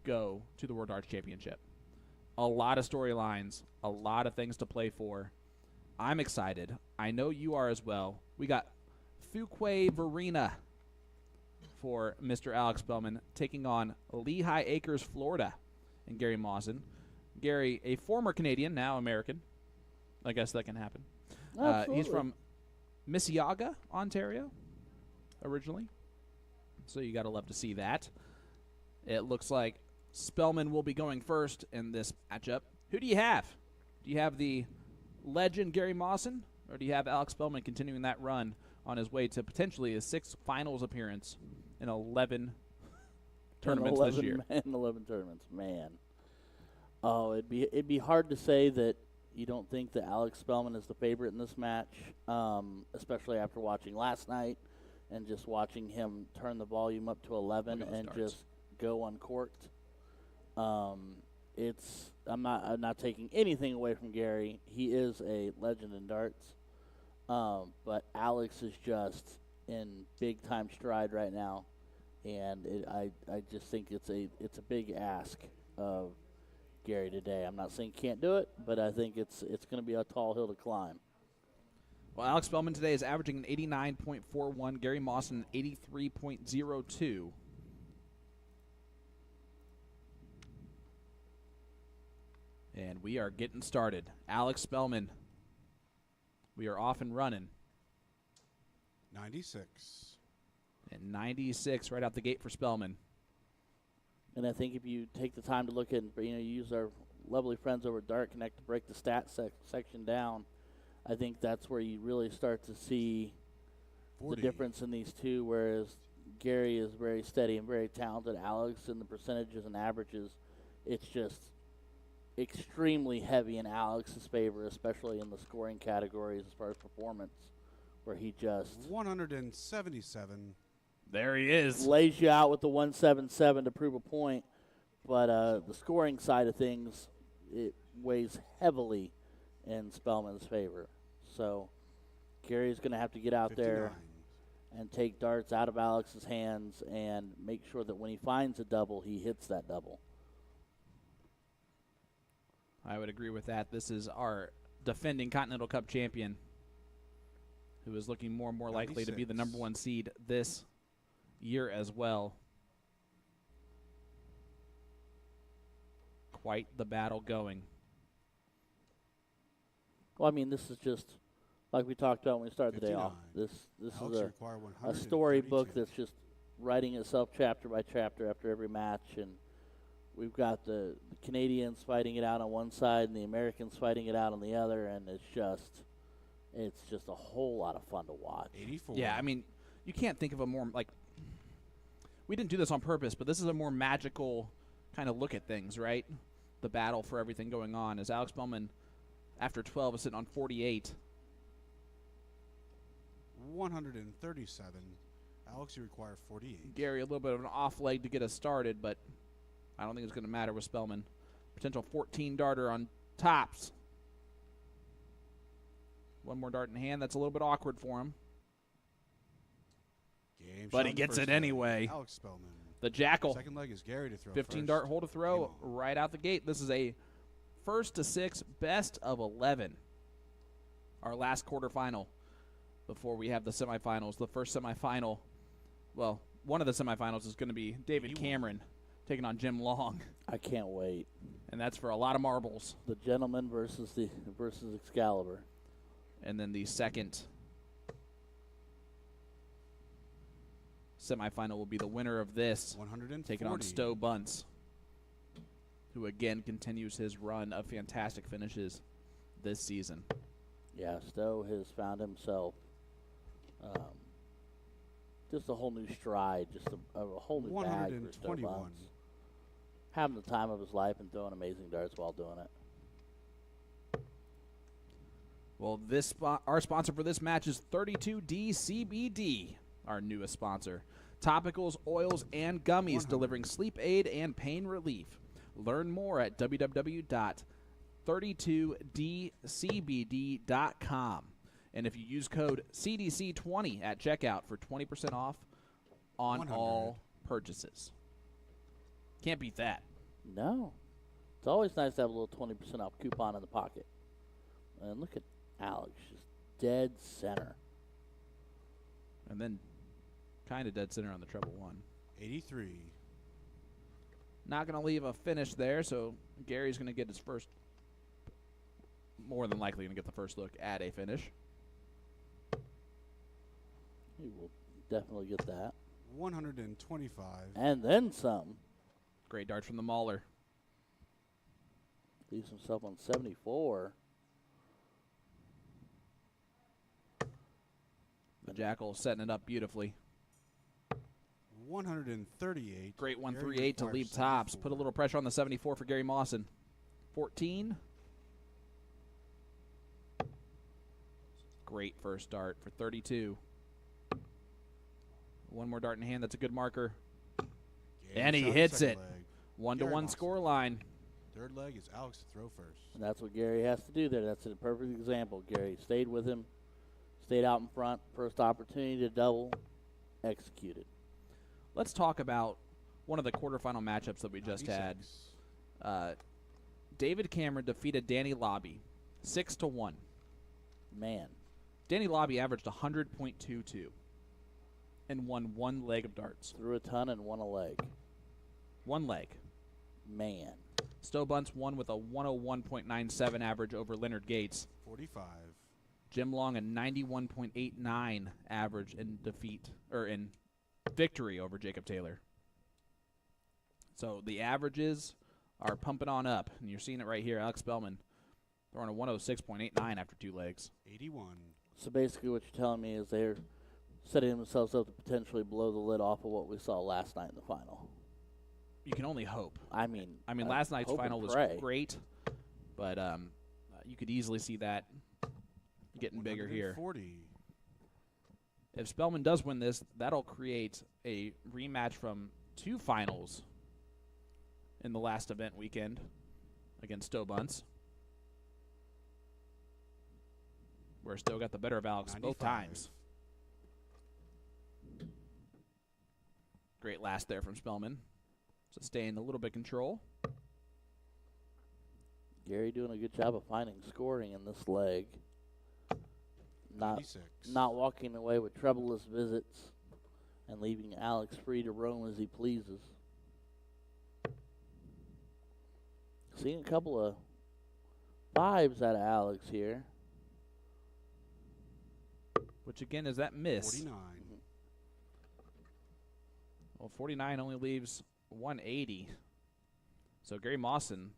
go to the World Darts Championship. A lot of storylines, a lot of things to play for. I'm excited. I know you are as well. We got Fuquay Varina for Mr. Alex Spellman taking on Lehigh Acres, Florida, and Gary Mawson. Gary, a former Canadian, now American. I guess that can happen. He's from Mississauga, Ontario, originally. So you got to love to see that. It looks like Spellman will be going first in this matchup. Who do you have? Do you have the legend Gary Mawson, or do you have Alex Spellman continuing that run on his way to potentially his 6th finals appearance in 11 tournaments this year? 11 tournaments, man. Oh, it'd be hard to say that you don't think that Alex Spellman is the favorite in this match, especially after watching last night and just watching him turn the volume up to 11 and just go uncorked. I'm not taking anything away from Gary. He is a legend in darts. But Alex is just in big time stride right now, and I just think it's a big ask of Gary today. I'm not saying he can't do it, but I think it's going to be a tall hill to climb. Well, Alex Spellman today is averaging an 89.41. Gary Mawson, an 83.02. And we are getting started. Alex Spellman, we are off and running. 96. And 96 right out the gate for Spellman. And I think if you take the time to look at, you use our lovely friends over at DartConnect to break the stat section down, I think that's where you really start to see 40. the difference in these two, whereas Gary is very steady and very talented. Alex, in the percentages and averages, it's just extremely heavy in Alex's favor, especially in the scoring categories as far as performance, where he just 177. There he is. lays you out with the 177 to prove a point. But the scoring side of things, it weighs heavily in Spellman's favor. So Gary's going to have to get out 59. there and take darts out of Alex's hands and make sure that when he finds a double, he hits that double. I would agree with that. This is our defending Continental Cup champion, who is looking more and more likely to be the 96. #1 seed this year as well. Quite the battle going. Well, I mean, this is just like we talked about when we started the day off. 59. This Alex is require a storybook 132. that's just writing itself chapter by chapter after every match, and we've got the Canadians fighting it out on one side and the Americans fighting it out on the other, and it's just a whole lot of fun to watch. 84. Yeah, I mean, you can't think of a more, like, we didn't do this on purpose, but this is a more magical kind of look at things, right? The battle for everything going on. As Alex Spellman, after 12, is sitting on 48. 137. Alex, you require 48. Gary, a little bit of an off leg to get us started, but I don't think it's going to matter with Spellman. Potential 14 darter on tops. One more dart in hand. That's a little bit awkward for him. Game But shot he in the gets first it leg. anyway. Alex Spellman. The Jackal. Second leg is Gary to throw 15 first. dart hole to throw Game on. right out the gate. This is a 1st to 6 best of 11. Our last quarterfinal before we have the semifinals. The first semifinal, well, one of the semifinals is going to be David 81. Cameron taking on Jim Long, I can't wait. and that's for a lot of marbles. The gentleman versus Excalibur. And then the second semifinal will be the winner of this, 140. taking on Stowe Bunce, who again continues his run of fantastic finishes this season. Yeah, Stowe has found himself just a whole new stride, just a whole new bag for Stowe 121. Bunce. Having the time of his life and throwing amazing darts while doing it. Well, our sponsor for this match is 32D CBD, our newest sponsor. Topicals, oils, and gummies 100. delivering sleep aid and pain relief. Learn more at www.32dcbd.com. And if you use code CDC20 at checkout for 20% off on 100. all purchases. Can't beat that. No. It's always nice to have a little 20% off coupon in the pocket. And look at Alex, just dead center. And then kind of dead center on the treble one. 83. Not going to leave a finish there, so Gary's going to get his first, more than likely going to get the first look at a finish. He will definitely get that. 125. And then some. Great dart from the Mauler. Leaves himself on 74. The Jackal setting it up beautifully. 138. Great Gary 138 to requires leave tops. 74. Put a little pressure on the 74 for Gary Mawson. 14. Great first dart for 32. One more dart in hand. That's a good marker. Game And he shot, hits second it. leg. 1-1 Gary Mawson. score line. Third leg is Alex to throw first. And that's what Gary has to do there. That's a perfect example. Gary stayed with him, stayed out in front. First opportunity to double, executed. Let's talk about one of the quarterfinal matchups that we just had. 96. David Cameron defeated Danny Lobby 6-1. Man, Danny Lobby averaged 100.22 and won one leg of darts. threw a ton and won a leg. One leg. Man. Stowe Bunce won with a 101.97 average over Leonard Gates. 45. Jim Long a 91.89 average in in victory over Jacob Taylor. So the averages are pumping on up, and you're seeing it right here. Alex Spellman throwing a 106.89 after 2 legs. 81. So basically what you're telling me is they're setting themselves up to potentially blow the lid off of what we saw last night in the final. You can only hope. I mean, Last night's hope and final was pray. great, but you could easily see that getting bigger here. 140. If Spellman does win this, that'll create a rematch from 2 finals in the last event weekend against Stowe Bunce, where Stowe got the better of Alex 95. both times. Great last there from Spellman. Sustained a little bit control. Gary doing a good job of finding scoring in this leg. 96. Not walking away with troubleless visits and leaving Alex free to roam as he pleases. Seeing a couple of 5s out of Alex here. Which, again, is that miss. 49. Well, 49 only leaves 180. So Gary Mawson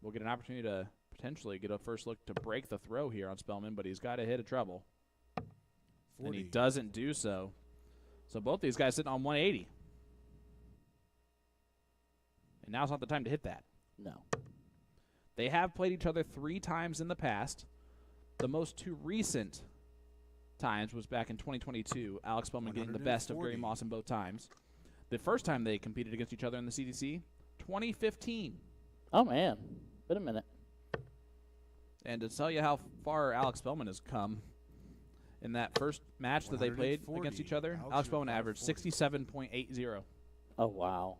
will get an opportunity to potentially get a first look to break the throw here on Spellman, but he's got to hit a treble. 40. And he doesn't do so. So both these guys sitting on 180. And now's not the time to hit that. No. They have played each other 3 times in the past. The most 2 recent times was back in 2022. Alex Spellman getting the best of Gary 140. Mawson both times. The first time they competed against each other in the CDC, 2015. Oh, man. Wait a minute. And to tell you how far Alex Spellman has come in that first match that they played 140. against each other, Alex Alex Spellman went averaged 540. 67.80. Oh, wow.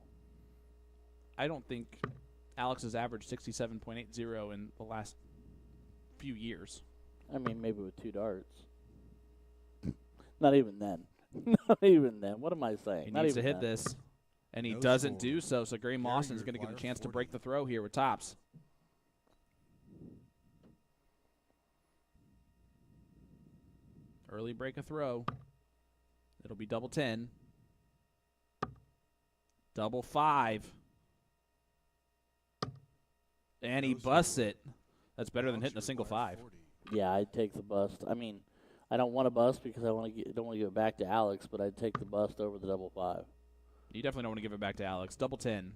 I don't think Alex has averaged 67.80 in the last few years. I mean, maybe with 2 darts. Not even then. Not even then. What am I saying? He Not needs to even hit then. this, and he No doesn't score. do so. So Gary Mawson is your going to get a flyer, chance to 40. break the throw here with tops. Early break a throw. It'll be double 10. Double 5. And he No score. busts it. That's better than Alex, hitting a your single flyer, 5. 40. Yeah, I'd take the bust. I mean, I don't want a bust because I don't want to give it back to Alex, but I'd take the bust over the double 5. You definitely don't want to give it back to Alex. Double 10.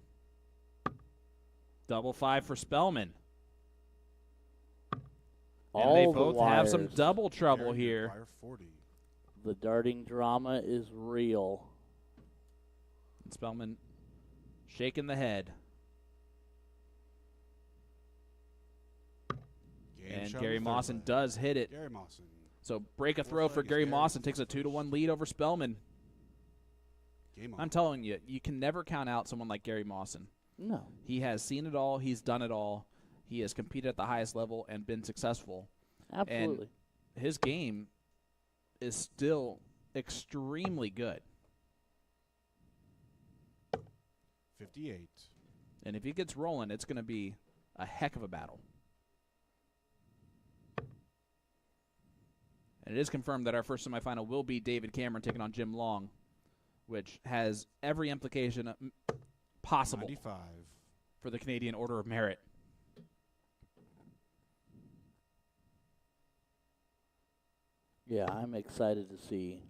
Double 5 for Spellman. And All they the both have some wires. double trouble Gary, your here. flyer, 40. The darting drama is real. And Spellman shaking the head. Game And shot Gary in the third Mawson leg. does hit it. Gary Mawson. So break a throw Fourth for leg is Gary Gary Mawson. Takes a 2-1 lead over Spellman. Game on. I'm telling you, you can never count out someone like Gary Mawson. No. He has seen it all. He's done it all. He has competed at the highest level and been successful. Absolutely. His game is still extremely good. 58. And if he gets rolling, it's going to be a heck of a battle. And it is confirmed that our first semifinal will be David Cameron taking on Jim Long, which has every implication possible 95. for the Canadian Order of Merit. Yeah, I'm excited to see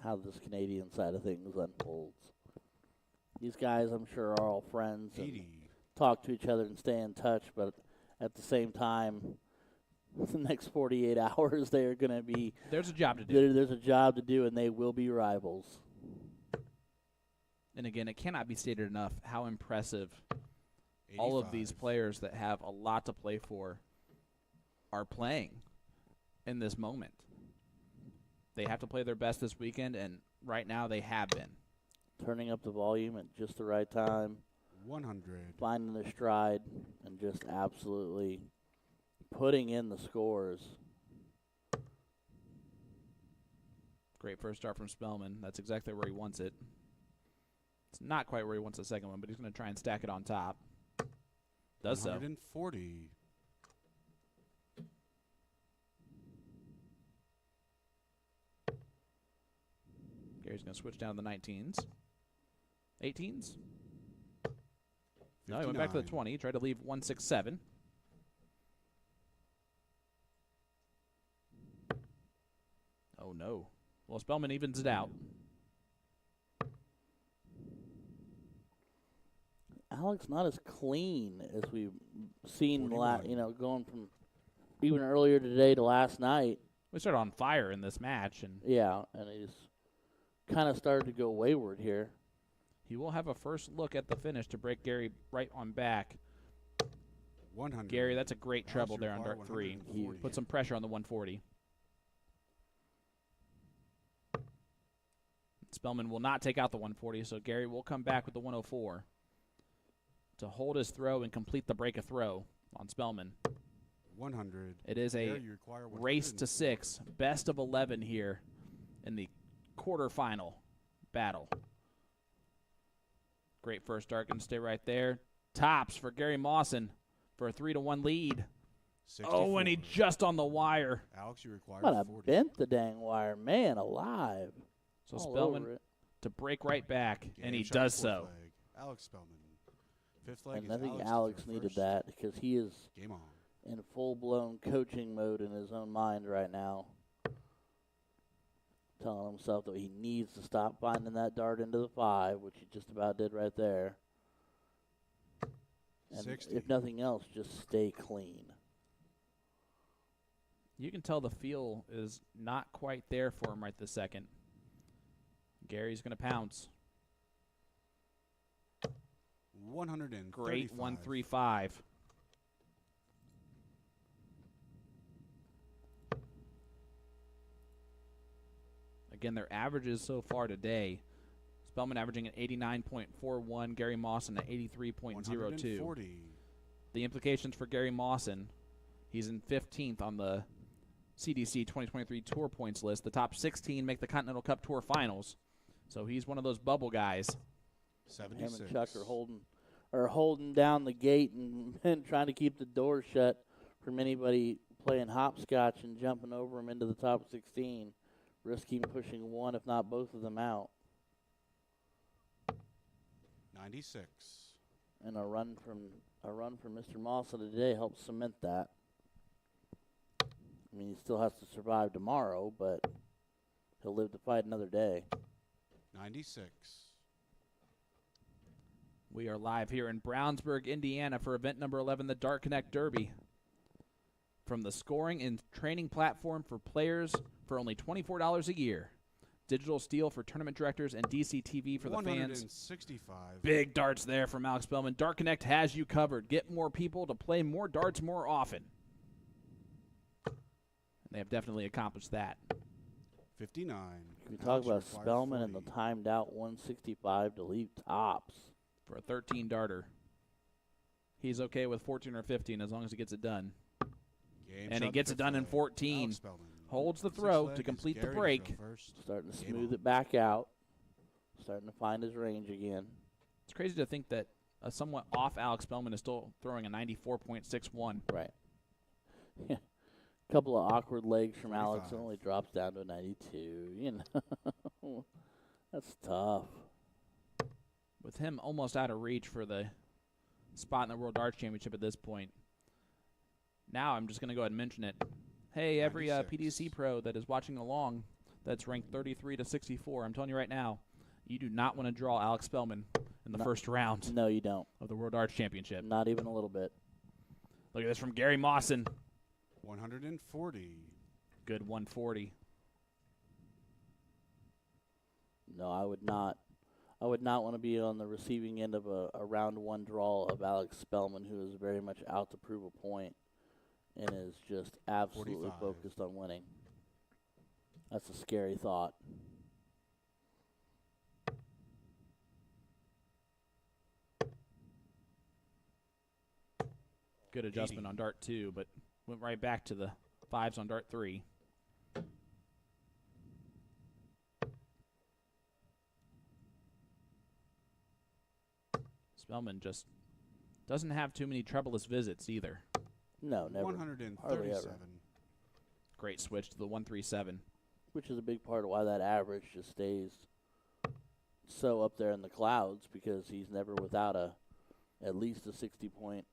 how this Canadian side of things unfolds. These guys, I'm sure, are all friends and 80. talk to each other and stay in touch, but at the same time, the next 48 hours, they are going to be There's a job to do. there's a job to do, and they will be rivals. And again, it cannot be stated enough how impressive all of these 85. players that have a lot to play for are playing in this moment. They have to play their best this weekend, and right now they have been. Turning up the volume at just the right time, 100. finding their stride, and just absolutely putting in the scores. Great first start from Spellman. That's exactly where he wants it. It's not quite where he wants the second one, but he's going to try and stack it on top. Does so. 140. Gary's going to switch down to the 19s. 18s? No, he went back to the 59. 20. He tried to leave 167. Oh, no. Well, Spellman evens it out. Alex not as clean as we've seen, 41. going from even earlier today to last night. We started on fire in this match, and Yeah, and he's kind of started to go wayward here. he will have a first look at the finish to break Gary right on back. 100. Gary, that's a great Alex, treble you there on require dart 3. 140. Put some pressure on the 140. Spellman will not take out the 140, so Gary will come back with the 104 to hold his throw and complete the break of throw on Spellman. 100. It is a Gary, you require race to 140. 6, best of 11 here in the quarterfinal battle. Great first start, going to stay right there. Tops for Gary Mawson for a 3-1 lead. 64. Oh, and he just on the wire. Alex, you require But I 40. bent the dang wire. Man alive. So All Spellman over it. to break right back, and Game he shot does fourth so. leg. Alex Spellman. Fifth leg And is I think Alex Alex to throw needed first. that because he is Game on. in full-blown coaching mode in his own mind right now. Telling himself that he needs to stop finding that dart into the 5, which he just about did right there. And 60. if nothing else, just stay clean. You can tell the feel is not quite there for him right this second. Gary's going to pounce. 135. Great 135. Again, their averages so far today. Spellman averaging an 89.41, Gary Mawson at 83.02. 140. The implications for Gary Mawson, he's in 15th on the CDC 2023 Tour points list. The top 16 make the Continental Cup Tour finals. So he's one of those bubble guys. Him 76. and Chuck are holding down the gate and trying to keep the door shut from anybody playing hopscotch and jumping over him into the top 16, risking pushing one, if not both of them out. 96. And a run from Mr. Mawson today helps cement that. I mean, he still has to survive tomorrow, but he'll live to fight another day. 96. We are live here in Brownsburg, Indiana for event number 11, the DartConnect Derby. From the scoring and training platform for players for only $24 a year. Digital steel for tournament directors and DCTV for the fans. 165. Big darts there from Alex Spellman. DartConnect has you covered. Get more people to play more darts more often. And they have definitely accomplished that. 59. We talk Alex, you about require Spellman and the 40. timed out 165 to leave tops. For a 13 darter. He's okay with 14 or 15 as long as he gets it done. Game And he shot gets it fifth done in leg. 14. Alex Spellman. Holds the Sixth throw leg to is complete the Gary break. to throw first. Starting to Game smooth on. it back out. Starting to find his range again. It's crazy to think that a somewhat off Alex Spellman is still throwing a 94.61. Right. Couple of awkward legs from Alex. It 45. only drops down to a 92. You know, that's tough. With him almost out of reach for the spot in the World Darts Championship at this point. Now I'm just going to go ahead and mention it. Hey, every 96. PDC pro that is watching along that's ranked 33 to 64, I'm telling you right now, you do not want to draw Alex Spellman in the No. first round No, you don't. of the World Darts Championship. Not even a little bit. Look at this from Gary Mawson. 140. Good 140. No, I would not I would not want to be on the receiving end of a round one draw of Alex Spellman, who is very much out to prove a point and is just absolutely 45. focused on winning. That's a scary thought. Good adjustment 80. on dart 2, but went right back to the 5s on dart 3. Spellman just doesn't have too many troubleless visits either. No, never. 137. Great switch to the 137. Which is a big part of why that average just stays so up there in the clouds, because he's never without at least a 60-point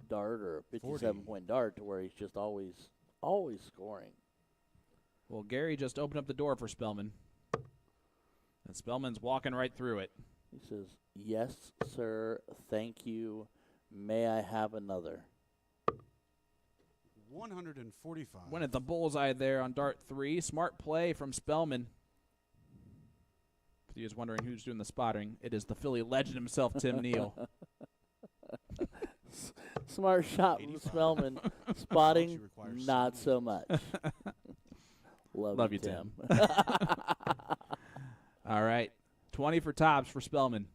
dart or a 57-point dart, to where he's just always scoring. Well, Gary just opened up the door for Spellman. And Spellman's walking right through it. He says, "Yes, sir. Thank you. May I have another?" 145. Went at the bullseye there on dart 3. Smart play from Spellman. If you was wondering who's doing the spotting, it is the Philly legend himself, Tim Neal. Smart shot from 85. Spellman. Spotting, She requires not 70. so much. Love you, Tim. All right. 20 for tops for Spellman.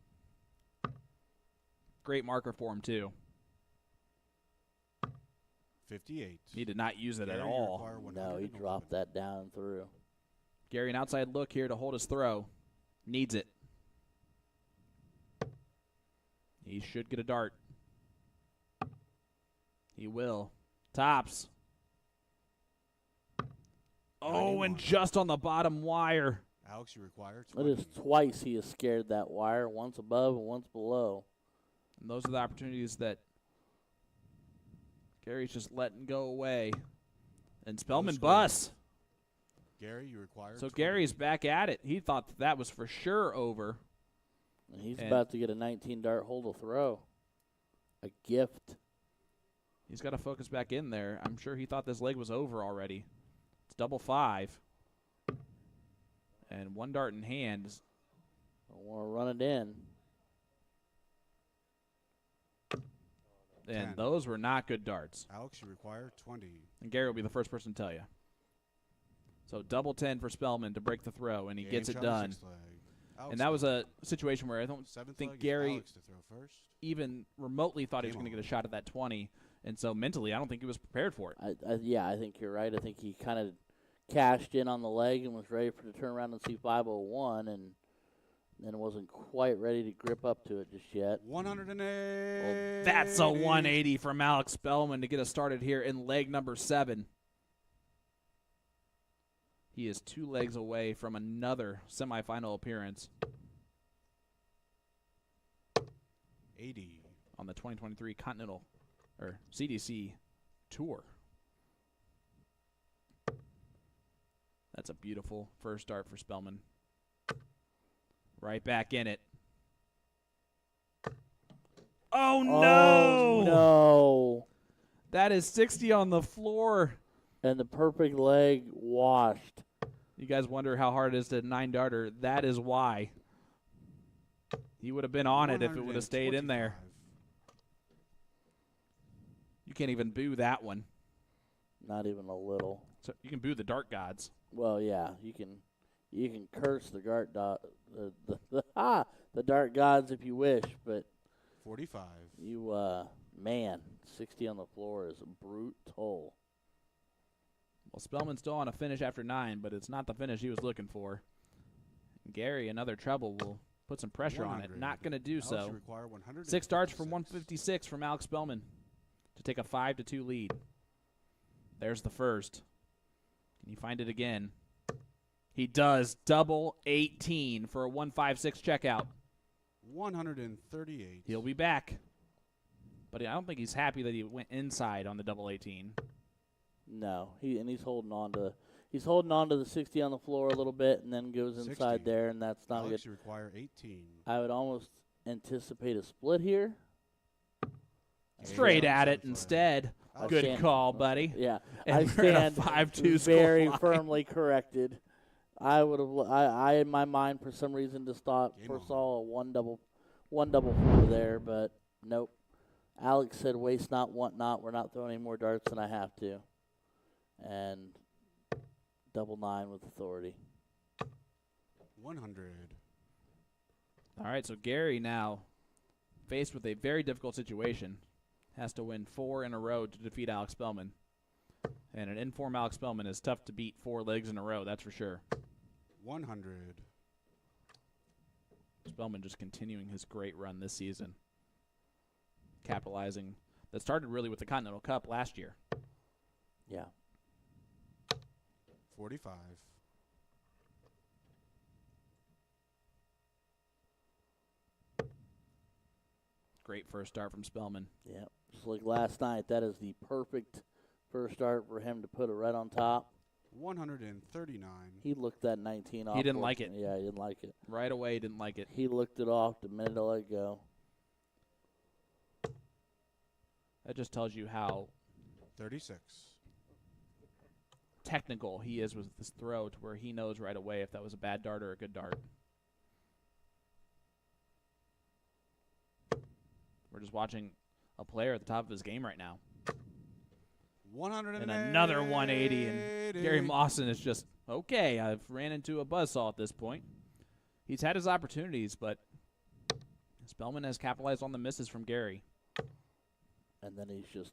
Great marker for him, too. 58. He did not use it Gary, at you all. require No, he 111. dropped that down and through. Gary, an outside look here to hold his throw. Needs it. He should get a dart. He will. Tops. Oh, and 91. just on the bottom wire. Alex, you require It 20. is twice he has scared that wire, once above and once below. And those are the opportunities that Gary's just letting go away. And Spellman score. busts. Gary, you require So 20. Gary's back at it. He thought that was for sure over. And he's And- about to get a 19 dart hold to throw. A gift. He's got to focus back in there. I'm sure he thought this leg was over already. It's double 5. And one dart in hand. I want to run it in. And 10. those were not good darts. Alex, you require 20. And Gary will be the first person to tell you. So double 10 for Spellman to break the throw, and he gets Gage it on the done. sixth leg. Alex, And that was a situation where I don't seventh think leg is Gary Alex to throw first. even remotely thought he was Game going to on. get a shot at that 20. And so mentally, I don't think he was prepared for it. I think you're right. I think he kind of cashed in on the leg and was ready to turn around and see 501, and then wasn't quite ready to grip up to it just yet. 108. That's a 180 from Alex Spellman to get us started here in leg number 7. He is 2 legs away from another semifinal appearance 80. on the 2023 Continental or CDC Tour. That's a beautiful first start for Spellman. Right back in it. Oh, no! Oh, no. That is 60 on the floor. And the perfect leg washed. You guys wonder how hard it is to 9-darter. That is why. He would have been on it if it would have stayed in there. 125. You can't even boo that one. Not even a little. So you can boo the dart gods. Well, yeah, you can curse the the dart gods if you wish, but 45. man, 60 on the floor is brutal. Well, Spellman's still on a finish after 9, but it's not the finish he was looking for. Gary, another treble, will put some pressure on it. 100. Not going to do Alex, you so. require 100. 6 darts from 156 from Alex Spellman to take a 5-2 lead. There's the first. Can you find it again? He does. Double 18 for a 156 checkout. 138. He'll be back. But I don't think he's happy that he went inside on the double 18. No, he's holding on to the 60 on the floor a little bit, and then goes inside 60. there, and that's not Alex, good. you require 18. I would almost anticipate a split here. Straight Yeah. at it Flag. instead. I'll Good stand- call, buddy. Yeah, And I we're at a stand 5-2 very scoreline. firmly corrected. I would have. I in my mind for some reason just thought Game saw a one double four there, but nope. Alex said, "Waste not, want not. We're not throwing any more darts than I have to," and double 9 with authority. 100. All right, so Gary now faced with a very difficult situation. Has to win 4 in a row to defeat Alex Spellman. And an informed Alex Spellman is tough to beat 4 legs in a row, that's for sure. 100. Spellman just continuing his great run this season. Capitalizing. That started really with the Continental Cup last year. Yeah. 45. Great first start from Spellman. Yeah. Just like last night, that is the perfect first start for him to put it right on top. 139. He looked that 19 off. He didn't like it. Yeah, he didn't like it. Right away, he didn't like it. He looked it off the minute I let it go. That just tells you how 36. technical he is with this throw to where he knows right away if that was a bad dart or a good dart. We're just watching a player at the top of his game right now. 180. And another 180, and Gary Mawson is just, okay, I've ran into a buzzsaw at this point. He's had his opportunities, but Spellman has capitalized on the misses from Gary. And then he's just,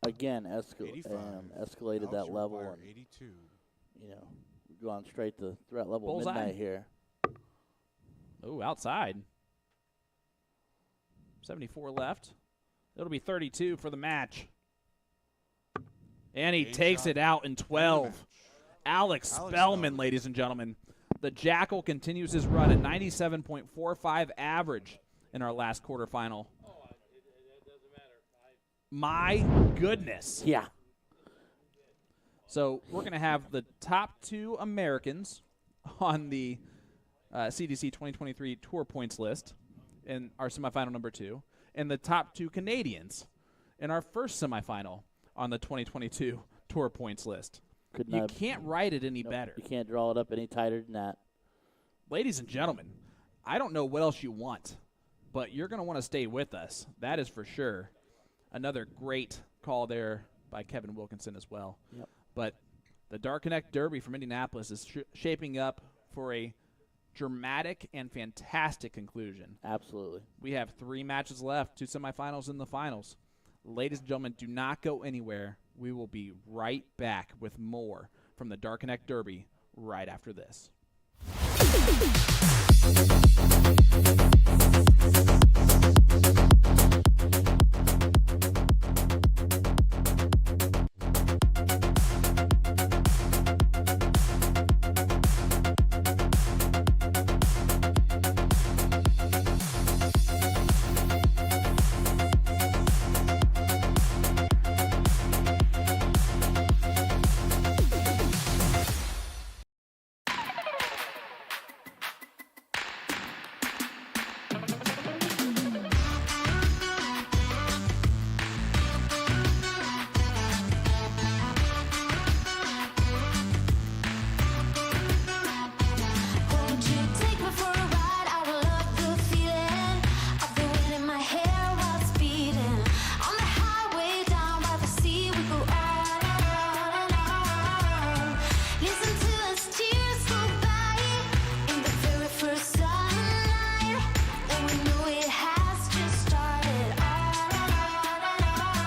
again, escalated that level. And, 82. you know, gone straight to threat level Bullseye. midnight here. Oh, outside. 74 left. It'll be 32 for the match. And he Game takes shot. it out in 12. Alex Alex Spellman, Spellman. ladies and gentlemen. The Jackal continues his run at 97.45 average in our last quarterfinal. My goodness. Yeah. So we're going to have the top 2 Americans on the CDC 2023 Tour Points list in our semifinal number 2, and the top 2 Canadians in our first semifinal on the 2022 Tour Points list. Could You not, can't write it any nope, better. You can't draw it up any tighter than that. Ladies and gentlemen, I don't know what else you want, but you're going to want to stay with us. That is for sure. Another great call there by Kevin Wilkinson as well. Yep. But the DartConnect Derby from Indianapolis is shaping up for a dramatic and fantastic conclusion. Absolutely. We have 3 matches left, 2 semifinals and the finals. Ladies and gentlemen, do not go anywhere. We will be right back with more from the DartConnect Derby right after this. Won't you take me for a ride? I will love the feeling of the wind in my hair while it's beating. On the highway down by the sea, we go on and on. Listen to us tears go by in the very first sunlight, and we know it has just started. On and on.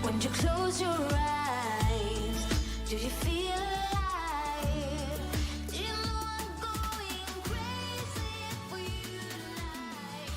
When you close your eyes, do you feel alive? You know I'm going crazy for you tonight.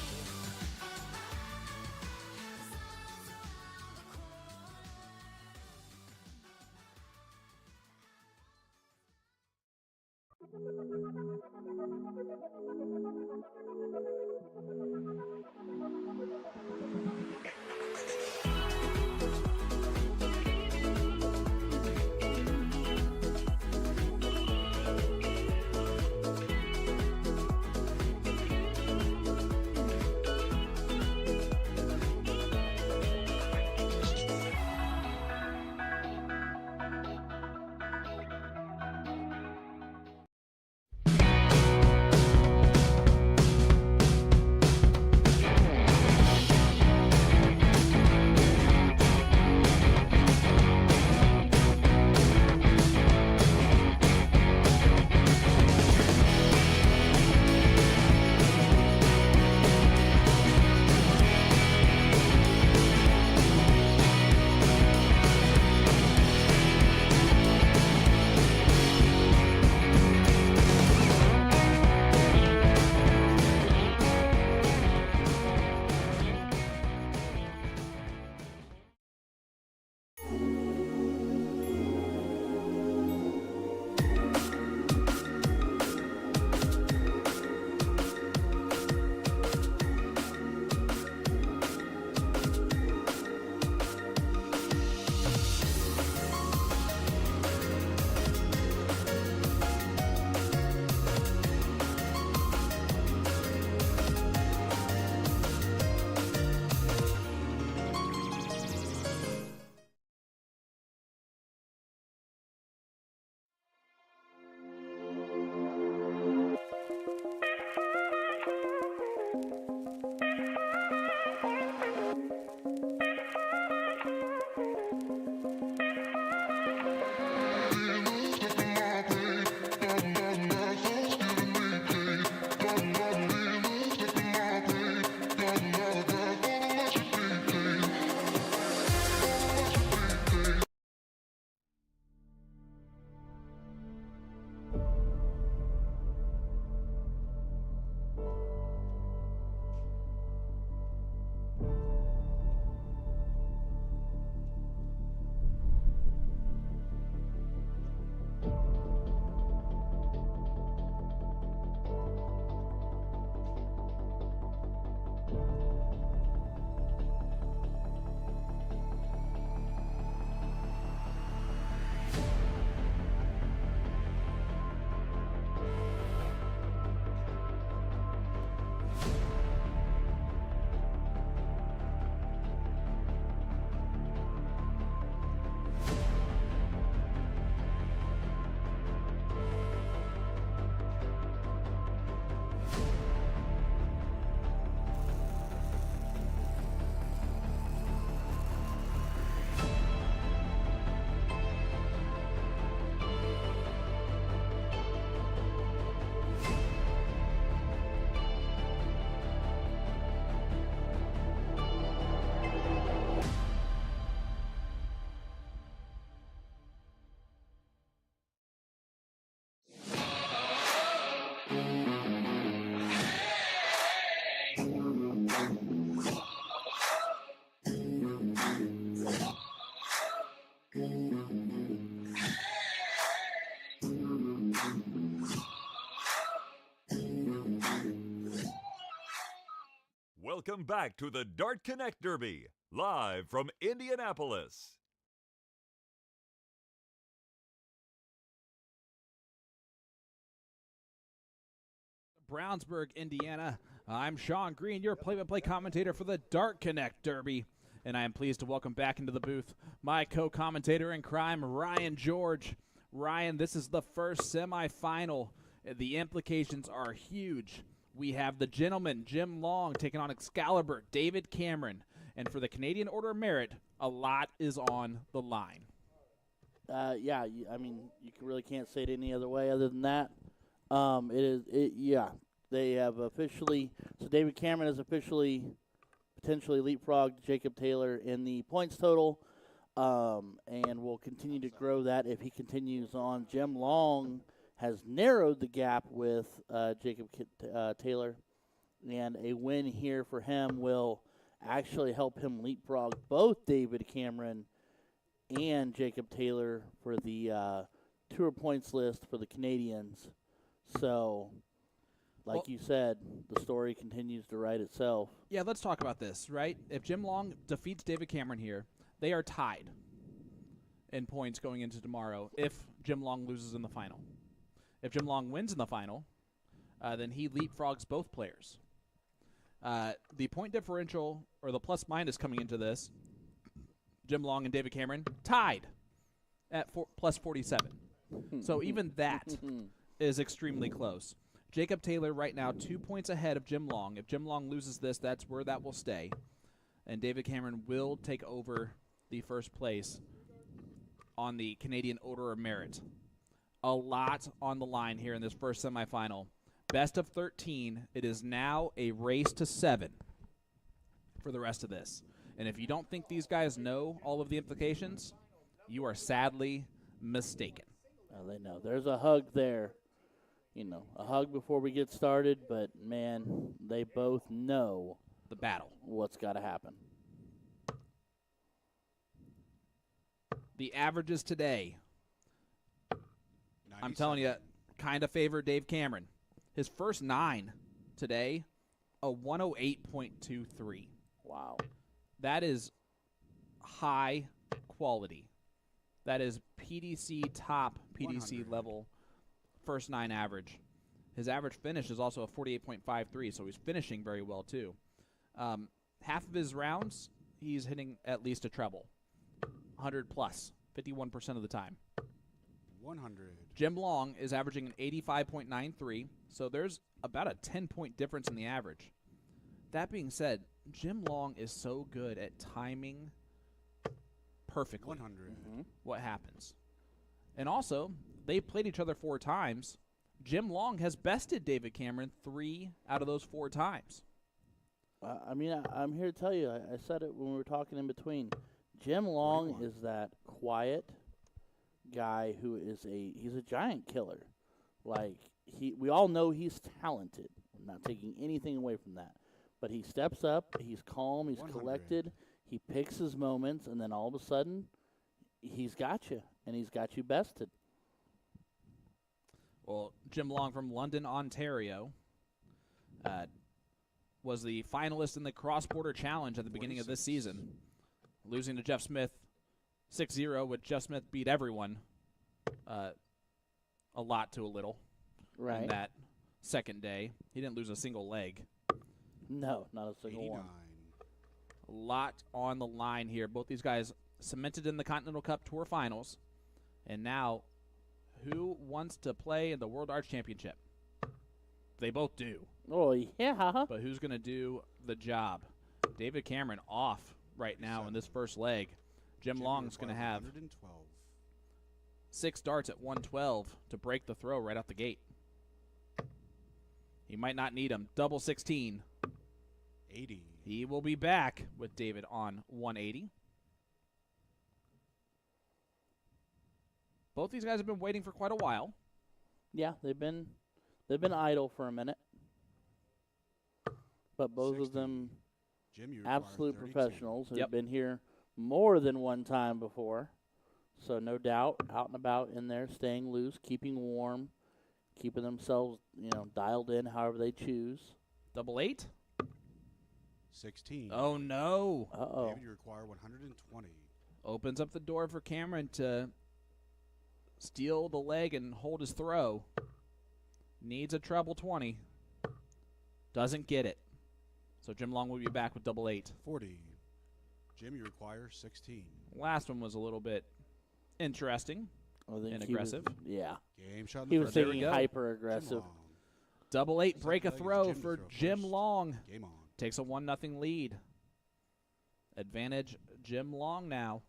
Welcome back to the DartConnect Derby, live from Indianapolis. Brownsburg, Indiana. I'm Sean Green, your play-by-play commentator for the DartConnect Derby, and I am pleased to welcome back into the booth my co-commentator in crime, Ryan George. Ryan, this is the first semifinal. The implications are huge. We have the gentleman, Jim Long, taking on Excalibur, David Cameron, and for the Canadian Order of Merit, a lot is on the line. Yeah, I mean, you really can't say it any other way other than that. They have officially, so David Cameron has officially potentially leapfrogged Jacob Taylor in the points total, and will continue to grow that if he continues on. Jim Long has narrowed the gap with Jacob Taylor, and a win here for him will actually help him leapfrog both David Cameron and Jacob Taylor for the Tour points list for the Canadians. So, like you said, the story continues to write itself. Yeah, let's talk about this, right? If Jim Long defeats David Cameron here, they are tied in points going into tomorrow if Jim Long loses in the final. If Jim Long wins in the final, then he leapfrogs both players. The point differential, or the plus-minus coming into this, Jim Long and David Cameron tied at plus 47. So even that is extremely close. Jacob Taylor right now 2 points ahead of Jim Long. If Jim Long loses this, that's where that will stay. And David Cameron will take over the first place on the Canadian Order of Merit. A lot on the line here in this first semifinal. Best of 13. It is now a race to 7 for the rest of this. And if you don't think these guys know all of the implications, you are sadly mistaken. Well, they know. There's a hug there. You know, a hug before we get started, but, man, they both know the battle. What's got to happen. The averages today, 97. I'm telling you, kind of favor Dave Cameron. His first 9 today, a 108.23. Wow. That is high quality. That is PDC top, PDC 100. level, first 9 average. His average finish is also a 48.53, so he's finishing very well too. Half of his rounds, he's hitting at least a treble. 100 plus, 51% of the time. 100. Jim Long is averaging an 85.93, so there's about a 10-point difference in the average. That being said, Jim Long is so good at timing perfectly 100. what happens. And also, they played each other 4 times. Jim Long has bested David Cameron 3 out of those 4 times. I'm here to tell you, I said it when we were talking in between. Jim Long 41. is that quiet guy who is he's a giant killer. Like, we all know he's talented. I'm not taking anything away from that. But he steps up, he's calm, he's 100. collected, he picks his moments, and then all of a sudden, he's got you, and he's got you bested. Well, Jim Long from London, Ontario, was the finalist in the cross-border challenge at the beginning of this 46. season, losing to Jeff Smith 6-0, which Jeff Smith beat everyone a lot to a little in that second day. He didn't lose a single leg. No, not a single 89. one. A lot on the line here. Both these guys cemented in the Continental Cup Tour Finals. And now, who wants to play in the World Arts Championship? They both do. Oh, yeah. But who's going to do the job? David Cameron off right now in this first leg. Jim Jimmy Long's going to required have 112. 6 darts at 112 to break the throw right out the gate. He might not need him. Double 16. 80. He will be back with David on 180. Both these guys have been waiting for quite a while. Yeah, they've been idle for a minute. But both 60. of them Jim, you require absolute 32. professionals who've Yep. been here more than one time before. So no doubt, out and about in there, staying loose, keeping warm, keeping themselves, dialed in however they choose. Double 8. 16. Oh, no. Uh-oh. David, you require 120. Opens up the door for Cameron to steal the leg and hold his throw. Needs a treble 20. Doesn't get it. So Jim Long will be back with double 8. 40. Jim, you require 16. Last one was a little bit interesting I think and he was- aggressive. yeah. Game shot in He the was first. There we thinking go. hyper Jim aggressive. Long. Double 8, Second break a leg is throw Jim to for throw Jim first. Long. Game on. Takes a 1-0 lead. Advantage Jim Long now.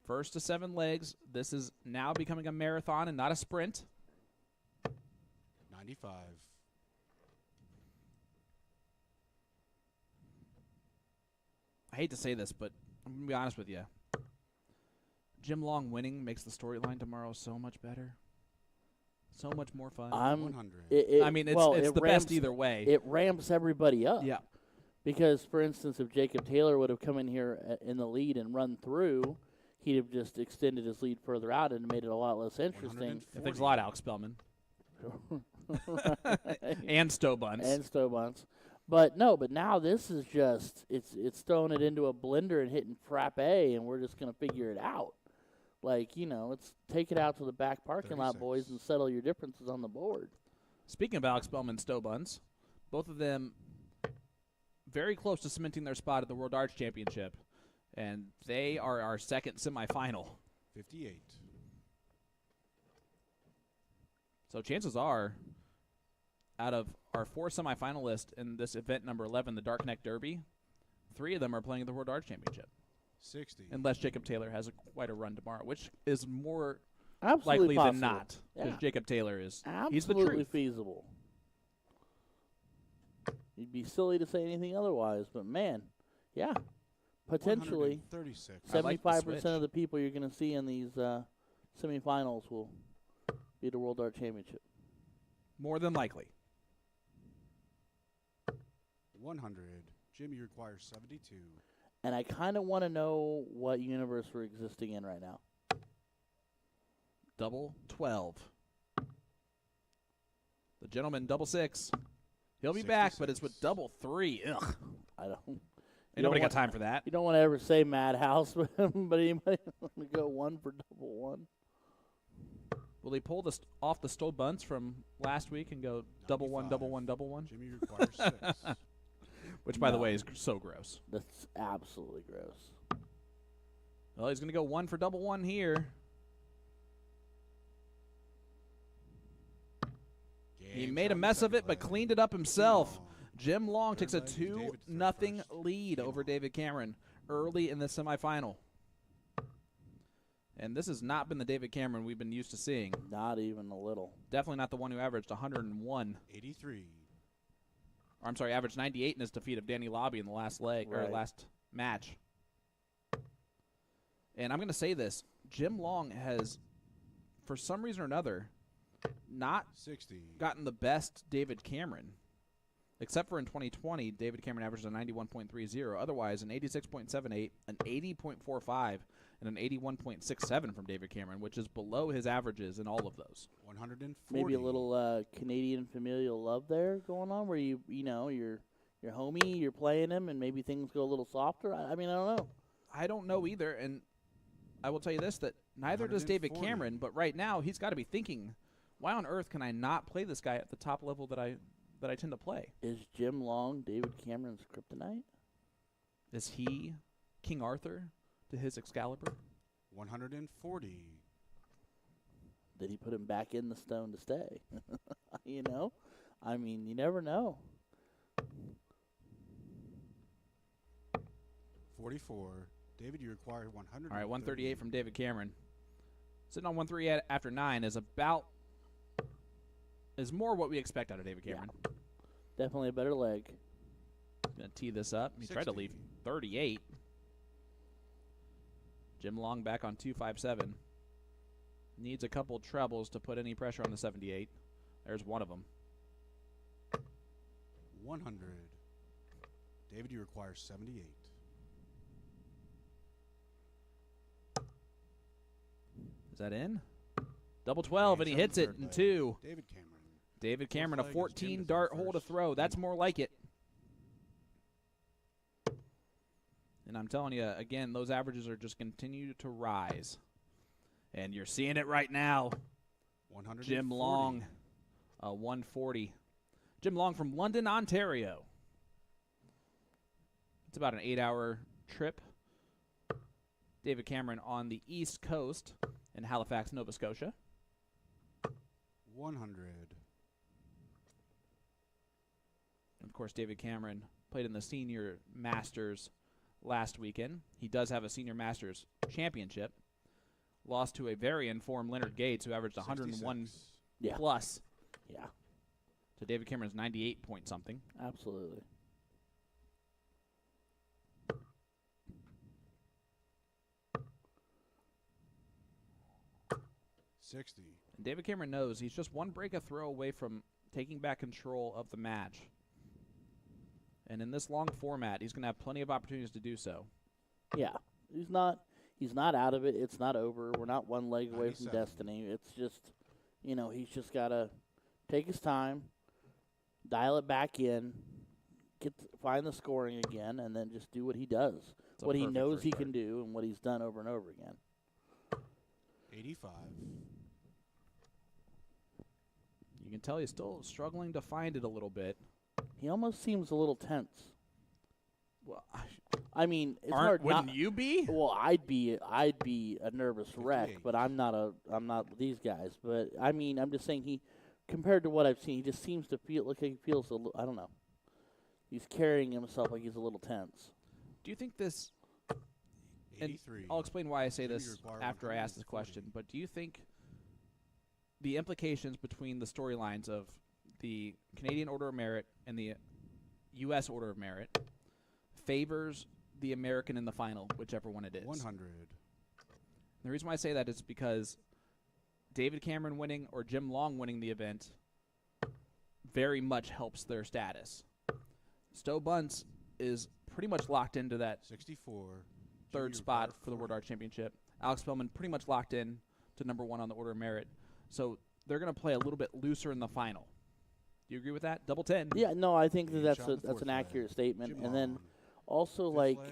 First to 7 legs. This is now becoming a marathon and not a sprint. 95. I hate to say this, but I'm going to be honest with you. Jim Long winning makes the storyline tomorrow so much better. So much more fun. 100. I mean, it's well, it's it the ramps, best either way. It ramps everybody up. Yeah. Because, for instance, if Jacob Taylor would have come in here in the lead and run through, he'd have just extended his lead further out and made it a lot less interesting. Thanks a lot, Alex Spellman. And Stowe Bunce. And Stobunts. But now this is just it's throwing it into a blender and hitting frappe, and we're just gonna figure it out. Like, let's take it out to the back parking lot, 36. boys, and settle your differences on the board. Speaking of Alex Spellman and Stowe Bunce, both of them very close to cementing their spot at the World Arts Championship, and they are our second semifinal. 58. So chances are, out of our 4 semifinalists in this event number 11, the DartConnect Derby, 3 of them are playing at the World Arts Championship. 60. Unless Jacob Taylor has quite a run tomorrow, which is more Absolutely likely possible. than not, because Yeah. Jacob Taylor is Absolutely he's the truth. feasible. You'd be silly to say anything otherwise, but man, yeah, potentially 136. I like the 75% switch. of the people you're going to see in these semifinals will be the World Art Championship. More than likely. 100. Jim, you require 72. And I kind of want to know what universe we're existing in right now. Double 12. The gentleman, double 6. He'll be back, but it's with double 3. Ugh. I don't. Ain't you nobody don't got time for that. You don't want to ever say Madhouse, but anybody want to go 1 for double 1? Will he pull this off the Stowe Bunce from last week and go double 1, double 1, double 1? Jimmy, you require 6. Which, by the No. way, is so gross. That's absolutely gross. Well, he's going to go 1 for double 1 here. He Game made shot a in the mess of second it, but leg. cleaned it up himself. Long. Jim Long takes a Third leg, David to throw 2-0 first. lead Game over on. David Cameron early in the semifinal. And this has not been the David Cameron we've been used to seeing. Not even a little. Definitely not the one who averaged 101. 83. Or I'm sorry, averaged 98 in his defeat of Danny Lobby in the last leg or Right. last match. And I'm going to say this: Jim Long has, for some reason or another, not 60. gotten the best David Cameron. Except for in 2020, David Cameron averaged a 91.30. Otherwise, an 86.78, an 80.45, and an 81.67 from David Cameron, which is below his averages in all of those. 140. Maybe a little Canadian familial love there going on, where you're homie, you're playing him, and maybe things go a little softer. I mean, I don't know. I don't know either, and I will tell you this, that neither does David 140. Cameron, but right now he's got to be thinking, why on earth can I not play this guy at the top level that I tend to play? Is Jim Long David Cameron's kryptonite? Is he King Arthur to his Excalibur? 140. Did he put him back in the stone to stay? I mean, you never know. 44. David, you require 100. All right, 138 from David Cameron. Sitting on 138 after 9 is more what we expect out of David Cameron. Definitely a better leg. Gonna tee this up. He tried to 60. leave 38. Jim Long back on 257. Needs a couple trebles to put any pressure on the 78. There's one of them. 100. David, you require 78. Is that in? Double 12, and he Game shot hits in it third in leg. 2. David Cameron. David Cameron, a leg is Jim 14 to throw dart hole to first. throw. That's Game more like it. And I'm telling you, again, those averages are just continue to rise. And you're seeing it right now. 140. Jim Long, 140. Jim Long from London, Ontario. It's about an 8-hour trip. David Cameron on the East Coast in Halifax, Nova Scotia. 100. Of course, David Cameron played in the Senior Masters last weekend. He does have a Senior Masters championship. Lost to a very informed Leonard Gates, who averaged 101 plus. Yeah. So David Cameron's 98 point something. Absolutely. And David Cameron knows he's just one break a throw away from taking back control of the match. And in this long format, he's going to have plenty of opportunities to do so. Yeah. He's not out of it. It's not over. We're not one leg away from destiny. It's just, he's just got to take his time, dial it back in, find the scoring again, and then just do what he does. What he knows he can do and what he's done over and over again. 85. You can tell he's still struggling to find it a little bit. He almost seems a little tense. Well, I mean, it's hard. Wouldn't you be? Well, I'd be a nervous wreck, but I'm not these guys. But I mean, I'm just saying compared to what I've seen, he just seems to feel like he feels a little. I don't know. He's carrying himself like he's a little tense. Do you think this? 83. And I'll explain why I say this after I ask this question. But do you think the implications between the storylines of the Canadian Order of Merit and the U.S. Order of Merit favors the American in the final, whichever one it is? 100. The reason why I say that is because David Cameron winning or Jim Long winning the event very much helps their status. Stowe Bunce is pretty much locked into that 64. third spot for the World Art Championship. Alex Spellman pretty much locked in to number 1 on the Order of Merit. So they're going to play a little bit looser in the final. Do you agree with that? Double 10. Yeah, no, I think that's an accurate statement. And then also,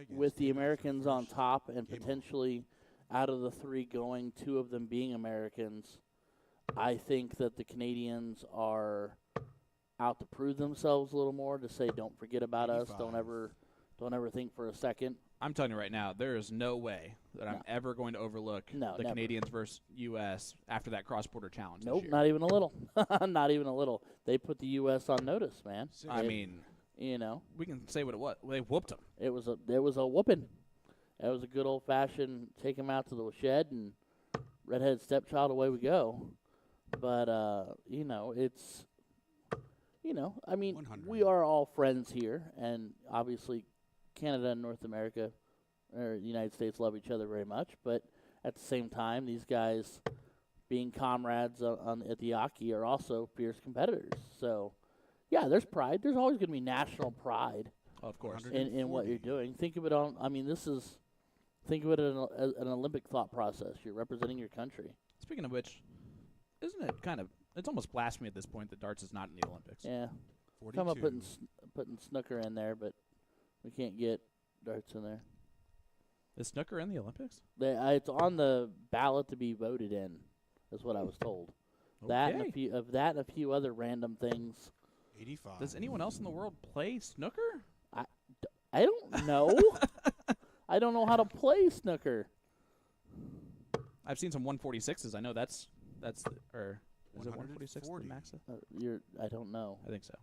with the Americans on top and potentially out of the 3 going, 2 of them being Americans, I think that the Canadians are out to prove themselves a little more, to say, don't forget about us. Don't ever think for a second. I'm telling you right now, there is no way that I'm ever going to overlook the never. Canadians versus U.S. after that cross-border challenge. Nope, this year. not even a little. Not even a little. They put the U.S. on notice, man. I mean, we can say what it was. They whooped them. There was a whooping. It was a good old-fashioned take him out to the shed and redhead stepchild, away we go. But, it's, I mean, 100. we are all friends here, and obviously Canada and North America or the United States love each other very much, but at the same time, these guys, being comrades at the Aki, are also fierce competitors. So, yeah, there's pride. There's always going to be national pride. Of course. In what you're doing. Think of it think of it as an Olympic thought process. You're representing your country. Speaking of which, isn't it it's almost blasphemy at this point that darts is not in the Olympics? Yeah. 42. Come up putting snooker in there, but we can't get darts in there. Is snooker in the Olympics? It's on the ballot to be voted in, is what I was told. Okay. That and a few other random things. 85. Does anyone else in the world play snooker? I don't know. I don't know how to play snooker. I've seen some 146s. I know that's or is it 146 the 140. max? I don't know. I think so.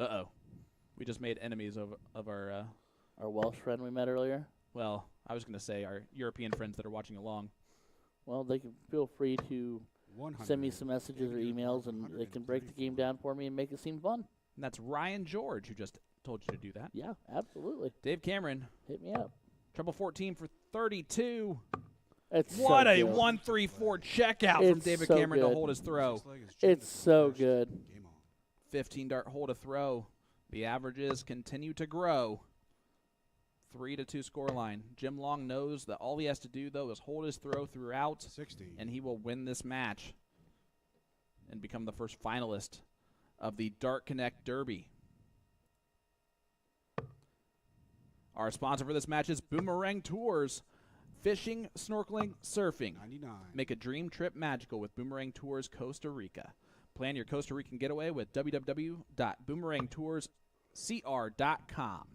Uh-oh. We just made enemies of our Our Welsh friend we met earlier. well, I was going to say our European friends that are watching along. Well, they can feel free to 100. send me some messages or emails, and they can break the game down for me and make it seem fun. And that's Ryan George who just told you to do that. Yeah, absolutely. Dave Cameron, Hit me up. treble 14 for 32. It's What so a good. 1-3-4 checkout from It's David so Cameron to good. hold his throw. It's so good. Game on. 15 dart hole to throw. The averages continue to grow. 3-2 scoreline. Jim Long knows that all he has to do, though, is hold his throw throughout, 60. and he will win this match and become the first finalist of the DartConnect Derby. Our sponsor for this match is Boomerang Tours. Fishing, snorkeling, surfing. 99. Make a dream trip magical with Boomerang Tours Costa Rica. Plan your Costa Rican getaway with www.boomerangtourscr.com.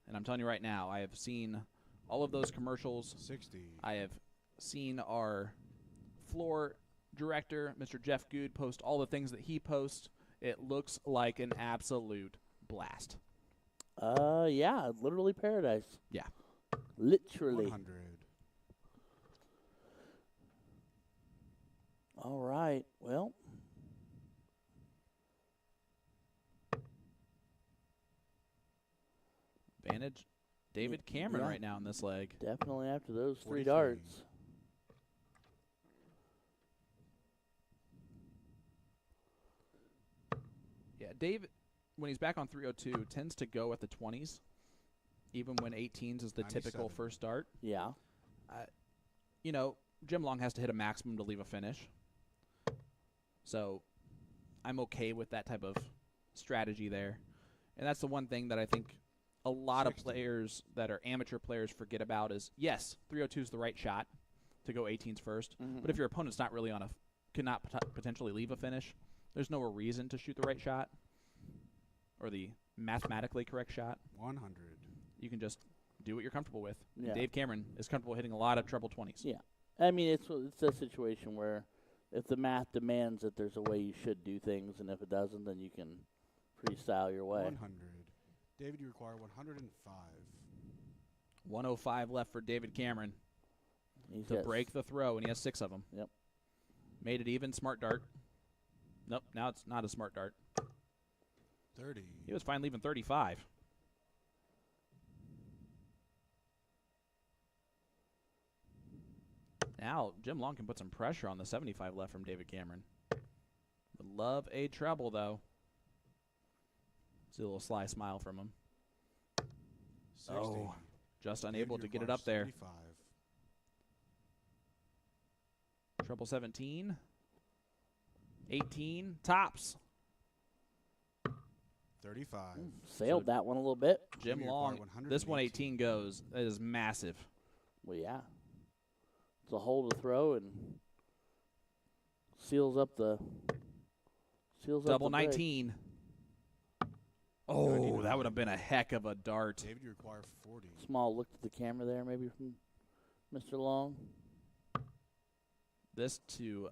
And I'm telling you right now, I have seen all of those commercials. 60. I have seen our floor director, Mr. Jeff Good, post all the things that he posts. It looks like an absolute blast. Yeah, literally paradise. Yeah. Literally. 100. All right. Well, Advantage David Cameron Yeah. right now in this leg. definitely after those 3 43. darts. Yeah, David, when he's back on 302, tends to go at the 20s, even when 18s is the typical 97. first dart. Yeah. You know, Jim Long has to hit a maximum to leave a finish. So I'm okay with that type of strategy there. And that's the one thing that I think a lot 60. of players that are amateur players forget about is, yes, 302 is the right shot to go 18s first. Mhm. But if your opponent's not really on a cannot potentially leave a finish, there's no reason to shoot the right shot or the mathematically correct shot. 100. You can just do what you're comfortable with. And Yeah. Dave Cameron is comfortable hitting a lot of treble 20s. Yeah. I mean, it's a situation where if the math demands that there's a way you should do things, and if it doesn't, then you can freestyle your way. 100. David, you require 105. 105 left for David Cameron He's to got break the throw, and he has 6 of them. Yep. Made it even. Smart dart. Nope, now it's not a smart dart. 30. He was fine leaving 35. Now, Jim Long can put some pressure on the 75 left from David Cameron. Would love a treble, though. See a little sly smile from him. 60. Oh, just David, unable you to get it require up there. 75. Treble 17. 18. Tops. 35. sailed that one a little bit. Jim Jimmy required Long, this 118. 118 goes. That is massive. Well, yeah. It's a hole to throw and seals up the Double up the break. 19. Oh, 99. that would have been a heck of a dart. David, you require 40. Small look to the camera there, maybe from Mr. Long. This to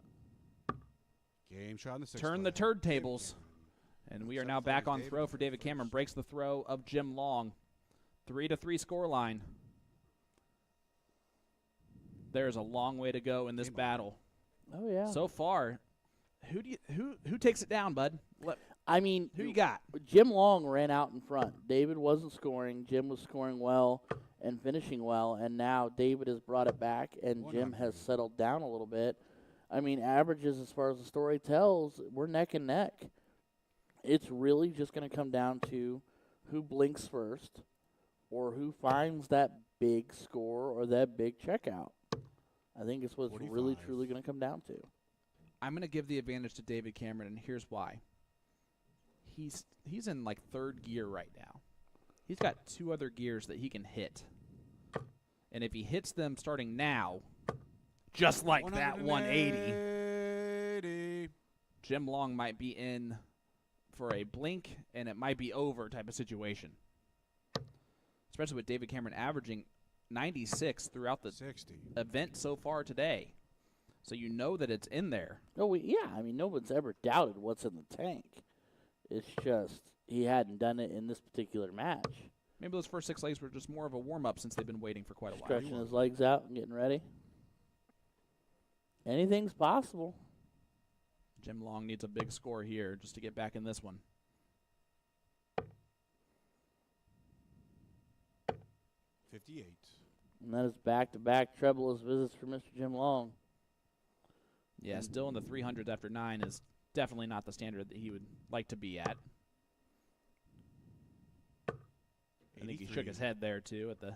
Game shot in the 6th turn the leg. turd David tables. Cameron. And we are 7th now leg back is on David throw for David Cameron. first. Breaks the throw of Jim Long. 3-3 score line. There's a long way to go in this Game on. battle. Oh yeah. So far, who takes it down, bud? I mean, Who you got? Jim Long ran out in front. David wasn't scoring. Jim was scoring well and finishing well, and now David has brought it back, and Jim 100. has settled down a little bit. I mean, averages as far as the story tells, we're neck and neck. It's really just going to come down to who blinks first or who finds that big score or that big checkout. I think it's what it's really, 45. truly going to come down to. I'm going to give the advantage to David Cameron, and here's why. He's in like third gear right now. He's got 2 other gears that he can hit. And if he hits them starting now, just like that 180, 180. Jim Long might be in for a blink and it might be over type of situation. Especially with David Cameron averaging 96 throughout the 60. event so far today. So you know that it's in there. Oh, yeah. I mean, no one's ever doubted what's in the tank. It's just he hadn't done it in this particular match. Maybe those first 6 legs were just more of a warm-up since they've been waiting for quite a while. Stretching his legs out and getting ready. Anything's possible. Jim Long needs a big score here just to get back in this one. 58. And that is back-to-back treble visits for Mr. Jim Long. Yeah, still in the 300s after 9 is definitely not the standard that he would like to be at. I think he shook his head there, too, at the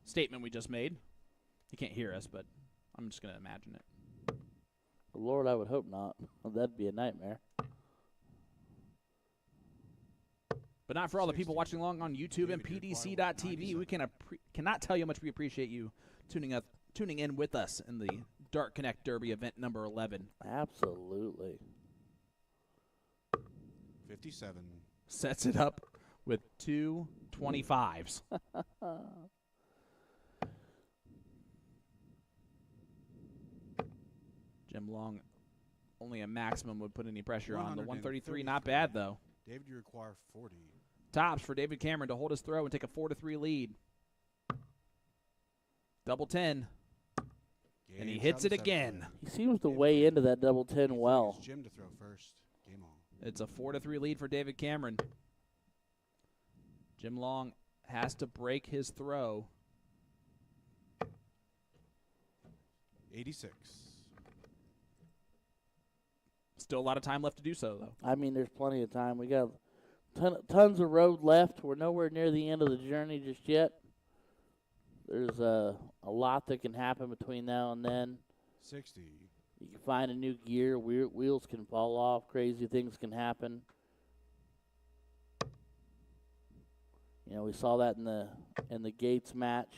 statement we just made. He can't hear us, but I'm just going to imagine it. Lord, I would hope not. That'd be a nightmare. But But not for all the people 60. watching along on YouTube and David, you require PDC.TV. We 97. cannot tell you how much we appreciate you tuning in with us in the DartConnect Derby event number 11. Absolutely. 57. Sets it up with two 25s. Jim Long, only a maximum would put any pressure on. The 133, not bad, though. David, you require 40. Tops for David Cameron to hold his throw and take a 4-3 lead. Double 10, and he Game hits shot it in again. seventh. He seems to weigh into that double 10 well. It's Jim to throw first. Game on. It's a 4-3 lead for David Cameron. Jim Long has to break his throw. 86. Still a lot of time left to do so, though. I mean, there's plenty of time. We got tons of road left. We're nowhere near the end of the journey just yet. There's a lot that can happen between now and then. 60. You can find a new gear. Wheels can fall off. Crazy things can happen. You know, we saw that in the Gates match.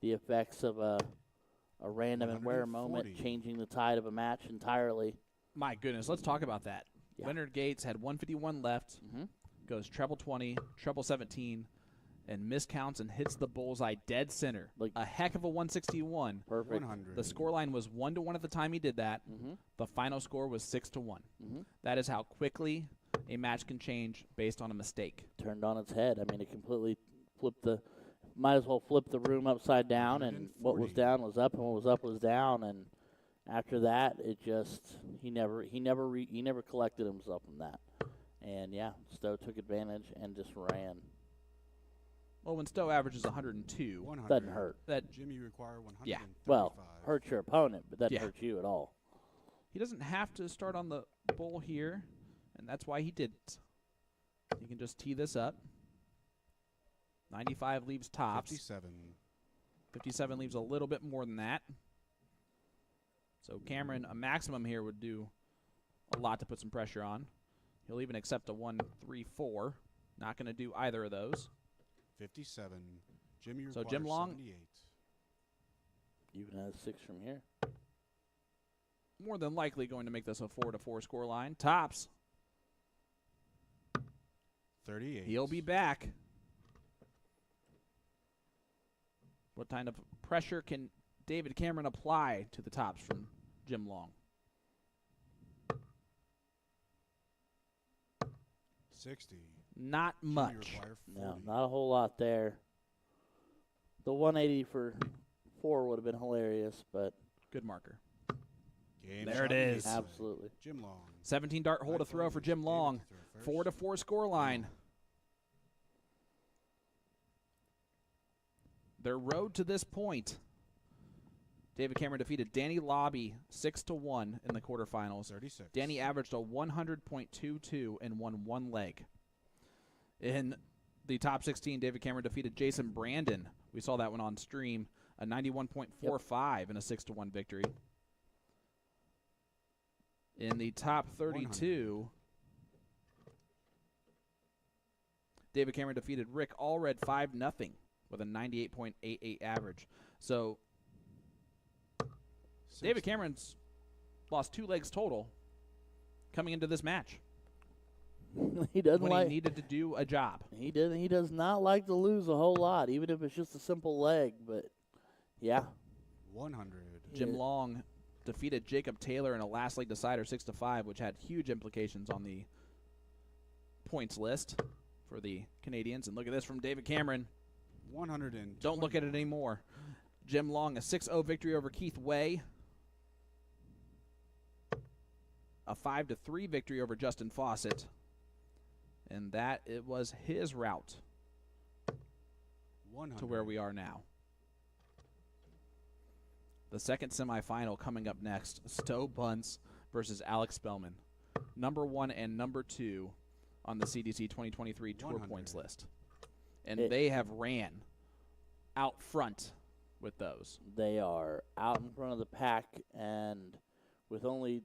The effects of a random and wear moment 140. changing the tide of a match entirely. My goodness, let's talk about that. Yeah. Leonard Gates had 151 left, goes treble 20, treble 17, and miscounts and hits the bullseye dead center. Like- a heck of a 161. Perfect. 100. The scoreline was 1-1 at the time he did that. The final score was 6-1. That is how quickly a match can change based on a mistake. Turned on its head. I mean, it completely flipped might as well flip the room upside down, and what was 140. down was up, and what was up was down, and after that, it just he never collected himself from that, and yeah, Stowe took advantage and just ran. Well, when Stowe averages 102, 100. Doesn't hurt. that Jimmy, you require 135. Yeah. Well, hurts your opponent, but doesn't Yeah. hurt you at all. he doesn't have to start on the bull here, and that's why he didn't. He can just tee this up. 95 leaves tops. 57. 57 leaves a little bit more than that. So Cameron, a maximum here would do a lot to put some pressure on. He'll even accept a 1-3-4. Not going to do either of those. 57. Jimmy, you So require Jim Long- 78. Even has 6 from here. More than likely going to make this a 4-4 score line. Tops. 38. He'll be back. What kind of pressure can David Cameron apply to the tops from Jim Long? 60. Not Jimmy, you much. require 40. No, not a whole lot there. The 180 for 4 would have been hilarious, but Good marker. Game There shot it in is. eighth. absolutely. Jim Long. 17 dart hole to throw for Jim Long. 4-4 score line. Their road to this point. David Cameron defeated Danny Lobby 6-1 in the quarterfinals. 36. Danny averaged a 100.22 and won one leg. In the top 16, David Cameron defeated Jason Brandon. We saw that one on stream. A 91.45 in a 6-1 victory. In the top 32, David Cameron defeated Rick Allred 5-0 with a 98.88 average. So 60. David Cameron's lost 2 legs total coming into this match He doesn't when like. he needed to do a job. He doesn't. He does not like to lose a whole lot, even if it's just a simple leg. But yeah, 100. Jim Yeah. Long defeated Jacob Taylor in a last leg decider 6-5, which had huge implications on the points list for the Canadians. And look at this from David Cameron. 100. Don't look at it anymore. Jim Long, a 6-0 victory over Keith Way. A 5-3 victory over Justin Fawcett. And that it was his route 100. to where we are now. The second semifinal coming up next. Stowe Bunce versus Alex Spellman. Number 1 and number 2 on the CDC 2023 Tour 100. points list. And they have ran out front with those. they are out in front of the pack, and with only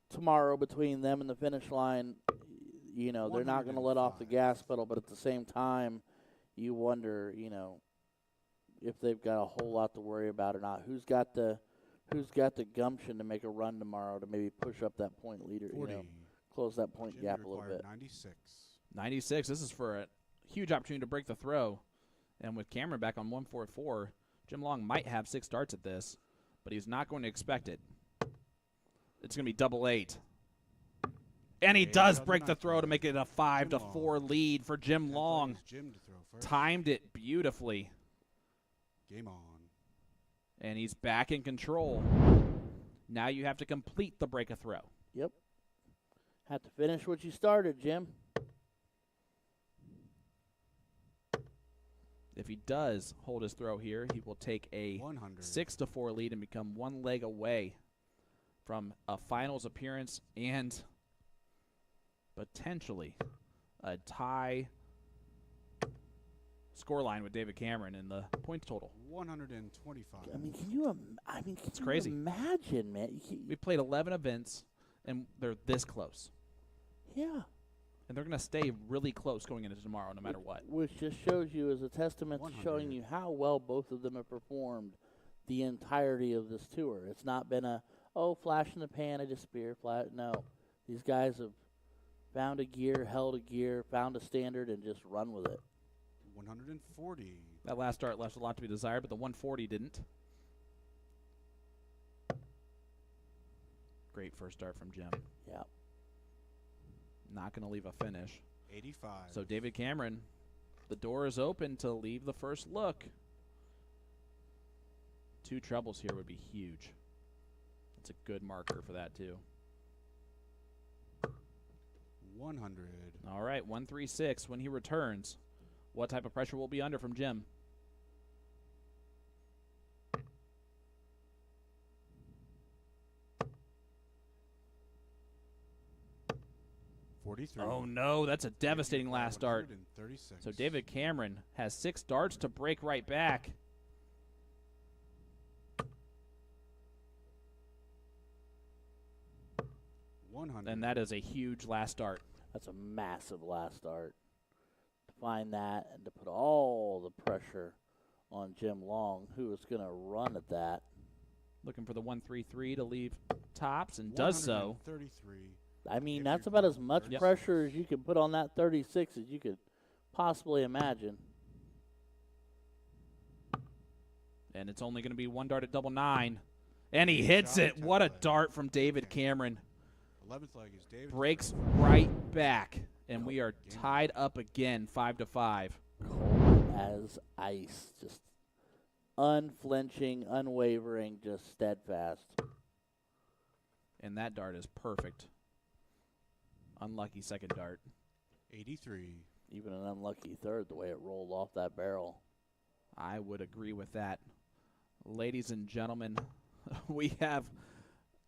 tomorrow between them and the finish line, You know, they're not going to let off the gas pedal, but at the same time, you wonder, you know, if they've got a whole lot to worry about or not. Who's got the gumption to make a run tomorrow to maybe push up that point leader, 40. you know, close that point Jimmy gap a little required bit. 96. 96. This is for a huge opportunity to break the throw. And with Cameron back on 144, Jim Long might have 6 darts at this, but he's not going to expect it. It's going to be double 8. And he does break the throw to make it a 5-4 lead for Jim Long. Jim to throw first. Timed it beautifully. Game on. And he's back in control. Now you have to complete the break a throw. Yep. Have to finish what you started, Jim. If he does hold his throw here, he will take a 100. 6-4 lead and become 1 leg away from a finals appearance and potentially a tie scoreline with David Cameron in the points total. 125. I mean, can you? It's crazy. Imagine, man. We played 11 events, and they're this close. Yeah. And they're going to stay really close going into tomorrow no matter what. Which just shows you as a testament to 100. showing you how well both of them have performed the entirety of this tour. It's not been a, flash in the pan, I disappear, flat. No. These guys have found a gear, held a gear, found a standard, and just run with it. 140. That last dart left a lot to be desired, but the 140 didn't. Great first dart from Jim. Yeah. Not going to leave a finish. 85. So David Cameron, the door is open to leave the first look. 2 trebles here would be huge. That's a good marker for that too. 100. All right, 136 when he returns. What type of pressure will be under from Jim? Oh no, that's a devastating last dart. 136. So David Cameron has 6 darts to break right back. And that is a huge last dart. That's a massive last dart. To find that and to put all the pressure on Jim Long, who is going to run at that. Looking for the 133 to leave tops and does so. 133. I mean, that's about as much Yep. pressure as you can put on that 36 as you could possibly imagine. And it's only going to be 1 dart at double 9. And he hits it. What a dart from David Cameron. 11th leg is David. Breaks right back. And we are tied up again, 5-5. Cold as ice. Just unflinching, unwavering, just steadfast. And that dart is perfect. Unlucky second dart. 83. Even an unlucky third, the way it rolled off that barrel. I would agree with that. Ladies and gentlemen, we have,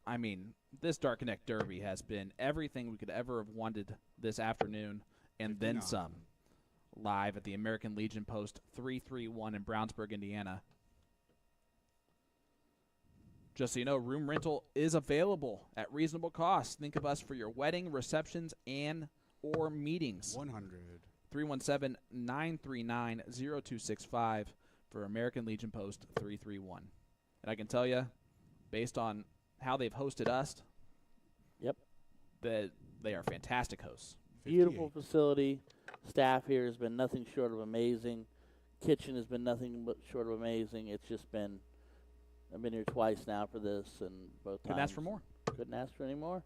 I mean, this DartConnect Derby has been everything we could ever have wanted this afternoon and then some. Live at the American Legion Post 331 in Brownsburg, Indiana. Just so you know, room rental is available at reasonable cost. Think of us for your wedding, receptions, and or meetings. 100. 317-939-0265 for American Legion Post 331. And I can tell you, based on how they've hosted us, Yep. that they are fantastic hosts. Beautiful facility. Staff here has been nothing short of amazing. Kitchen has been nothing but short of amazing. It's just been, I've been here twice now for this, and both times. Couldn't ask for more. Couldn't ask for any more.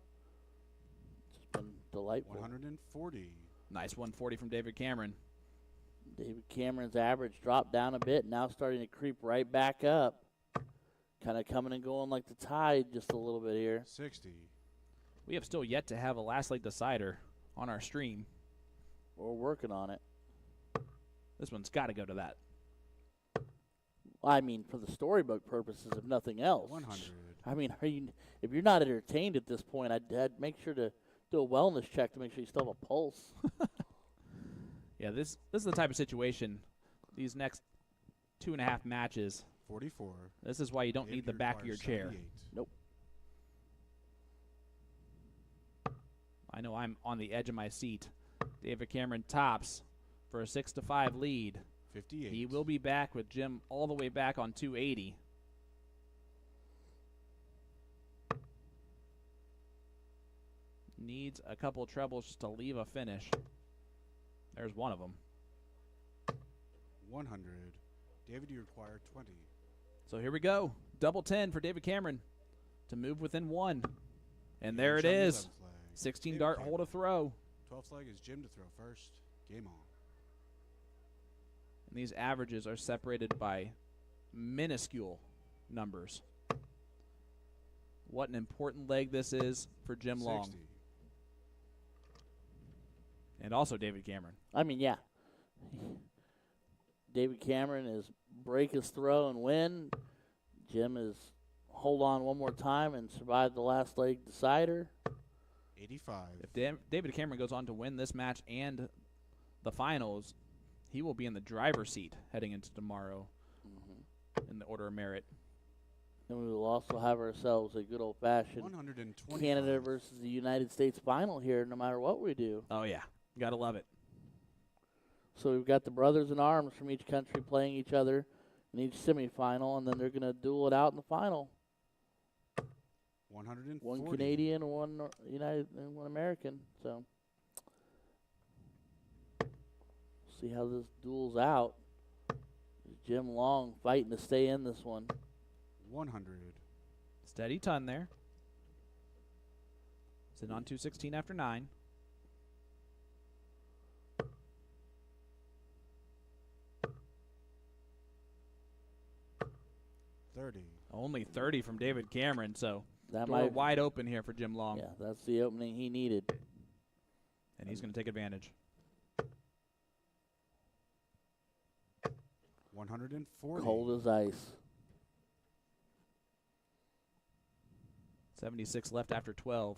It's just been delightful. 140. Nice 140 from David Cameron. David Cameron's average dropped down a bit, now starting to creep right back up. Kind of coming and going like the tide just a little bit here. 60. We have still yet to have a last leg decider on our stream. We're working on it. This one's got to go to that. I mean, for the storybook purposes, if nothing else. 100. I mean, if you're not entertained at this point, I'd make sure to do a wellness check to make sure you still have a pulse. Yeah, this is the type of situation, these next 2.5 matches, 44. this is why you don't need the back of your chair. Nope. I know I'm on the edge of my seat. David Cameron tops for a 6-5 lead. 58. He will be back with Jim all the way back on 280. Needs a couple trebles just to leave a finish. There's one of them. 100. David, you require 20. So here we go. Double 10 for David Cameron to move within 1. And there it Jim on the is. 11th leg. 16 David dart Cameron. hole to throw. 12th leg is Jim to throw first. Game on. And these averages are separated by minuscule numbers. What an important leg this is for Jim 60. Long. And also David Cameron. I mean, yeah. David Cameron is break his throw and win. Jim is hold on one more time and survive the last leg decider. 85. If David Cameron goes on to win this match and the finals, he will be in the driver's seat heading into tomorrow in the order of merit. And we will also have ourselves a good old-fashioned 120. Canada versus the United States final here, no matter what we do. Oh, yeah. Gotta love it. So we've got the brothers in arms from each country playing each other in each semifinal, and then they're going to duel it out in the final. 140. One Canadian, one United, and one American. So see how this duels out. Jim Long fighting to stay in this one. 100. Steady ton there. Sitting on 216 after 9. Only 30 from David Cameron, so That door might, wide open here for Jim Long. yeah, that's the opening he needed. And he's going to take advantage. 140. Cold as ice. 76 left after 12.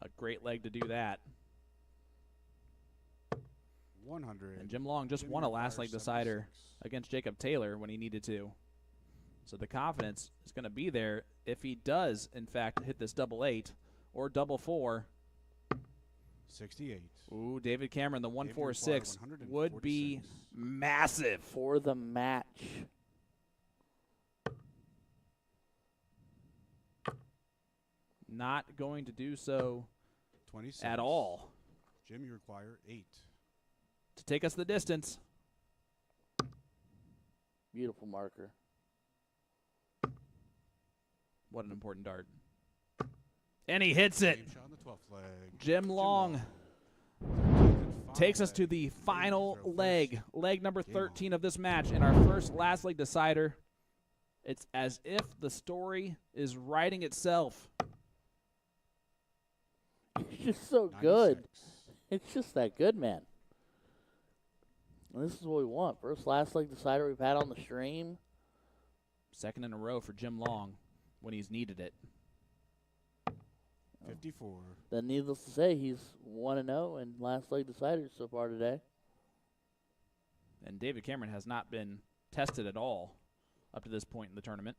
A great leg to do that. 100. And Jim Long just Jim won a last requires leg decider 76. against Jacob Taylor when he needed to. So the confidence is going to be there if he does, in fact, hit this double 8 or double 4. 68. Ooh, David Cameron, the David 146 required would be 146. massive. For the match. Not going to do so 26. at all Jim, you require 8. to take us the distance. Beautiful marker. What an important dart. And he hits it. Game shot on the 12th leg. Jim Long 13th takes us leg. to the David final throw leg, first. leg number Game 13 of this match, and our first last leg decider. It's as if the story is writing itself. It's just so good. 96. It's just that good, man. And this is what we want. First last leg decider we've had on the stream. Second in a row for Jim Long when he's needed it. 54. Then needless to say, he's 1-0 in last leg deciders so far today. And David Cameron has not been tested at all up to this point in the tournament.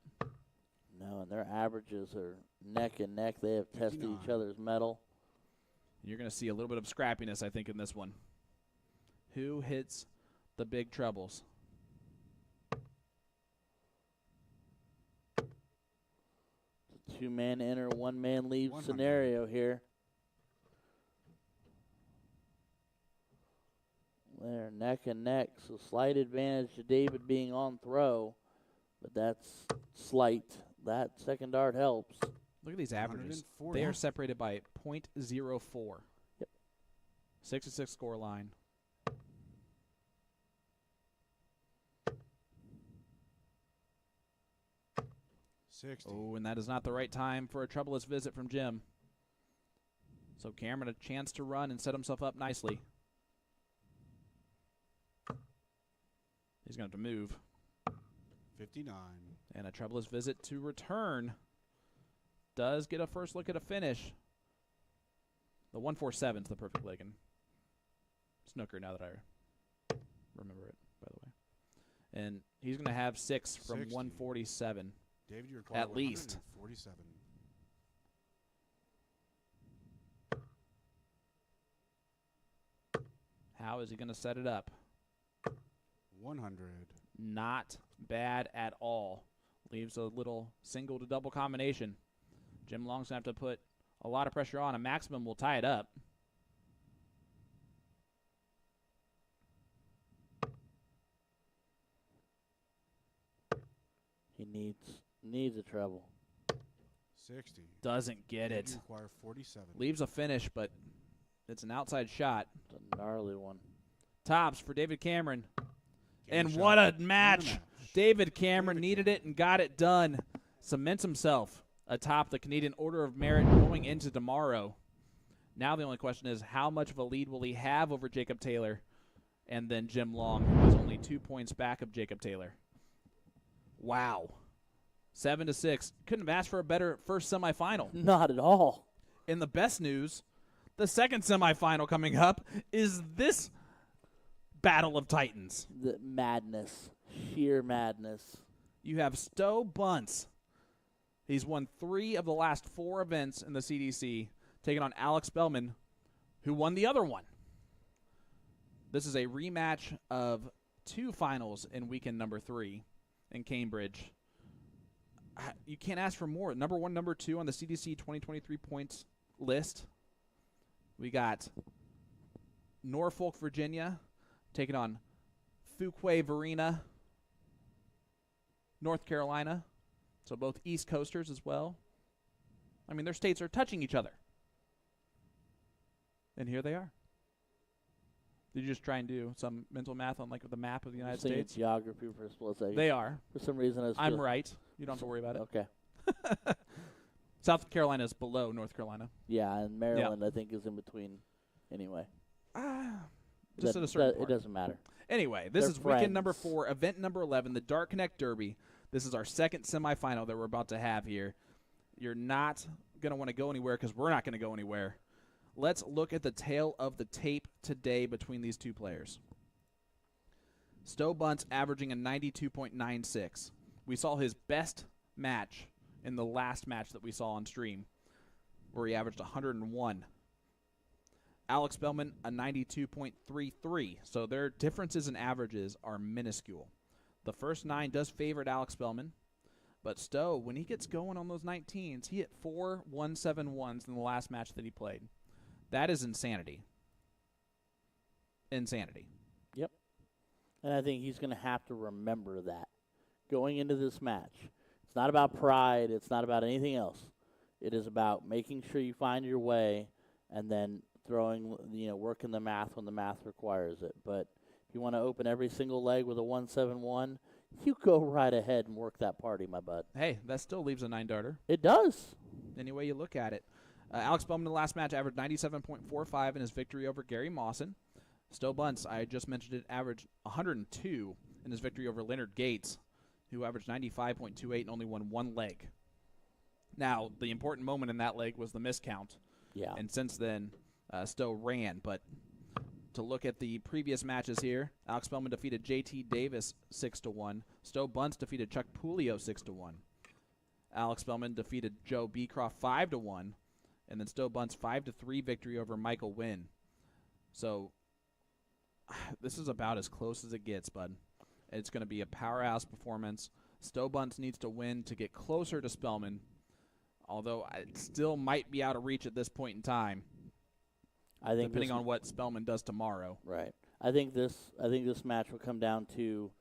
No, and their averages are neck and neck. They have tested 59. each other's mettle. You're going to see a little bit of scrappiness, I think, in this one. Who hits the big trebles? Two-man enter, one-man leave 100. scenario here. They're neck and neck, so slight advantage to David being on throw, but that's slight. That second dart helps. Look at these averages. 140. They are separated by .04. Yep. 66 score line. Oh, and that is not the right time for a troublous visit from Jim. So Cameron a chance to run and set himself up nicely. He's going to have to move. 59. And a troublous visit to return. Does get a first look at a finish. The 147 is the perfect leg in snooker now that I remember it, by the way. And he's going to have 6 from 60. 147. David, you require At least. 147. How is he going to set it up? 100. Not bad at all. Leaves a little single to double combination. Jim Long's going to have to put a lot of pressure on. A maximum will tie it up. He needs a treble. 60. Doesn't get You it. require 47. Leaves a finish, but it's an outside shot. It's a gnarly one. Tops for David Cameron. Game And shot. what a And match. David Cameron needed it and got it done. Cements himself atop the Canadian Order of Merit going into tomorrow. Now the only question is, how much of a lead will he have over Jacob Taylor? And then Jim Long, who is only 2 points back of Jacob Taylor. Wow. 7-6. Couldn't have asked for a better first semifinal. Not at all. And the best news, the second semifinal coming up is this Battle of Titans. The madness. Sheer madness. You have Stowe Bunce. He's won 3 of the last 4 events in the CDC, taking on Alex Bellman, who won the other one. This is a rematch of 2 finals in weekend number 3 in Cambridge. You can't ask for more. Number 1, number 2 on the CDC 2023 points list. We got Norfolk, Virginia, taking on Fuquay Varina, North Carolina. So both East Coasters as well. I mean, their states are touching each other. And here they are. Did you just try and do some mental math on like the map of the United Thinking States? geography for a split second. They are. For some reason, I'm right. You don't have to worry about it. Okay. South Carolina is below North Carolina. Yeah, and Maryland, I think, is in between. Anyway, Just at a certain it point. doesn't matter. Anyway, this They're is weekend number friends. 4, event number 11, the DartConnect Derby. This is our second semifinal that we're about to have here. You're not going to want to go anywhere because we're not going to go anywhere. Let's look at the tail of the tape today between these two players. Stowe Bunce averaging a 92.96. We saw his best match in the last match that we saw on stream, where he averaged 101. Alex Bellman, a 92.33. So their differences in averages are minuscule. The first 9 does favor Alex Bellman, but Stowe, when he gets going on those 19s, he hit 4 171s in the last match that he played. That is insanity. Insanity. Yep. And I think he's going to have to remember that going into this match. It's not about pride. It's not about anything else. It is about making sure you find your way and then working the math when the math requires it. But if you want to open every single leg with a 171, you go right ahead and work that party, my bud. Hey, that still leaves a 9-darter. It does. Any way you look at it. Alex Bowman in the last match averaged 97.45 in his victory over Gary Mawson. Stowe Bunce, I just mentioned it, averaged 102 in his victory over Leonard Gates, who averaged 95.28 and only won 1 leg. Now, the important moment in that leg was the miscount. Yeah. And since then, Stowe ran. But to look at the previous matches here, Alex Bowman defeated J.T. Davis 6-1. Stowe Bunce defeated Chuck Pulio 6-1. Alex Bowman defeated Joe Beecroft 5-1. And then Stowe Bunce 5-3 victory over Michael Wynn. So this is about as close as it gets, bud. It's going to be a powerhouse performance. Stowe Bunce needs to win to get closer to Spellman, although it still might be out of reach at this point in time. I think depending on what Spellman does tomorrow. Right. I think this match will come down to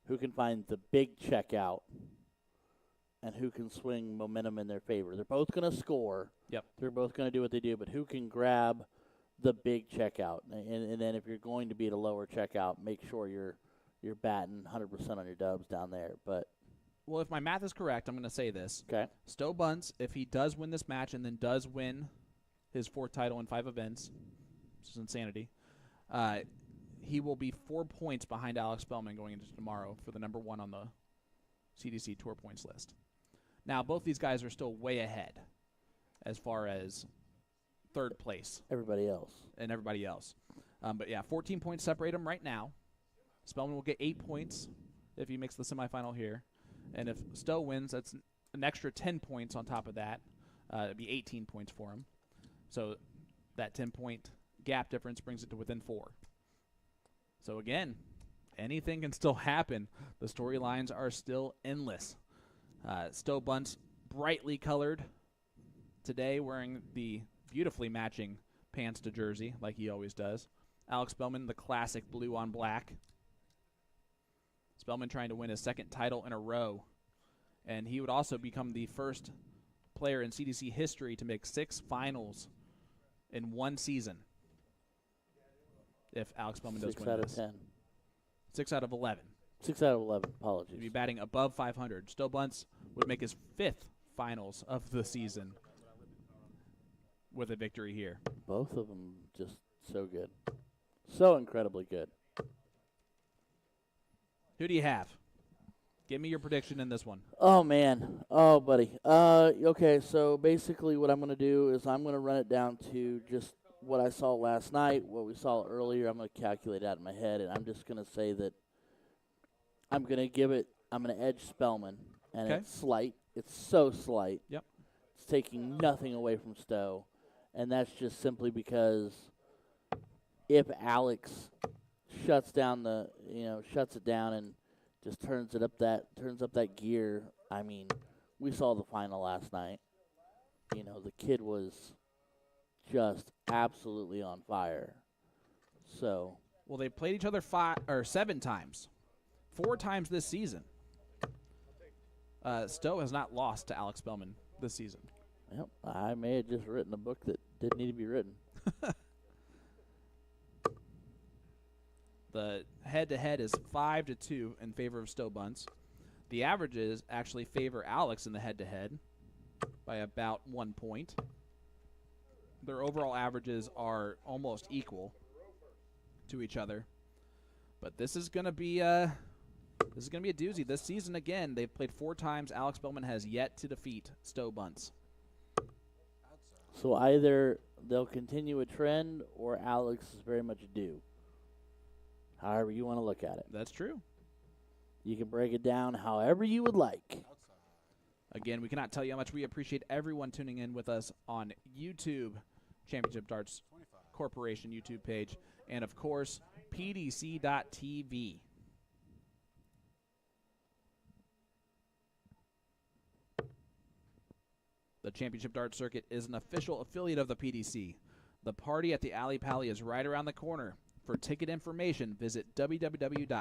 who can find the big checkout and who can swing momentum in their favor. They're both going to score. Yep. They're both going to do what they do, but who can grab the big checkout? And then if you're going to be at a lower checkout, make sure you're batting 100% on your dubs down there. But well, if my math is correct, I'm going to say this. Okay. Stowe Bunce, if he does win this match and then does win his 4th title in 5 events, which is insanity, he will be 4 points behind Alex Bellman going into tomorrow for the number 1 on the CDC Tour points list. Now, both these guys are still way ahead as far as 3rd place. Everybody else. And everybody else. But, yeah, 14 points separate them right now. Spellman will get 8 points if he makes the semifinal here. And if Stowe wins, that's an extra 10 points on top of that. It'd be 18 points for him. So that 10-point gap difference brings it to within 4. So again, anything can still happen. The storylines are still endless. Stowe Bunce, brightly colored today, wearing the beautifully matching pants to jersey like he always does. Alex Spellman, the classic blue on black. Spellman trying to win his second title in a row. And he would also become the first player in CDC history to make 6 finals in one season. If Alex Spellman does win 6 out this. of 10. 6 out of 11. 6 out of 11. He'd Apologies. be batting above 500. Stowe Bunce would make his 5th finals of the season with a victory here. Both of them just so good. So incredibly good. Who do you have? Give me your prediction in this one. Oh, man. Oh, buddy. Okay, so basically what I'm going to do is I'm going to run it down to just what I saw last night, what we saw earlier. I'm going to calculate it out in my head, and I'm just going to say that I'm going to edge Spellman, and Okay. it's slight. It's so slight. Yep. It's taking nothing away from Stowe, and that's just simply because if Alex shuts it down and just turns up that gear. I mean, we saw the final last night. You know, the kid was just absolutely on fire. So, Well, they played each other 7 times. 4 times this season. Stowe has not lost to Alex Spellman this season. yep, I may have just written a book that didn't need to be written. The head-to-head is 5-2 in favor of Stowe Bunce. The averages actually favor Alex in the head-to-head by about 1 point. Their overall averages are almost equal to each other. But this is going to be a doozy. This season, again, they've played 4 times. Alex Spellman has yet to defeat Stowe Bunce. So either they'll continue a trend or Alex is very much due. However you want to look at it. That's true. You can break it down however you would like. Again, we cannot tell you how much we appreciate everyone tuning in with us on YouTube, Championship Darts Corporation YouTube page, and of course, PDC.TV. The Championship Darts Circuit is an official affiliate of the PDC. The party at the Alley Pally is right around the corner. For ticket information, visit www.pdc.tv.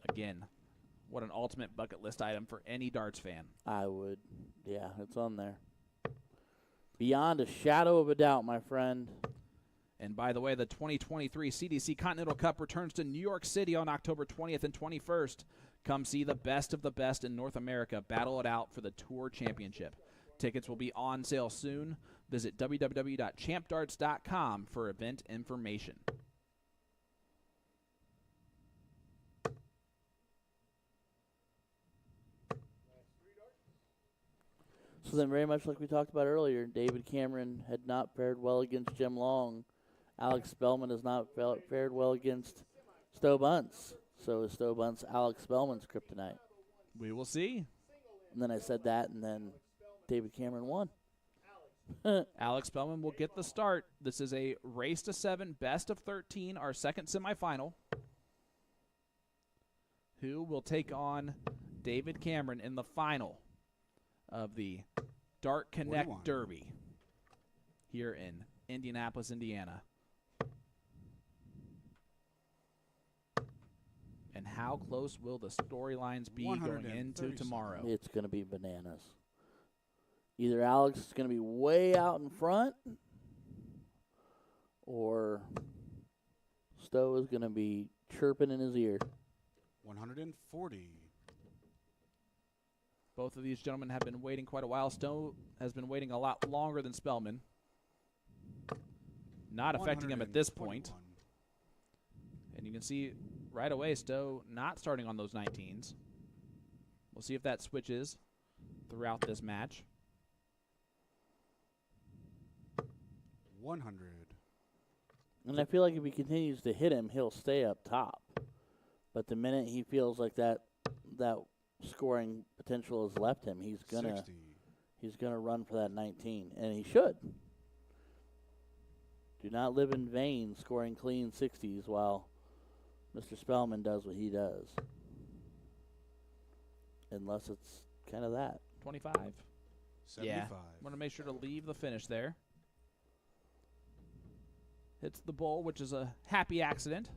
Again, what an ultimate bucket list item for any darts fan. I would. Yeah, it's on there. Beyond a shadow of a doubt, my friend. And by the way, the 2023 CDC Continental Cup returns to New York City on October 20th and 21st. Come see the best of the best in North America battle it out for the Tour Championship. Tickets will be on sale soon. Visit www.champdarts.com for event information. So then, very much like we talked about earlier, David Cameron had not fared well against Jim Long. Alex Spellman has not fared well against Stowe Bunce. So is Stowe Bunce Alex Spellman's kryptonite? We will see. And then I said that, and then David Cameron won. Alex Spellman will get the start. This is a race to 7, best of 13, our second semifinal. Who will take on David Cameron in the final of the DartConnect 41. Derby here in Indianapolis, Indiana. And how close will the storylines be going into tomorrow? It's going to be bananas. Either Alex is going to be way out in front, or Stowe is going to be chirping in his ear. 140. Both of these gentlemen have been waiting quite a while. Stowe has been waiting a lot longer than Spellman. Not affecting him at this point. 141. And you can see right away Stowe not starting on those 19s. We'll see if that switches throughout this match. 100. And I feel like if he continues to hit him, he'll stay up top. But the minute he feels like that scoring potential has left him, he's gonna 60. run for that 19, and he should. Do not live in vain scoring clean 60s while Mr. Spellman does what he does. Unless it's kind of that. 25. 75. Yeah. Want to make sure to leave the finish there. Hits the bull, which is a happy accident.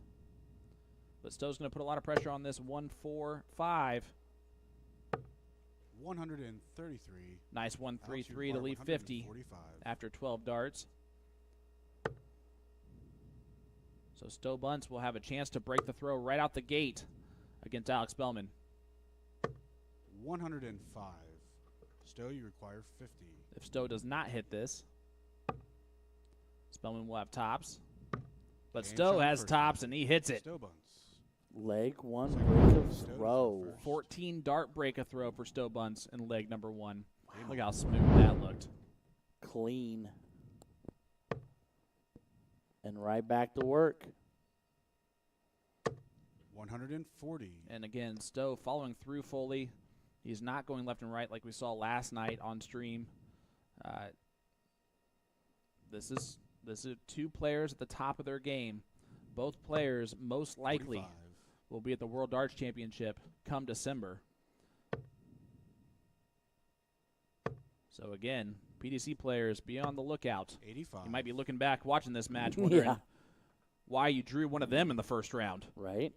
But Stowe's going to put a lot of pressure on this 145. 133. Nice 133 to leave 50 after 12 darts. So Stowe Bunce will have a chance to break the throw right out the gate against Alex Spellman. 105. Stowe, you require 50. If Stowe does not hit this, Spellman will have tops. But Game Stowe shot has first. tops, and he hits it. Stowe Bunce. Leg one, break of Stowe throw. first. 14 dart break a throw for Stowe Bunce in leg number 1. Look how smooth that looked. Clean. And right back to work. 140. And again, Stowe following through fully. He's not going left and right like we saw last night on stream. This is two players at the top of their game. Both players most likely 45. will be at the World Darts Championship come December. So again, PDC players, be on the lookout. 85. You might be looking back watching this match wondering why you drew one of them in the first round. Right.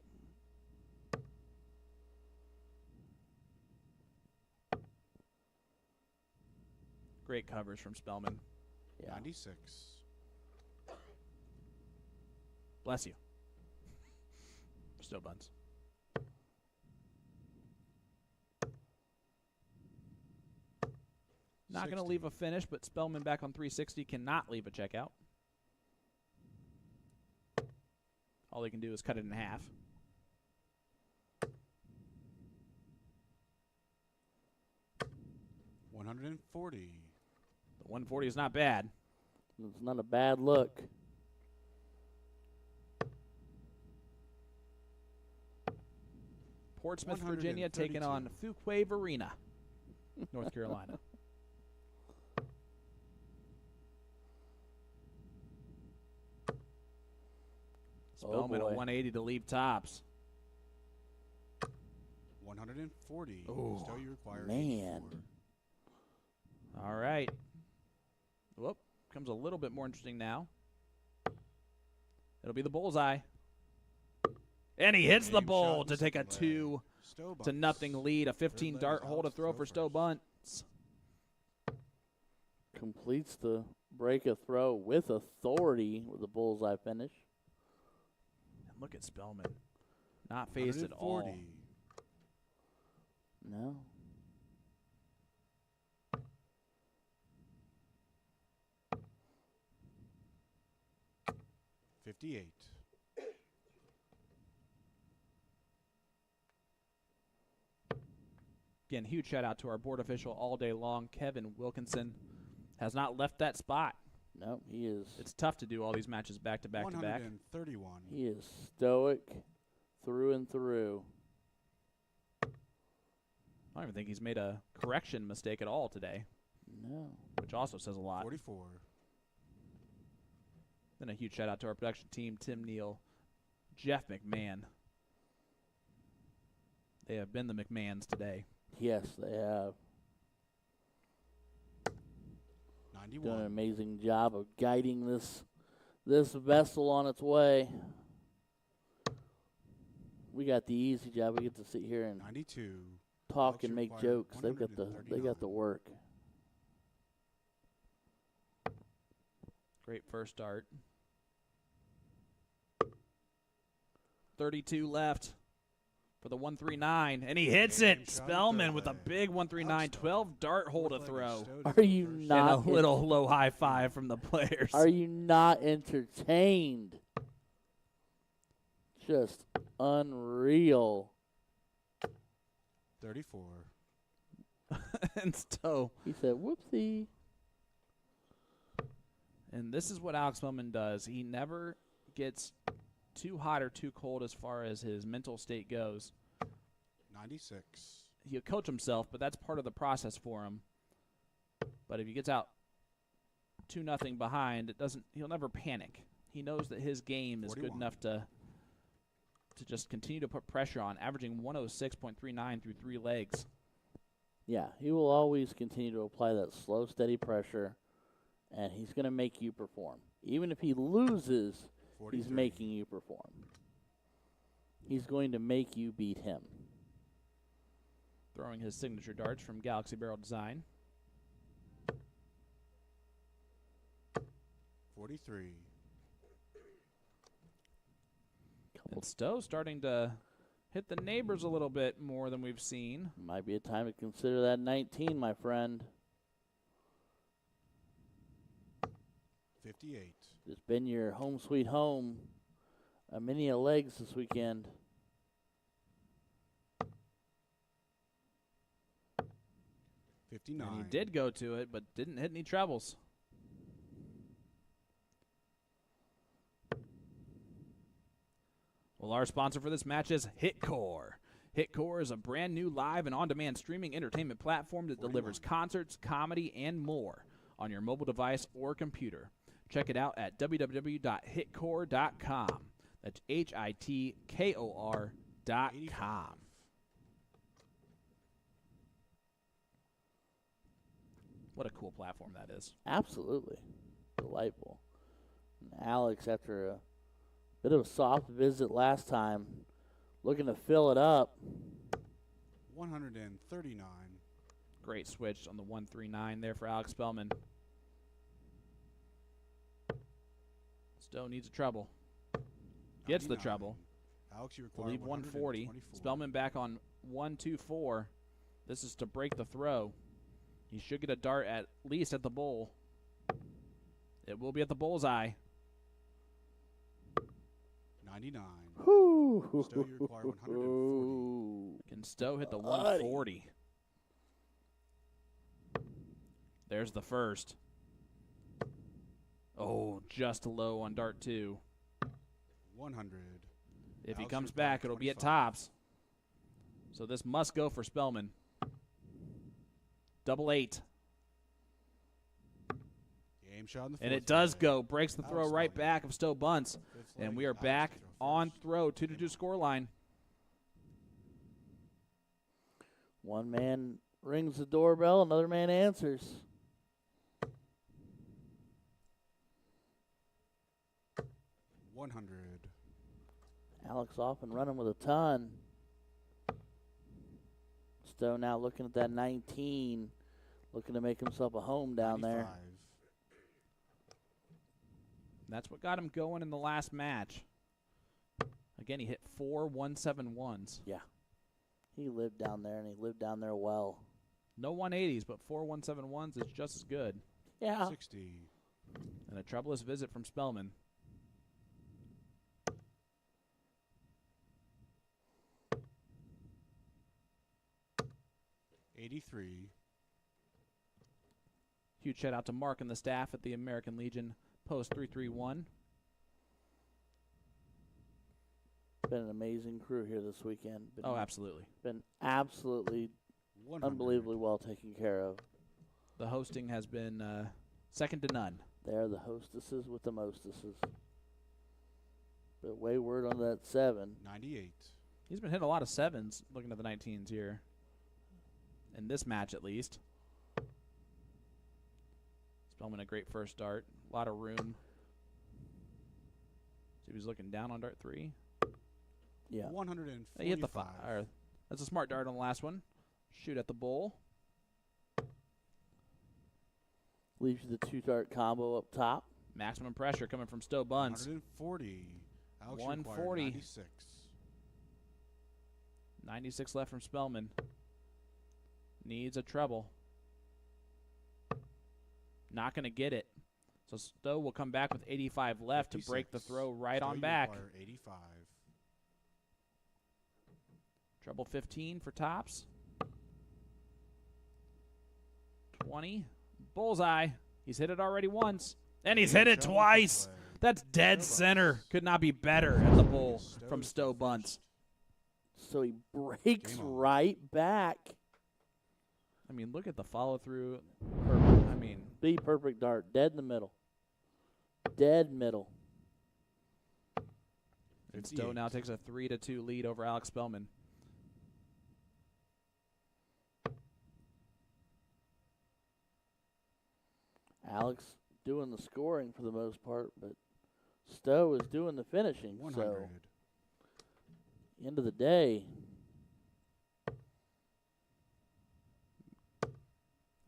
Great coverage from Spellman. Yeah. 96. Bless you. Stowe Bunce. Not going to 60. leave a finish, but Spellman back on 360 cannot leave a checkout. All he can do is cut it in half. $140. The 140 is not bad. It's not a bad look. Portsmouth, Virginia, taking on Fuquay Varina, North Carolina. Spellman a 180 to leave tops. 140. Ooh, Stowe, you require man. 84. All right. Whoop. Comes a little bit more interesting now. It'll be the bullseye. And he hits the Game bull shot to take a second leg. 2-0 lead. A 15 leg dart is hole to Alex throw Stowe for Stowe first. Bunce. Completes the break of throw with authority with the bullseye finish. And look at Spellman. Not phased at all. 140. No. $58. Again, huge shout out to our board official all day long, Kevin Wilkinson. Has not left that spot. No, he is. It's tough to do all these matches back to back to back. 131. He is stoic through and through. I don't even think he's made a correction mistake at all today, No. which also says a lot. 44. Then a huge shout out to our production team, Tim Neal, Jeff McMahon. They have been the McMahons today. Yes, they have 91. done an amazing job of guiding this vessel on its way. We got the easy job. We get to sit here and 92. talk Alex and make required jokes. They got the 139. work. Great first start. 32 left for the 139, and he hits Game it. shot Spellman third with a leg. big 139, 12 dart hole to Fourth leg throw. is Stowe to Are take you first. not? And a little low high five from the players. Are you not entertained? Just unreal. 34. And Stowe. He said, "Whoopsie." And this is what Alex Spellman does. He never gets too hot or too cold as far as his mental state goes. 96. He'll coach himself, but that's part of the process for him. But if he gets out 2-0 behind, he'll never panic. He knows that his game is 41. good enough to just continue to put pressure on, averaging 106.39 through 3 legs. Yeah, he will always continue to apply that slow, steady pressure, and he's going to make you perform. Even if he loses, 43. he's making you perform. He's going to make you beat him. Throwing his signature darts from Galaxy Barrel Design. 43. And Stowe starting to hit the neighbors a little bit more than we've seen. Might be a time to consider that 19, my friend. 58. It's been your home sweet home. Many legs this weekend. 59. And he did go to it, but didn't hit any trebles. Well, our sponsor for this match is Hitcore. Hitcore is a brand new live and on-demand streaming entertainment platform that delivers concerts, comedy, and more on your mobile device or computer. Check it out at www.hitcore.com. That's HITKOR.com. What a cool platform that is. Absolutely. Delightful. And Alex, after a bit of a soft visit last time, looking to fill it up. 139. Great switch on the 139 there for Alex Spellman. Stowe needs a treble. Gets the 99. treble. Alex, you To require leave 140. 124. Spellman back on 124. This is to break the throw. He should get a dart at least at the bowl. It will be at the bullseye. 99. Whew. Stowe, you require 140. Can Stowe hit the 140? There's the first. Oh, just low on dart 2. 100. If he Alex, comes you require back, it'll be at 25. tops. So this must go for Spellman. Double 8. Game shot in the And it fourth does leg. go. Breaks the throw Alex right Spellman. back of Stowe Bunce. Fifth And leg, we are Alex back to throw on first. throw, 2-2 scoreline. One man rings the doorbell, another man answers. 100. Alex off and running with a ton. Stowe now looking at that 19, looking to make himself a home down 95. there. That's what got him going in the last match. Again, he hit 4 171s. Yeah. He lived down there, and he lived down there well. No 180s, but 4 171s is just as good. Yeah. 60. And a troublous visit from Spellman. $83. Huge shout out to Mark and the staff at the American Legion Post 331. Been an amazing crew here this weekend. Been, Oh, absolutely. Been absolutely 100. unbelievably well taken care of. The hosting has been second to none. They're the hostesses with the mostesses. But wayward on that 7. 98. He's been hitting a lot of 7s, looking at the 19s here. In this match, at least. Spellman a great first dart. A lot of room. See if he's looking down on dart 3. Yeah. 145. He hit the 5. That's a smart dart on the last one. Shoot at the bowl. Leaves you the 2-dart combo up top. Maximum pressure coming from Stowe Bunce. 140. Alex 140. 96. 96 left from Spellman. Needs a treble. Not going to get it. So Stowe will come back with 85 left to break the 56. throw right Stowe, on you back. require 85. Treble 15 for tops. 20. Bullseye. He's hit it already once. And he's hit it Treble twice. fifth leg. That's dead Stowe center. Bunce. Could not be better at the bowl Stowe from is the Stowe first. Bunce. So he breaks Game on. right back. I mean, look at the follow through. I mean, the perfect dart, dead in the middle. Dead middle. and Stowe now takes a 3-2 lead over Alex Spellman. Alex doing the scoring for the most part, but Stowe is doing the finishing. 100. So, end of the day,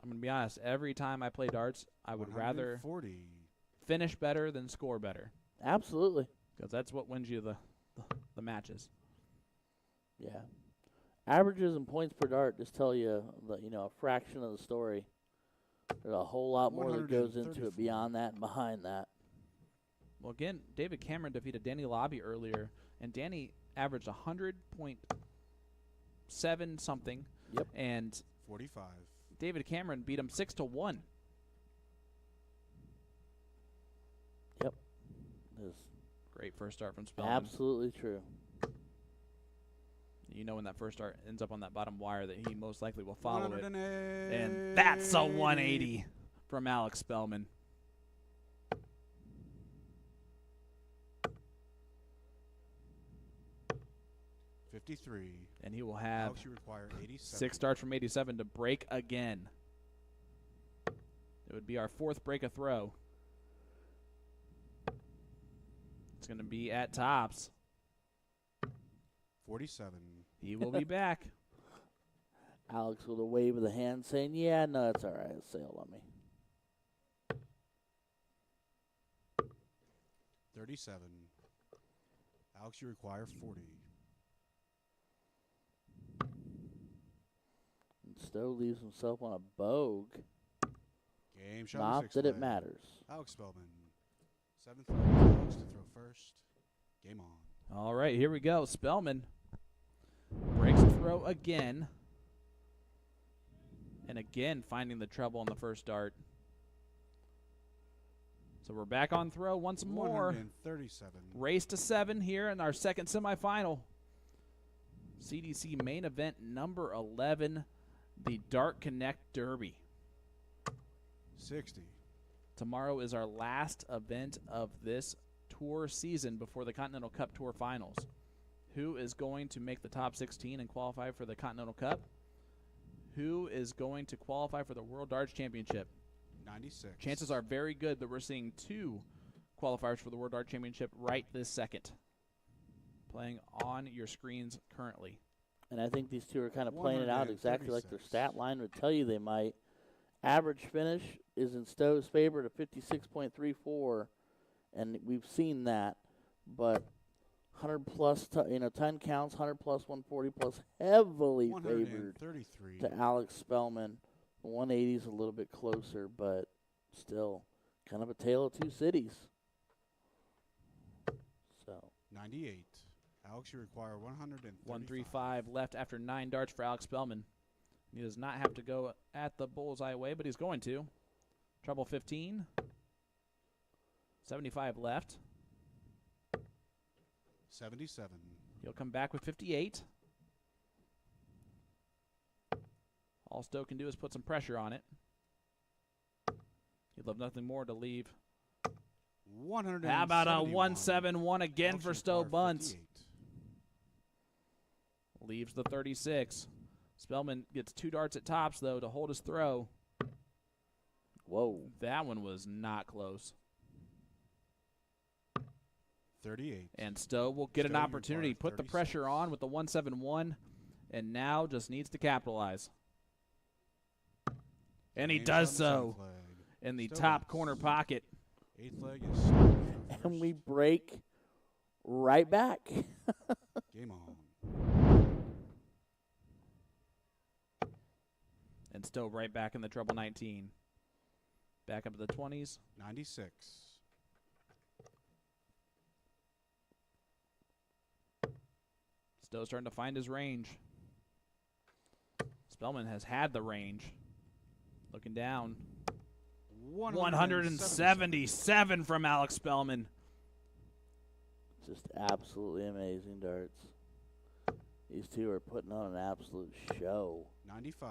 I'm going to be honest. Every time I play darts, I would rather 140. finish better than score better, absolutely. because that's what wins you the matches. Yeah. Averages and points per dart just tell you, a fraction of the story. There's a whole lot more that goes into it 134. beyond that and behind that. Well, again, David Cameron defeated Danny Lobby earlier, and Danny averaged 100.7 something. Yep. And 45. David Cameron beat him 6-1. Yep. It's Great first start from Spellman. absolutely true. You know when that first start ends up on that bottom wire that he most likely will follow it. 180. And that's a 180 from Alex Spellman. $53. And he will have Alex, you require 87. 6 starts from 87 to break again. It would be our 4th break of throw. It's going to be at tops. 47. He will be back. Alex with a wave of the hand saying, yeah, no, that's all right. Sail on me. 37. Alex, you require 40. And Stowe leaves himself on a bogue. Game shot. Not that it matters. Alex Spellman. 7th leg. Alex to throw first. Game on. All right, here we go. Spellman breaks the throw again. And again finding the treble on the first dart. So we're back on throw once more. 137. Race to 7 here in our second semifinal. CDC main event number 11, the DartConnect Derby. 60. Tomorrow is our last event of this tour season before the Continental Cup Tour Finals. Who is going to make the top 16 and qualify for the Continental Cup? Who is going to qualify for the World Darts Championship? 96. Chances are very good that we're seeing 2 qualifiers for the World Dart Championship right this second, playing on your screens currently. And I think these two are kind of playing it out exactly like their 136. stat line would tell you they might. Average finish is in Stowe's favor to 56.34, and we've seen that. But 100 plus, 10 counts, 100 plus, 140 plus, heavily favored 133. to Alex Spellman. The 180 is a little bit closer, but still kind of a tale of two cities. So 98. Alex, you require 135. 135 left after 9 darts for Alex Spellman. He does not have to go at the bullseye way, but he's going to. Treble 15. 75 left. 77. He'll come back with 58. All Stowe can do is put some pressure on it. He'd love nothing more to leave. 171. How about a 171 again Alex, for you Stowe require Bunce? 58. Leaves the 36. Spellman gets 2 darts at tops, though, to hold his throw. whoa. That one was not close. 38. And Stowe will get an Stowe, you opportunity, require put the pressure 36. on with the 171, and now just needs to capitalize. And he Game does shot so 7th leg. in the Stowe top wins. corner pocket. 8th leg is Stowe for And we first. break right back. Game on. And Stowe right back in the treble 19. Back up to the 20s. 96. Stowe's starting to find his range. Spellman has had the range. Looking down. 177 from Alex Spellman. Just absolutely amazing darts. These two are putting on an absolute show. 95.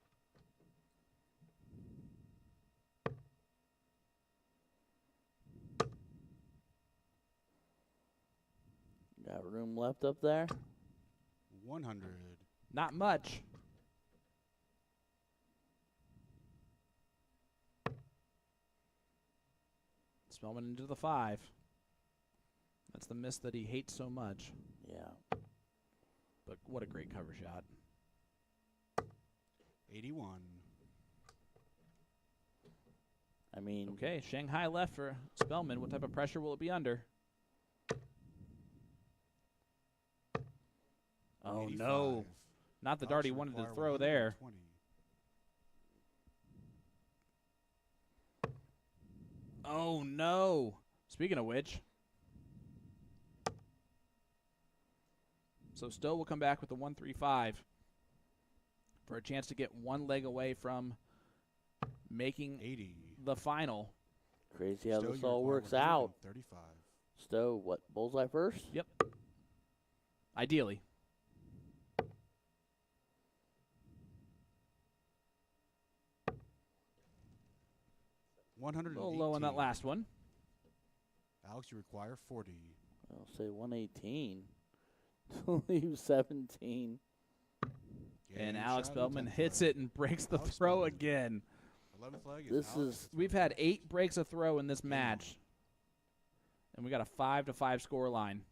Got room left up there. 100. Not much. Spellman into the 5. That's the miss that he hates so much. Yeah. But what a great cover shot. 81. I mean, Okay, Shanghai left for Spellman. What type of pressure will it be under? Oh, 85. no. Not the dart he Alex wanted to require throw there. 120. Oh, no. Speaking of which. So Stowe will come back with the 135 for a chance to get one leg away from making 80. the final. crazy how Stowe, this you all require works out. 135. Stowe, what, bullseye first? Yep. Ideally. 118. A little low on that last one. Alex, you require 40. I'll say 118. Leave 17. And Game, Alex shot, Feldman 10 hits flag. it and breaks the Alex throw Feldman. again. 11th flag is This Alex. is- We've had 8 breaks of throw in this match. And we got a 5-5 score line.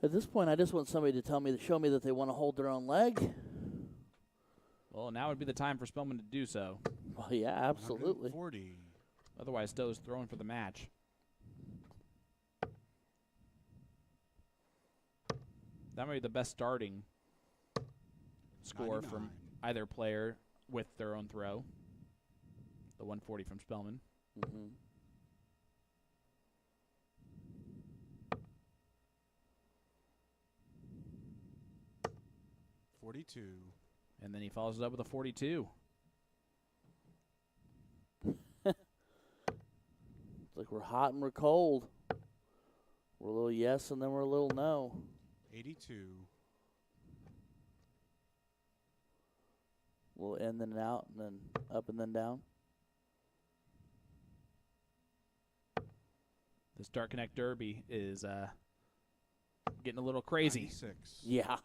At this point, I just want somebody to show me that they want to hold their own leg. Well, now would be the time for Spellman to do so. Well, yeah, absolutely. 140. Otherwise, Stowe's throwing for the match. That might be the best starting score 99. from either player with their own throw. The 140 from Spellman. Mm-hmm. $42. And then he follows it up with a 42. It's like we're hot and we're cold. We're a little yes and then we're a little no. 82. We'll in and out and then up and then down. This DartConnect Derby is getting a little crazy. 96. Yeah.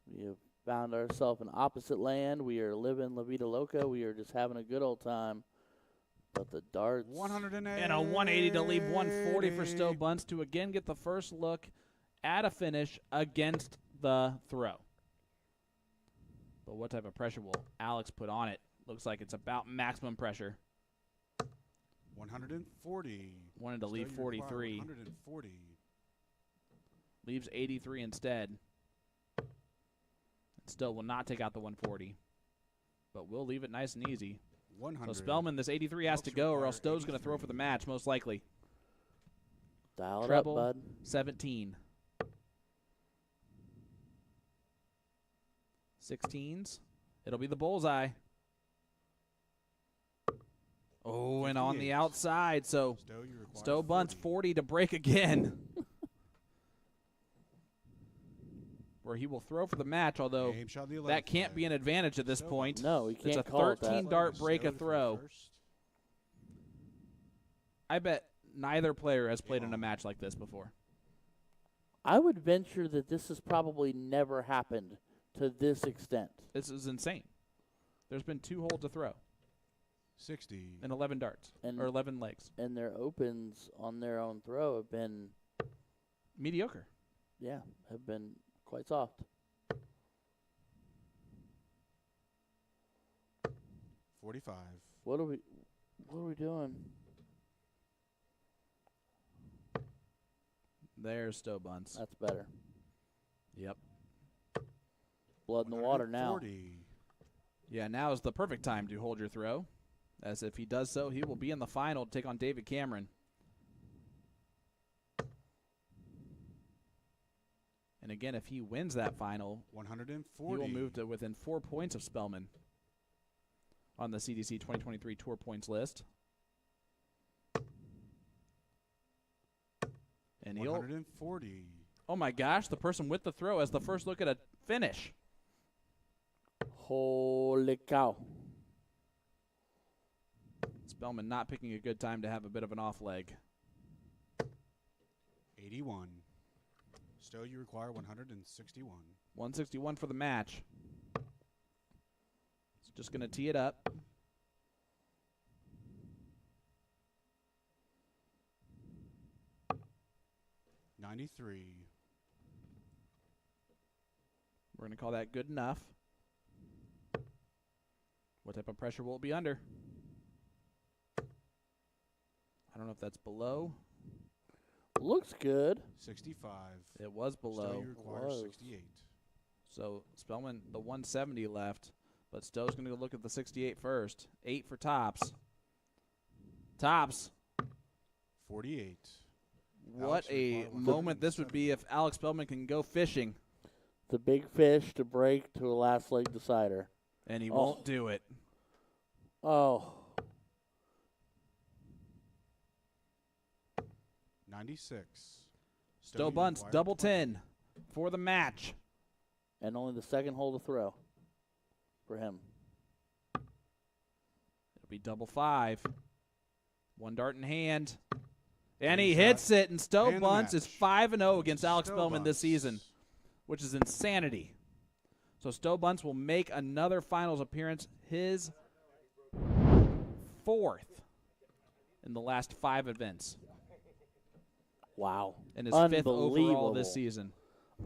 We have found ourselves in opposite land. We are living La Vida Loca. We are just having a good old time. But the darts. 180. And a 180 to leave 140 for Stowe Bunce to again get the first look at a finish against the throw. But what type of pressure will Alex put on it? Looks like it's about maximum pressure. 140. Wanted to leave Stowe, you require 43. 140. Leaves 83 instead. Still will not take out the 140. But we'll leave it nice and easy. 100. So Spellman, this 83 has to go, or else Stowe's going to throw for the match, most likely. Dial it Treble, up, bud. 17. 16s. It'll be the bullseye. Oh, and on the 58. outside. So Stowe, you require Stowe Bunce 40. 40 to break again. Where he will throw for the match, although Game shot, the 11th that can't flag. be an advantage at this Stowe point. Bunce. No, he It's can't a call it 13 that. dart Stowe break a for throw. first. I bet neither player has played in a match like this before. I would venture that this has probably never happened to this extent. This is insane. There's been 2 holes to throw 60. and 11 darts, And- or 11 legs. And their opens on their own throw have been, Mediocre. yeah, have been quite soft. 45. What are we doing? There's Stowe Bunce. That's better. Yep. Blood in the water now. 140. Yeah, now is the perfect time to hold your throw, as if he does so, he will be in the final to take on David Cameron. And again, if he wins that final, 140. he will move to within 4 points of Spellman on the CDC 2023 Tour Points list. And he'll, 140. oh my gosh, the person with the throw has the first look at a finish. Holy cow. Spellman not picking a good time to have a bit of an off leg. 81. Stowe, you require 161. 161 for the match. It's just going to tee it up. $93. We're going to call that good enough. What type of pressure will it be under? I don't know if that's below. Looks good. 65. It was below. Stowe, you require 68. So Spellman, the 170 left, but Stowe's going to go look at the 68 first. 8 for tops. Tops. 48. What Alex, you a require moment this would 170. be if Alex Spellman can go fishing, The big fish to break to a last leg decider. and he Oh. won't do it. Oh. 96. Stowe you bunts, require double 20. 10 for the match. And only the second hole to throw for him. It'll be double 5. One dart in hand. And Good he shot. hits it, and Stowe And the bunts is match. 5-0 against Alex Stowe Spellman this bunts. season, which is insanity. So Stowe bunts will make another finals appearance, his 4th in the last 5 events, Wow. and his 5th overall Unbelievable. this season.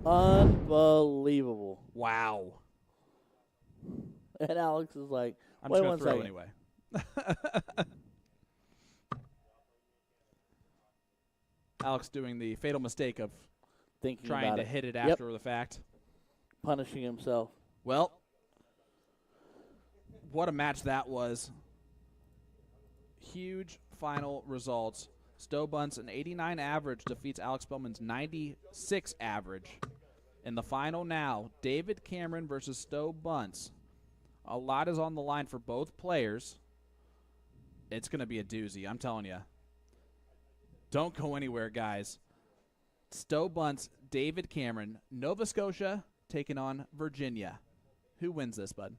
Unbelievable. Wow. And Alex is like, I'm wait just going one to throw second. anyway. Alex doing the fatal mistake of Thinking trying about to it. hit it Yep. after the fact. Punishing himself. Well, what a match that was. Huge final results. Stowe bunts an 89 average, defeats Alex Spellman's 96 average. In the final now, David Cameron versus Stowe bunts. A lot is on the line for both players. It's going to be a doozy, I'm telling you. Don't go anywhere, guys. Stowe bunts, David Cameron, Nova Scotia taking on Virginia. Who wins this, bud?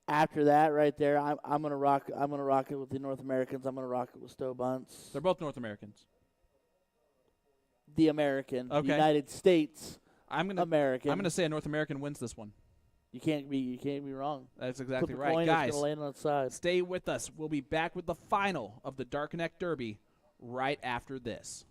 After that, right there, I'm gonna rock. I'm gonna rock it with the North Americans. I'm gonna rock it with Stowe bunts. They're both North Americans. The American, Okay. United States I'm gonna American. say a North American wins this one. You can't be wrong. That's exactly Flip a right, coin, guys. It's gonna land on its side. Stay with us. We'll be back with the final of the DartConnect Derby right after this.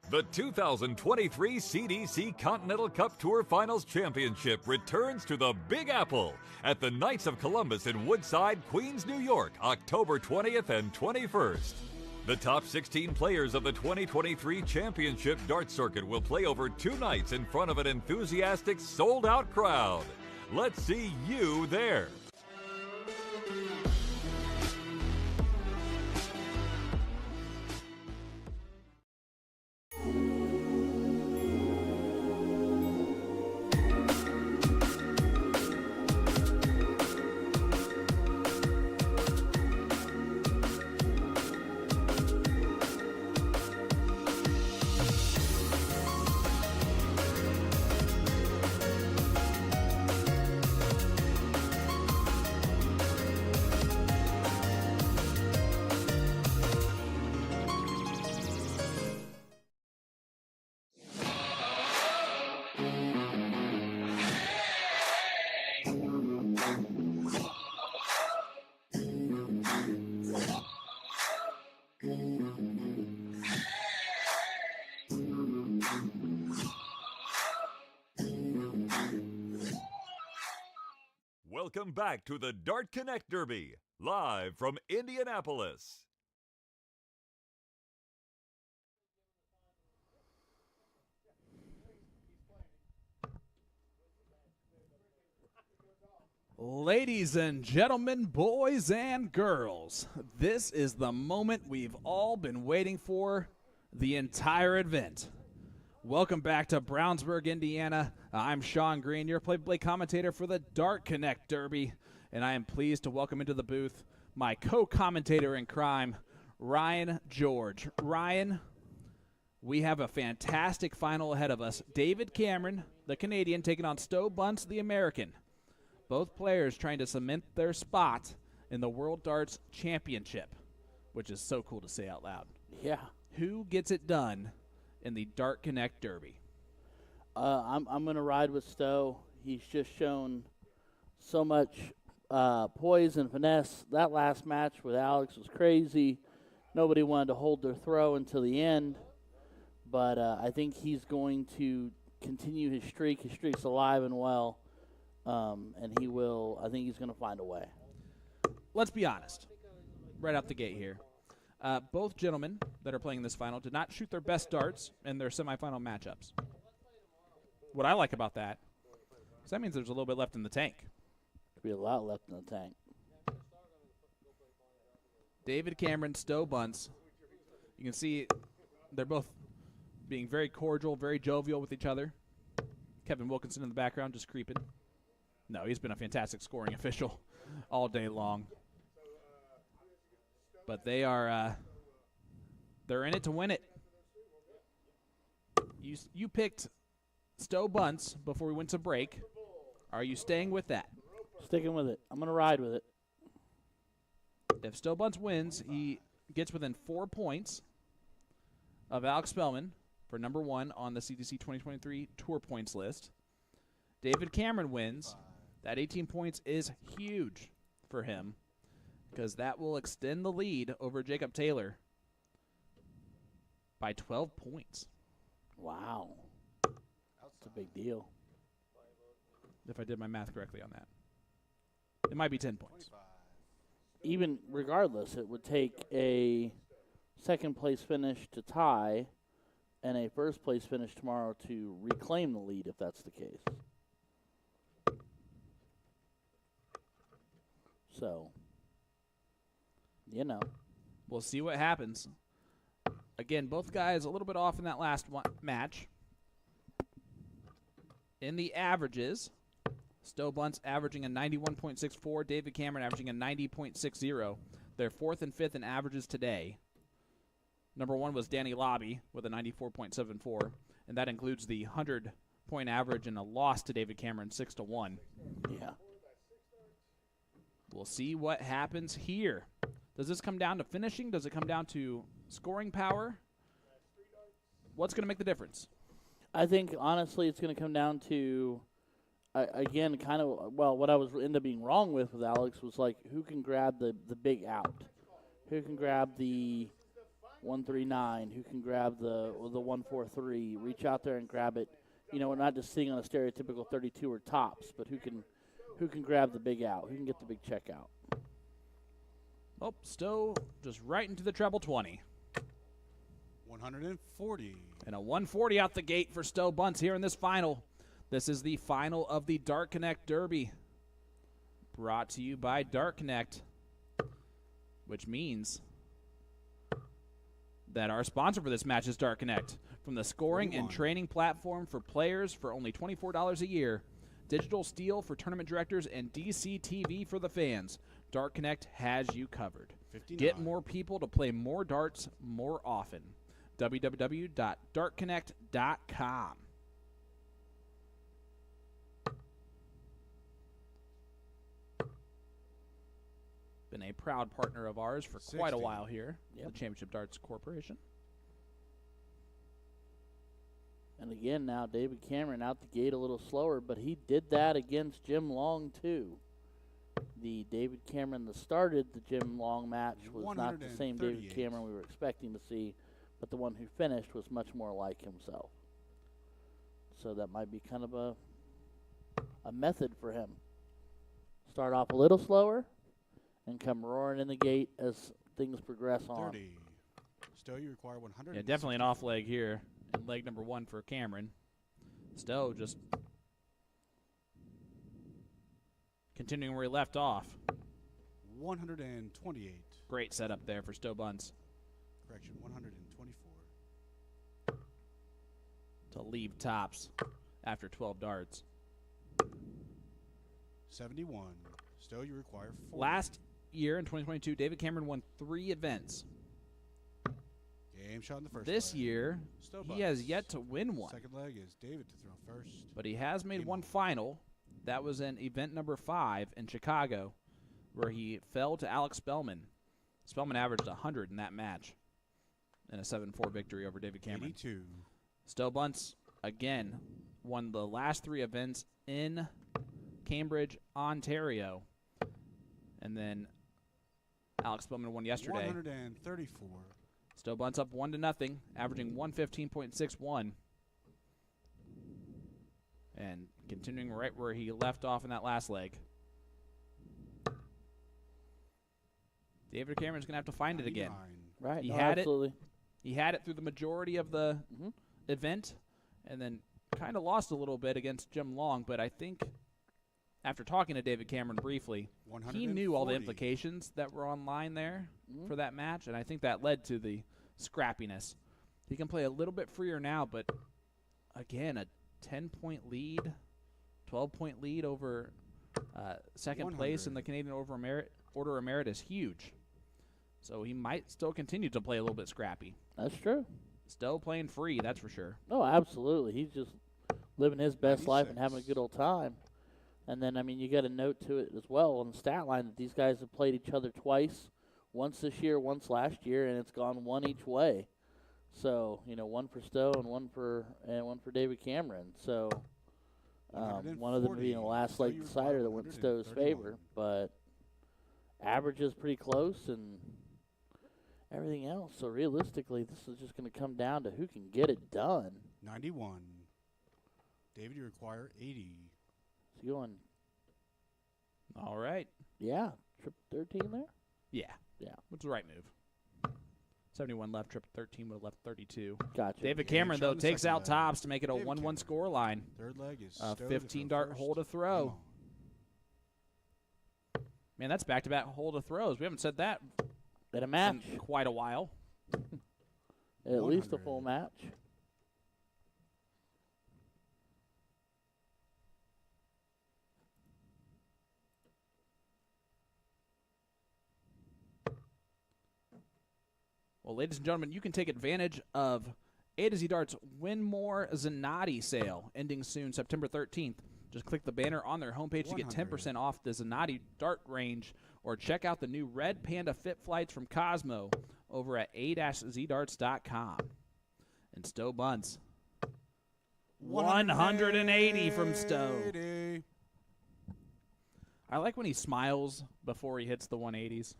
The 2023 CDC Continental Cup Tour Finals Championship returns to the Big Apple at the Knights of Columbus in Woodside, Queens, New York, October 20th and 21st. The top 16 players of the 2023 Championship Dart Circuit will play over 2 nights in front of an enthusiastic, sold-out crowd. Let's see you there. Welcome back to the DartConnect Derby, live from Indianapolis. Ladies and gentlemen, boys and girls, this is the moment we've all been waiting for the entire event. Welcome back to Brownsburg, Indiana. I'm Sean Green, your play-by-play commentator for the DartConnect Derby, and I am pleased to welcome into the booth my co-commentator in crime, Ryan George. Ryan, we have a fantastic final ahead of us. David Cameron, the Canadian, taking on Stowe Bunce, the American. Both players trying to cement their spot in the World Darts Championship, which is so cool to say out loud. Yeah. Who gets it done in the DartConnect Derby? I'm going to ride with Stowe. He's just shown so much poise and finesse. That last match with Alex was crazy. Nobody wanted to hold their throw until the end. But I think he's going to continue his streak. His streak's alive and well. And he will, I think he's going to find a way. Let's be honest, right out the gate here. Both gentlemen that are playing this final did not shoot their best darts in their semifinal matchups. What I like about that is that means there's a little bit left in the tank. Could be a lot left in the tank. David Cameron, Stowe Bunce. You can see they're both being very cordial, very jovial with each other. Kevin Wilkinson in the background just creeping. No, he's been a fantastic scoring official all day long. But they are they're in it to win it. You picked Stowe Bunce before we went to break. Are you staying with that? Sticking with it. I'm going to ride with it. If Stowe Bunce wins, he gets within 4 points of Alex Spellman for number 1 on the CDC 2023 Tour Points list. David Cameron wins. That 18 points is huge for him because that will extend the lead over Jacob Taylor by 12 points. Wow. That's a big deal. If I did my math correctly on that. It might be 10 points. Even regardless, it would take a second-place finish to tie and a first-place finish tomorrow to reclaim the lead, if that's the case. So, you know. We'll see what happens. Again, both guys a little bit off in that last match. In the averages, Stowe Bunce averaging a 91.64, David Cameron averaging a 90.60. They're 4th and 5th in averages today. Number 1 was Danny Lobby with a 94.74, and that includes the 100-point average and a loss to David Cameron 6-1. Yeah. We'll see what happens here. Does this come down to finishing? Does it come down to scoring power? What's going to make the difference? I think, honestly, it's going to come down to, again, kind of, well, what I was end up being wrong with Alex was, like, who can grab the big out? Who can grab the 139, who can grab the 143, reach out there and grab it. You know, we're not just sitting on a stereotypical 32 or tops, but who can grab the big out, who can get the big check out. Oh, Stowe just right into the treble 20. 140. And a 140 out the gate for Stowe Bunce here in this final. This is the final of the DartConnect Derby. Brought to you by DartConnect, which means that our sponsor for this match is DartConnect. From the scoring and training platform for players for only $24 a year, Digital Steel for tournament directors, and DCTV for the fans, DartConnect has you covered. 59. Get more people to play more darts more often. www.dartconnect.com. Been a proud partner of ours for quite a 60. while here, Yep. the Championship Darts Corporation. And again, now David Cameron out the gate a little slower, but he did that against Jim Long too. The David Cameron that started the Jim Long match was not the same David 138. Cameron we were expecting to see, but the one who finished was much more like himself. So that might be kind of a method for him. Start off a little slower and come roaring in the gate as things progress on. 30. Stowe, you require 100. Yeah, definitely an off leg here. And leg number 1 for Cameron. Stowe just continuing where he left off. 128. Great setup there for Stowe Bunce Correction, 124. to leave tops after 12 darts. 71. Stowe, you require 40. Last year in 2022, David Cameron won 3 events. Game shot in the first This leg. year, Stowe he has Bunce. yet to win one. Second leg is David to throw first. But he has made Game one on. final. That was in event number 5 in Chicago, where he fell to Alex Spellman. Spellman averaged 100 in that match in a 7-4 victory over David Cameron. 82. Stowe Bunce, again, won the last 3 events in Cambridge, Ontario. And then Alex Spellman won yesterday. 134. Stowe Bunce up 1-0, averaging 115.61. And continuing right where he left off in that last leg. David Cameron's going to have to find it again. 99. Right, He no, had it. absolutely. He had it through the majority of the Mhm. event, and then kind of lost a little bit against Jim Long. But I think after talking to David Cameron briefly, he knew all the 140. implications that were online there Mhm. for that match, and I think that led to the scrappiness. He can play a little bit freer now, but again, a 10-point lead, 12-point lead over second place in the 100. Canadian Order of Merit is huge. So he might still continue to play a little bit scrappy. That's true. Still playing free, that's for sure. No, absolutely. He's just living his best life and 96. having a good old time. And then, I mean, you got a note to it as well on the stat line that these guys have played each other twice, once this year, once last year, and it's gone one each way. So, you know, one for Stowe and one for David Cameron. So, one of them being the 140. last Stowe, leg you decider require that went in Stowe's 131. favor. But average is pretty close and everything else. So, realistically, this is just going to come down to who can get it done. 91. David, you require 80. It's going, All right. yeah, trip 13 there? Yeah. Yeah. What's the right move? 71 left, trip 13 would have left 32. Gotcha. David Game Cameron, shot though, in the takes second out leg. tops to make it a David 1-1 Cameron. score line. Third leg is A Stowe to 15 throw dart first. hole to Game throw. on. Man, that's back-to-back hole to throws. We haven't said that In a in match, quite a while. at least a 100. full match. Well, ladies and gentlemen, you can take advantage of A to Z Dart's Win More Zanatti sale, ending soon, September 13th. Just click the banner on their homepage to get 10% off the Zanatti Dart range, or check out the new Red Panda Fit Flights from Cosmo over at a-zdarts.com. And Stowe Bunce, 180 from Stowe. 180. I like when he smiles before he hits the 180s.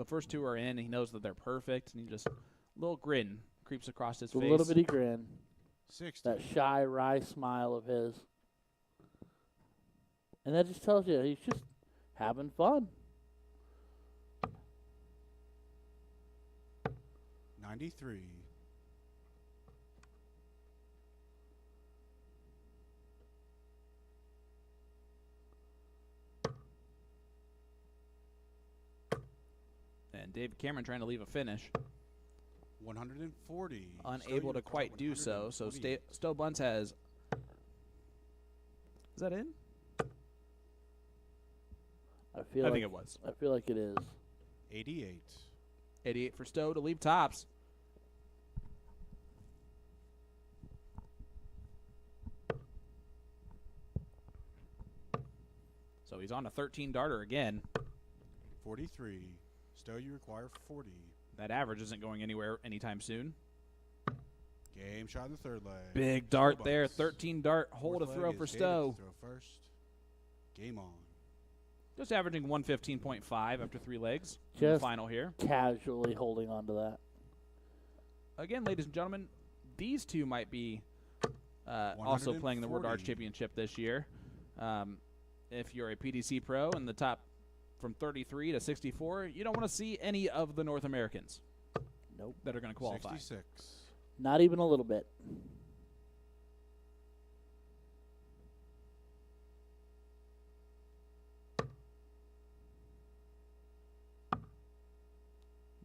the first two are in. He knows that they're perfect, and he just little grin creeps across his A face. little bitty grin. 60. That shy, wry smile of his. And that just tells you he's just having fun. 93. And David Cameron trying to leave a finish. 140. Unable to quite do so. So Stowe Bunce has. Is that in? I feel I like think it was. I feel like it is. 88. 88 for Stowe to leave tops. So he's on a 13 darter again. 43. Stowe, you require 40. That average isn't going anywhere anytime soon. Game shot in the third leg. Big Stowe dart there. Bunce. 13 dart hole to Fourth throw leg for is David Stowe. to throw first. Game on. Just averaging 115.5 after 3 legs. In the Just final here. casually holding on to that. Again, ladies and gentlemen, these two might be also playing the World Arts 140. Championship this year. If you're a PDC pro in the top from 33 to 64, you don't want to see any of the North Americans. Nope. That are going to qualify. 66. Not even a little bit.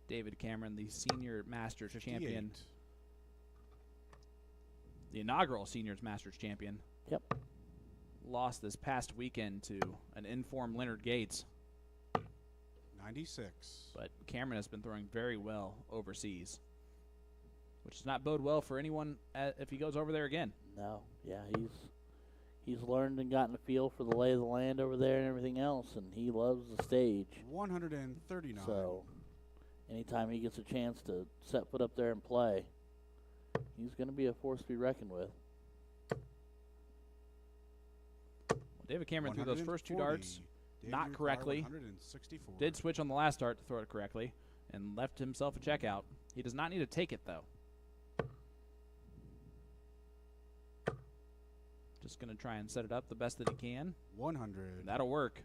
David Cameron, the senior Masters 58. champion, the inaugural Seniors Masters champion. Yep. Lost this past weekend to an informed Leonard Gates, 96. but Cameron has been throwing very well overseas, which does not bode well for anyone if he goes over there again. No. Yeah, he's learned and gotten a feel for the lay of the land over there and everything else, and he loves the stage. 139. So anytime he gets a chance to set foot up there and play, he's going to be a force to be reckoned with. David Cameron threw those first 2 darts 140. David, not you require correctly. 164. Did switch on the last dart to throw it correctly and left himself a checkout. He does not need to take it, though. Just going to try and set it up the best that he can. 100. That'll work.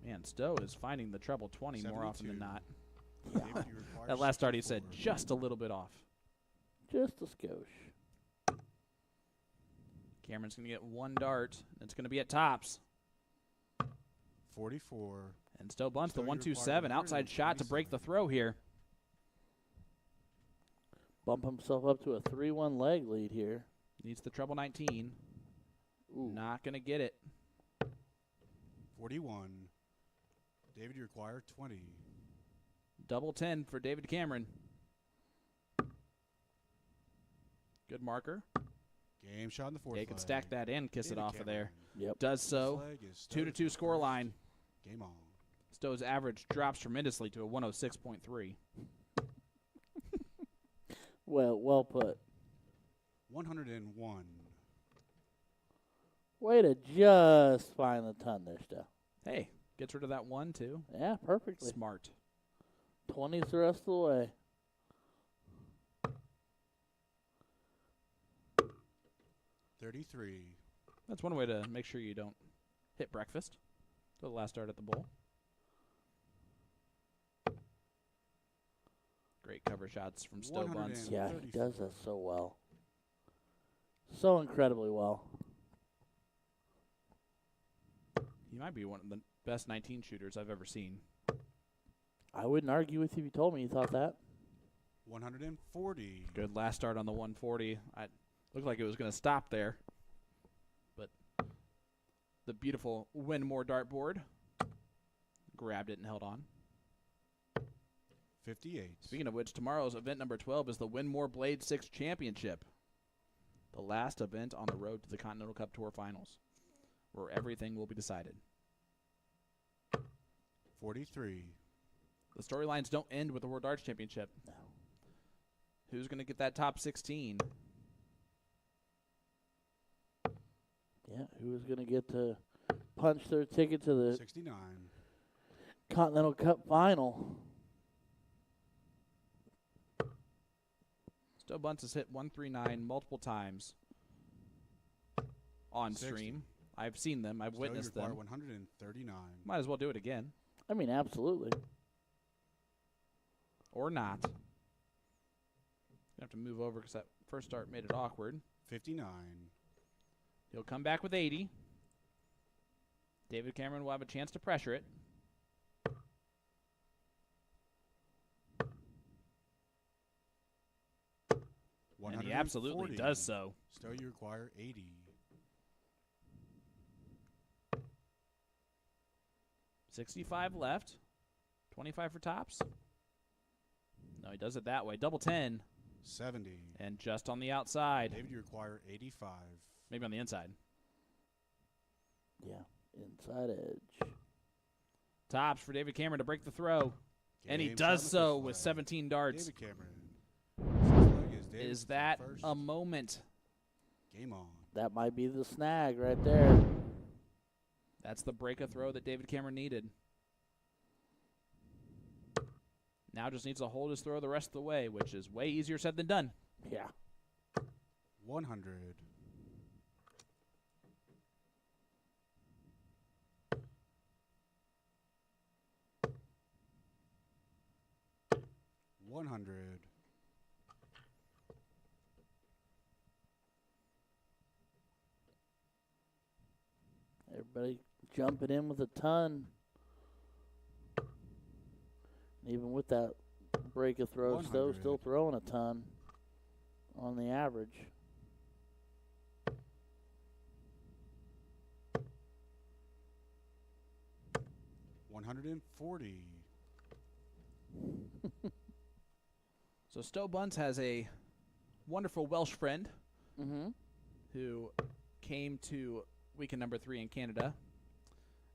Man, Stowe is finding the treble 20 more often than 72. not. David, you require That last dart he said 64. just a little bit off. Just a skosh. Cameron's going to get 1 dart. It's going to be at tops. 44. And Stowe Bunce, the Stowe, you 127 require outside shot to break the 127. throw here. Bump himself up to a 3-1 leg lead here. Needs the treble 19. Ooh. Not going to get it. 41. David, you require 20. Double 10 for David Cameron. Good marker. Game shot in the fourth They leg. can stack that in, kiss David it off of there. Cameron. Yep. Does so. Fourth leg is Stowe 2 to 2 throw score first. line. Game on. Stowe's average drops tremendously to a 106.3. Well put. 101. Way to just find the ton there, Stowe. Hey, gets rid of that 1 too. Yeah, perfectly. Smart. 20's the rest of the way. 33. That's one way to make sure you don't hit breakfast. So the last dart at the bowl. Great cover shots from Stowe Bunce. Yeah, he 34. does that so well. So incredibly well. He might be one of the best 19 shooters I've ever seen. I wouldn't argue with you if you told me you thought that. 140. Good last start on the 140. I looked like it was going to stop there. But the beautiful Winmore dartboard grabbed it and held on. 58. Speaking of which, tomorrow's event number 12 is the Winmore Blade 6 Championship. The last event on the road to the Continental Cup Tour Finals, where everything will be decided. 43. The storylines don't end with the World Darts Championship. No. Who's going to get that top 16? Yeah, who is going to get to punch their ticket to the 69. Continental Cup final? Stowe Bunce has hit 139 multiple times on 60. stream. I've seen them. I've Stowe, witnessed you require them. 139. Might as well do it again. I mean, absolutely. Or not. You have to move over because that first start made it awkward. 59. He'll come back with 80. David Cameron will have a chance to pressure it. And he absolutely does so. Stowe, you require 80. 65 left. 25 for tops. No, he does it that way. Double 10. 70. And just on the outside. David, you require 85. Maybe on the inside. Yeah, inside edge. Tops for David Cameron to break the throw. And he Game does shot so on the with first 17 darts. David Cameron. David's Is that first. a moment? Game on. That might be the snag right there. That's the break a throw that David Cameron needed. Now just needs to hold his throw the rest of the way, which is way easier said than done. Yeah. 100. Everybody jumping in with a ton. Even with that break of throw, 100. Stowe still throwing a ton on the average. $140. So Stowe Bunce has a wonderful Welsh friend who came to weekend number 3 in Canada.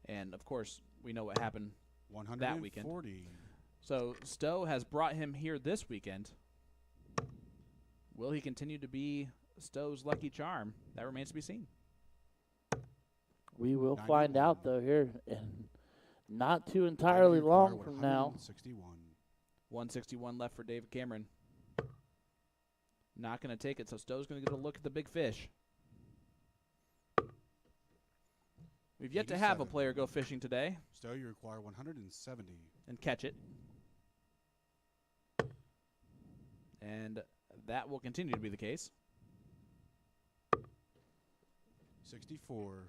And, of course, we know what happened that weekend. 140. So Stowe has brought him here this weekend. Will he continue to be Stowe's lucky charm? That remains to be seen. We will 91. find out, though, here in not too entirely David, you long require from now. 161. 161 left for David Cameron. Not going to take it, so Stowe's going to get a look at the big fish. We've yet to have a 87. player go fishing today Stowe, you require 170. and catch it. And that will continue to be the case. 64.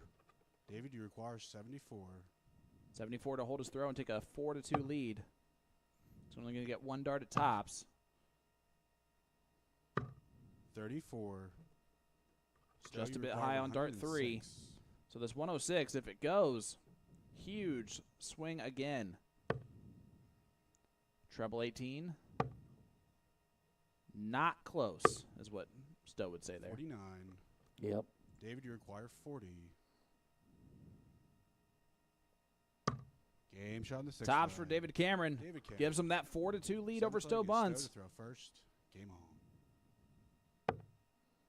David, you require 74. 74 to hold his throw and take a 4-2 lead. He's only going to get 1 dart at tops. 34. Stowe, Just you a bit require high on dart 3. 106. So this 106, if it goes, huge swing again. Treble 18. Not close, is what Stowe would say there. 49. Yep. David, you require 40. Game shot in the 6th. Tops for David Cameron. David Cameron. Gives him that 4-2 lead over 7th Stowe leg is Bunce. Stowe to throw first. Game on.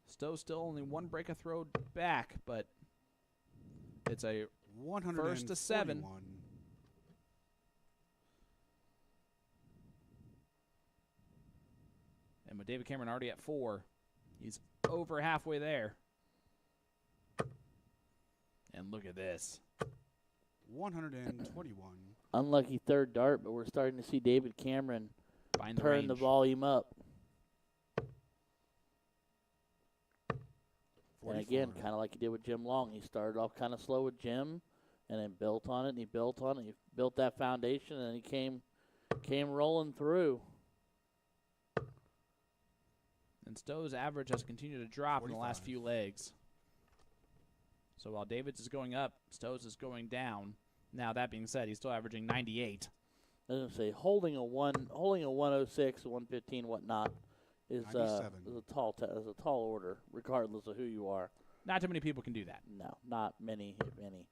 Stowe still only 1 break a throw back, but it's a 1st to 7. And with David Cameron already at 4, he's over halfway there. And look at this. 121. Unlucky third dart, but we're starting to see David Cameron Find the turn the range. volume up. And 44. again, kind of like he did with Jim Long. He started off kind of slow with Jim and then built on it, and he built on it. He built that foundation, and he came rolling through. And Stowe's average has continued to drop in the last 45. few legs. So while David's is going up, Stowe's is going down. Now that being said, he's still averaging 98. I was gonna say holding a 106, a 115, whatnot is 97. a tall order, regardless of who you are. Not too many people can do that. No, not many, if any.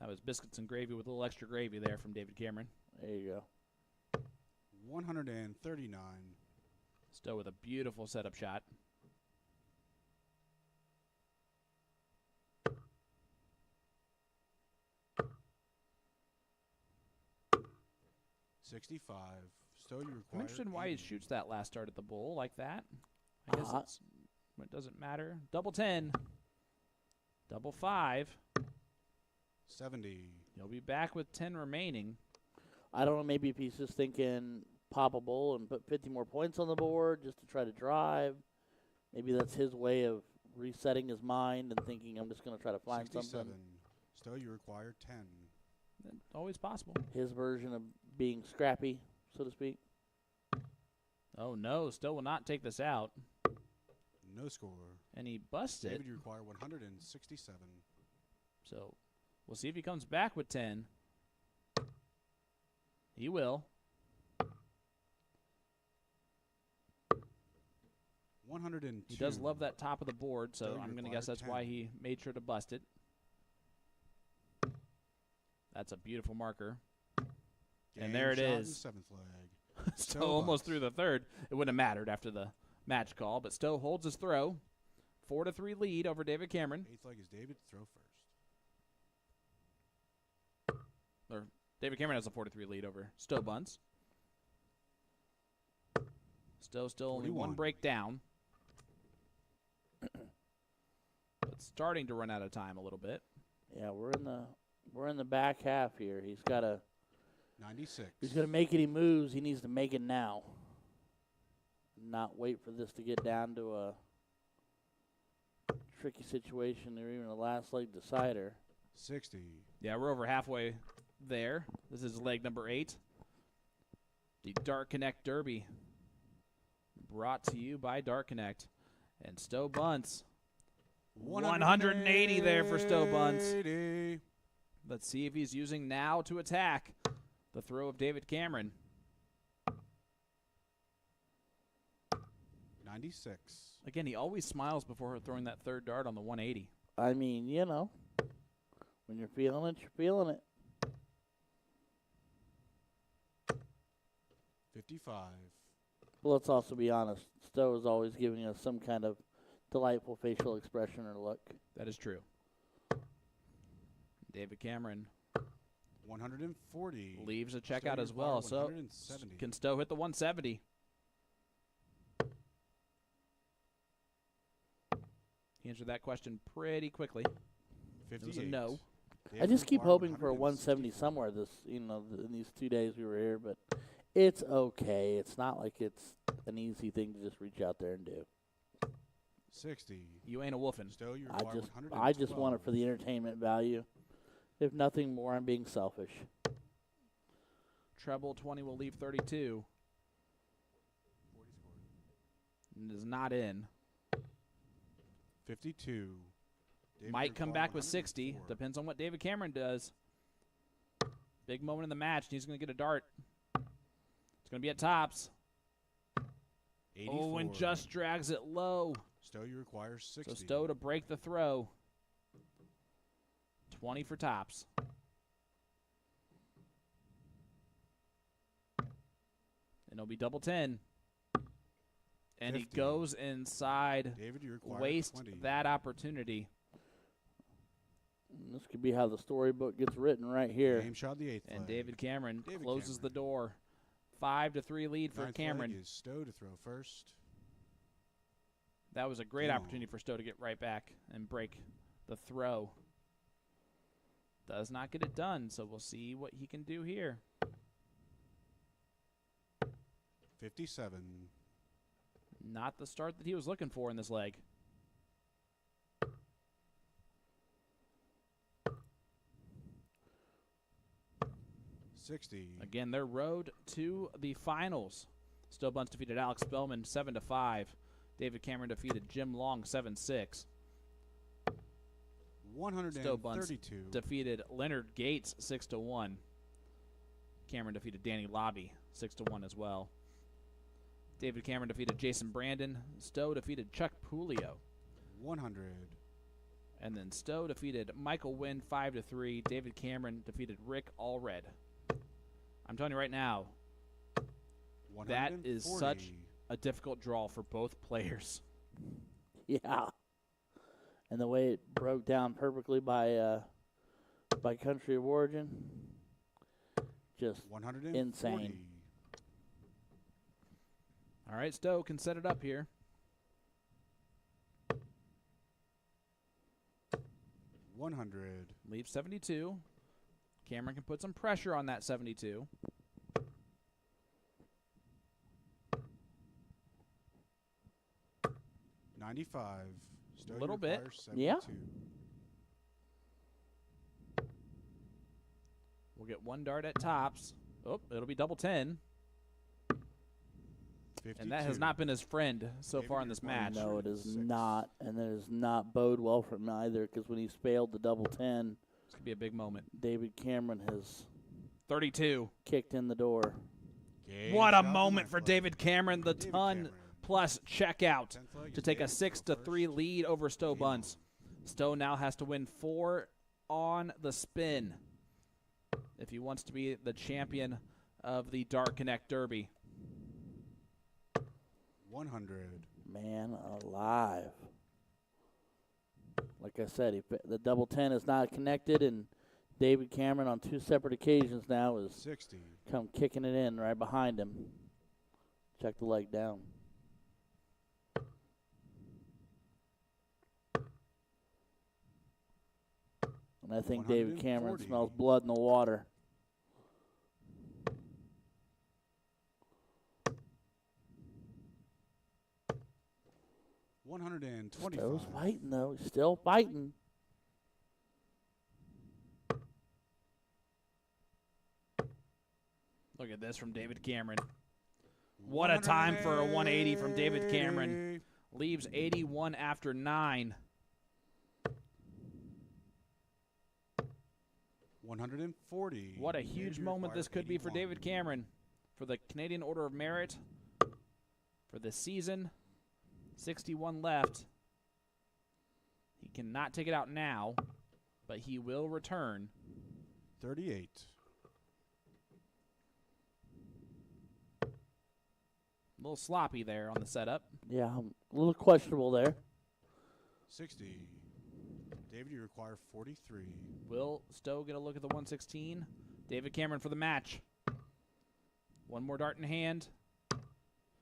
That was biscuits and gravy with a little extra gravy there from David Cameron. There you go. 139. Stowe with a beautiful setup shot. $65. Stowe, you require. I'm interested in why he 80. shoots that last start at the bowl like that. I guess it doesn't matter. Double 10. Double 5. 70. He'll be back with 10 remaining. I don't know, maybe if he's just thinking pop a bowl and put 50 more points on the board just to try to drive. Maybe that's his way of resetting his mind and thinking, I'm just going to try to find 67. something. Stowe, you require 10. Always possible. His version of being scrappy, so to speak. Oh, no. Stowe will not take this out. No score. And he busted. David, you require 167. So we'll see if he comes back with 10. He will. 102. He does love that top of the board, so Stowe, you I'm going to require guess that's 10. why he made sure to bust it. That's a beautiful marker. Game And there it shot in is. the 7th leg. Stowe Stowe almost busts. threw the third. It wouldn't have mattered after the match call, but Stowe holds his throw. 4-3 lead over David Cameron. 8th leg is David. Throw first. Or David Cameron has a 4-3 lead over Stowe Bunce. Stowe still only 41. one break down. But starting to run out of time a little bit. Yeah, we're in the back half here. He's got to 96. He's going to make any moves. He needs to make it now. Not wait for this to get down to a tricky situation or even a last leg decider. 60. Yeah, we're over halfway there. This is leg number 8. The DartConnect Derby. Brought to you by DartConnect. And Stowe Bunce. 180 there for Stowe Bunce. 180. Let's see if he's using now to attack the throw of David Cameron. 96. Again, he always smiles before throwing that third dart on the 180. I mean, you know, when you're feeling it, you're feeling it. 55. But let's also be honest. Stowe is always giving us some kind of delightful facial expression or look. That is true. David Cameron 140. leaves a checkout Stowe, as you well. require So 170. can Stowe hit the 170? He answered that question pretty quickly. 58. It was a no. I just keep required hoping for a 170 164. somewhere in these 2 days we were here, but it's okay. It's not like it's an easy thing to just reach out there and do. 60. You ain't a wolfin'. Stowe, you I require just 112. I just want it for the entertainment value. If nothing more, I'm being selfish. Treble 20 will leave 32. And is not in. 52. David, Might you come require back with 60. 104. Depends on what David Cameron does. Big moment in the match. He's going to get a dart. It's going to be at tops. 84. Oh, and just drags it low. Stowe, you require 60. So Stowe to break the throw. 20 for tops. And it'll be double 10. And he 50. goes inside. David, you require Waste 20. that opportunity. And this could be how the storybook gets written right here. Game shot the 8th And leg. David Cameron David closes the Cameron. door. 5-3 lead for 9th leg Cameron. is Stowe to throw first. That was a great Damn. opportunity for Stowe to get right back and break the throw. Does not get it done, so we'll see what he can do here. 57. Not the start that he was looking for in this leg. $60. Again, their road to the finals. Stowe Bunce defeated Alex Spellman 7-5. David Cameron defeated Jim Long 7-6. Stowe Bunce 132. defeated Leonard Gates 6-1. Cameron defeated Danny Lobby 6-1 as well. David Cameron defeated Jason Brandon. Stowe defeated Chuck Pulio. 100. And then Stowe defeated Michael Wynn 5-3. David Cameron defeated Rick Allred. I'm telling you right now, that is such a difficult draw for both players. Yeah. And the way it broke down perfectly by country of origin, just 140. insane. All right, Stowe can set it up here. 100. Leaves 72. Cameron can put some pressure on that 72. $95. Stowe Little bit. requires Yeah. 72. We'll get one dart at tops. Oh, it'll be double 10. 52. And that has not been his friend so David, far in your this final match. No, it is 6. not, and it does not bode well for him either, because when he's failed the double 10, This could be a big moment. David Cameron has 32. kicked in the door. Game What a shot, moment my for friend. David Cameron. The David ton Cameron. plus checkout 10th leg to is take a David. 6-3 First. lead over Stowe Game Bunce. Stowe now has to win 4 on the spin if he wants to be the champion of the DartConnect Derby. 100. Man alive. Like I said, the double 10 is not connected, and David Cameron on 2 separate occasions now is 60. come kicking it in right behind him. Check the leg down. And I think David Cameron 140. smells blood in the water. $125. Stowe's fighting, though. He's still fighting. Look at this from David Cameron. What a time for a 180 from David Cameron. Leaves 81 after 9. 140. What a huge David moment this requires could be for 81. David Cameron. For the Canadian Order of Merit for this season. 61 left. He cannot take it out now, but he will return. 38. A little sloppy there on the setup. Yeah, a little questionable there. 60. David, you require 43. Will Stowe get a look at the 116? David Cameron for the match. One more dart in hand.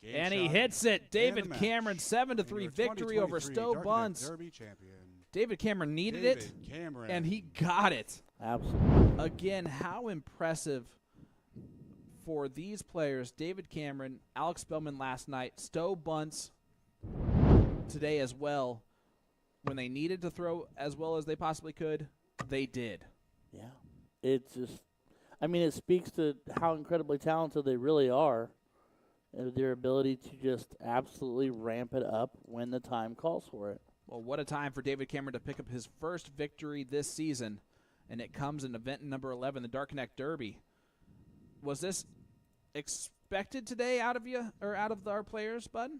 Game And he shot hits it. and David the match. Cameron, 7-3 And your victory over 2023 Stowe DartConnect Bunce. Derby champion. David Cameron needed David it, Cameron. and he got it. Absolutely. Again, how impressive for these players. David Cameron, Alex Spellman last night, Stowe Bunce today as well. When they needed to throw as well as they possibly could, they did. Yeah. It's just, I mean, it speaks to how incredibly talented they really are, and their ability to just absolutely ramp it up when the time calls for it. Well, what a time for David Cameron to pick up his first victory this season, and it comes in event number 11, the DartConnect Derby. Was this expected today out of you or out of our players, Bud?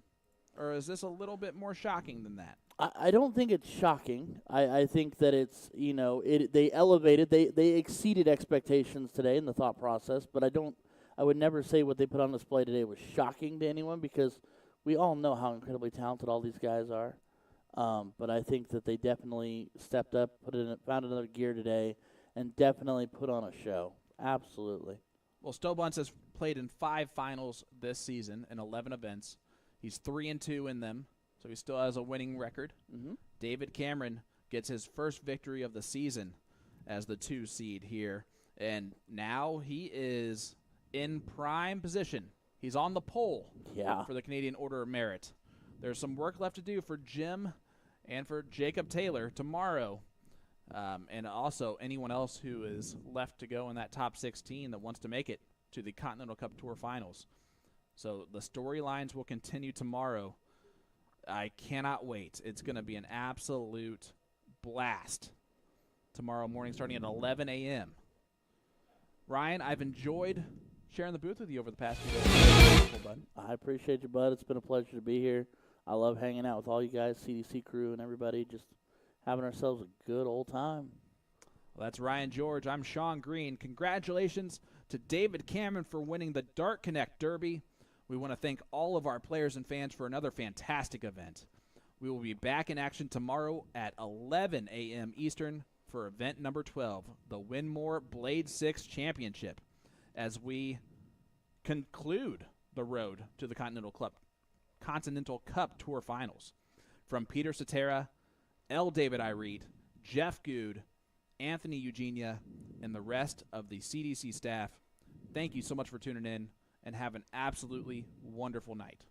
Or is this a little bit more shocking than that? I don't think it's shocking. I think that it's, you know, they elevated, they exceeded expectations today in the thought process, but I would never say what they put on display today was shocking to anyone, because we all know how incredibly talented all these guys are. But I think that they definitely stepped up, found another gear today, and definitely put on a show. Absolutely. Well, Stowe Bunce has played in 5 finals this season in 11 events. He's 3-2 in them, so he still has a winning record. Mm-hmm. David Cameron gets his first victory of the season as the 2 seed here, and now he is in prime position. He's on the pole for the Canadian Order of Merit. There's some work left to do for Jim and for Jacob Taylor tomorrow, and also anyone else who is left to go in that top 16 that wants to make it to the Continental Cup Tour Finals. So the storylines will continue tomorrow. I cannot wait. It's going to be an absolute blast tomorrow morning starting at 11 a.m. Ryan, I've enjoyed sharing the booth with you over the past few days. Bud. I appreciate you, bud. It's been a pleasure to be here. I love hanging out with all you guys, CDC crew and everybody. Just having ourselves a good old time. Well, that's Ryan George. I'm Sean Green. Congratulations to David Cameron for winning the DartConnect Derby. We want to thank all of our players and fans for another fantastic event. We will be back in action tomorrow at 11 a.m. Eastern for event number 12, the Winmore Blade 6 Championship, as we conclude the road to the Continental Cup Tour Finals. From Peter Cetera, L. David Irete, Jeff Good, Anthony Eugenia, and the rest of the CDC staff, thank you so much for tuning in, and have an absolutely wonderful night.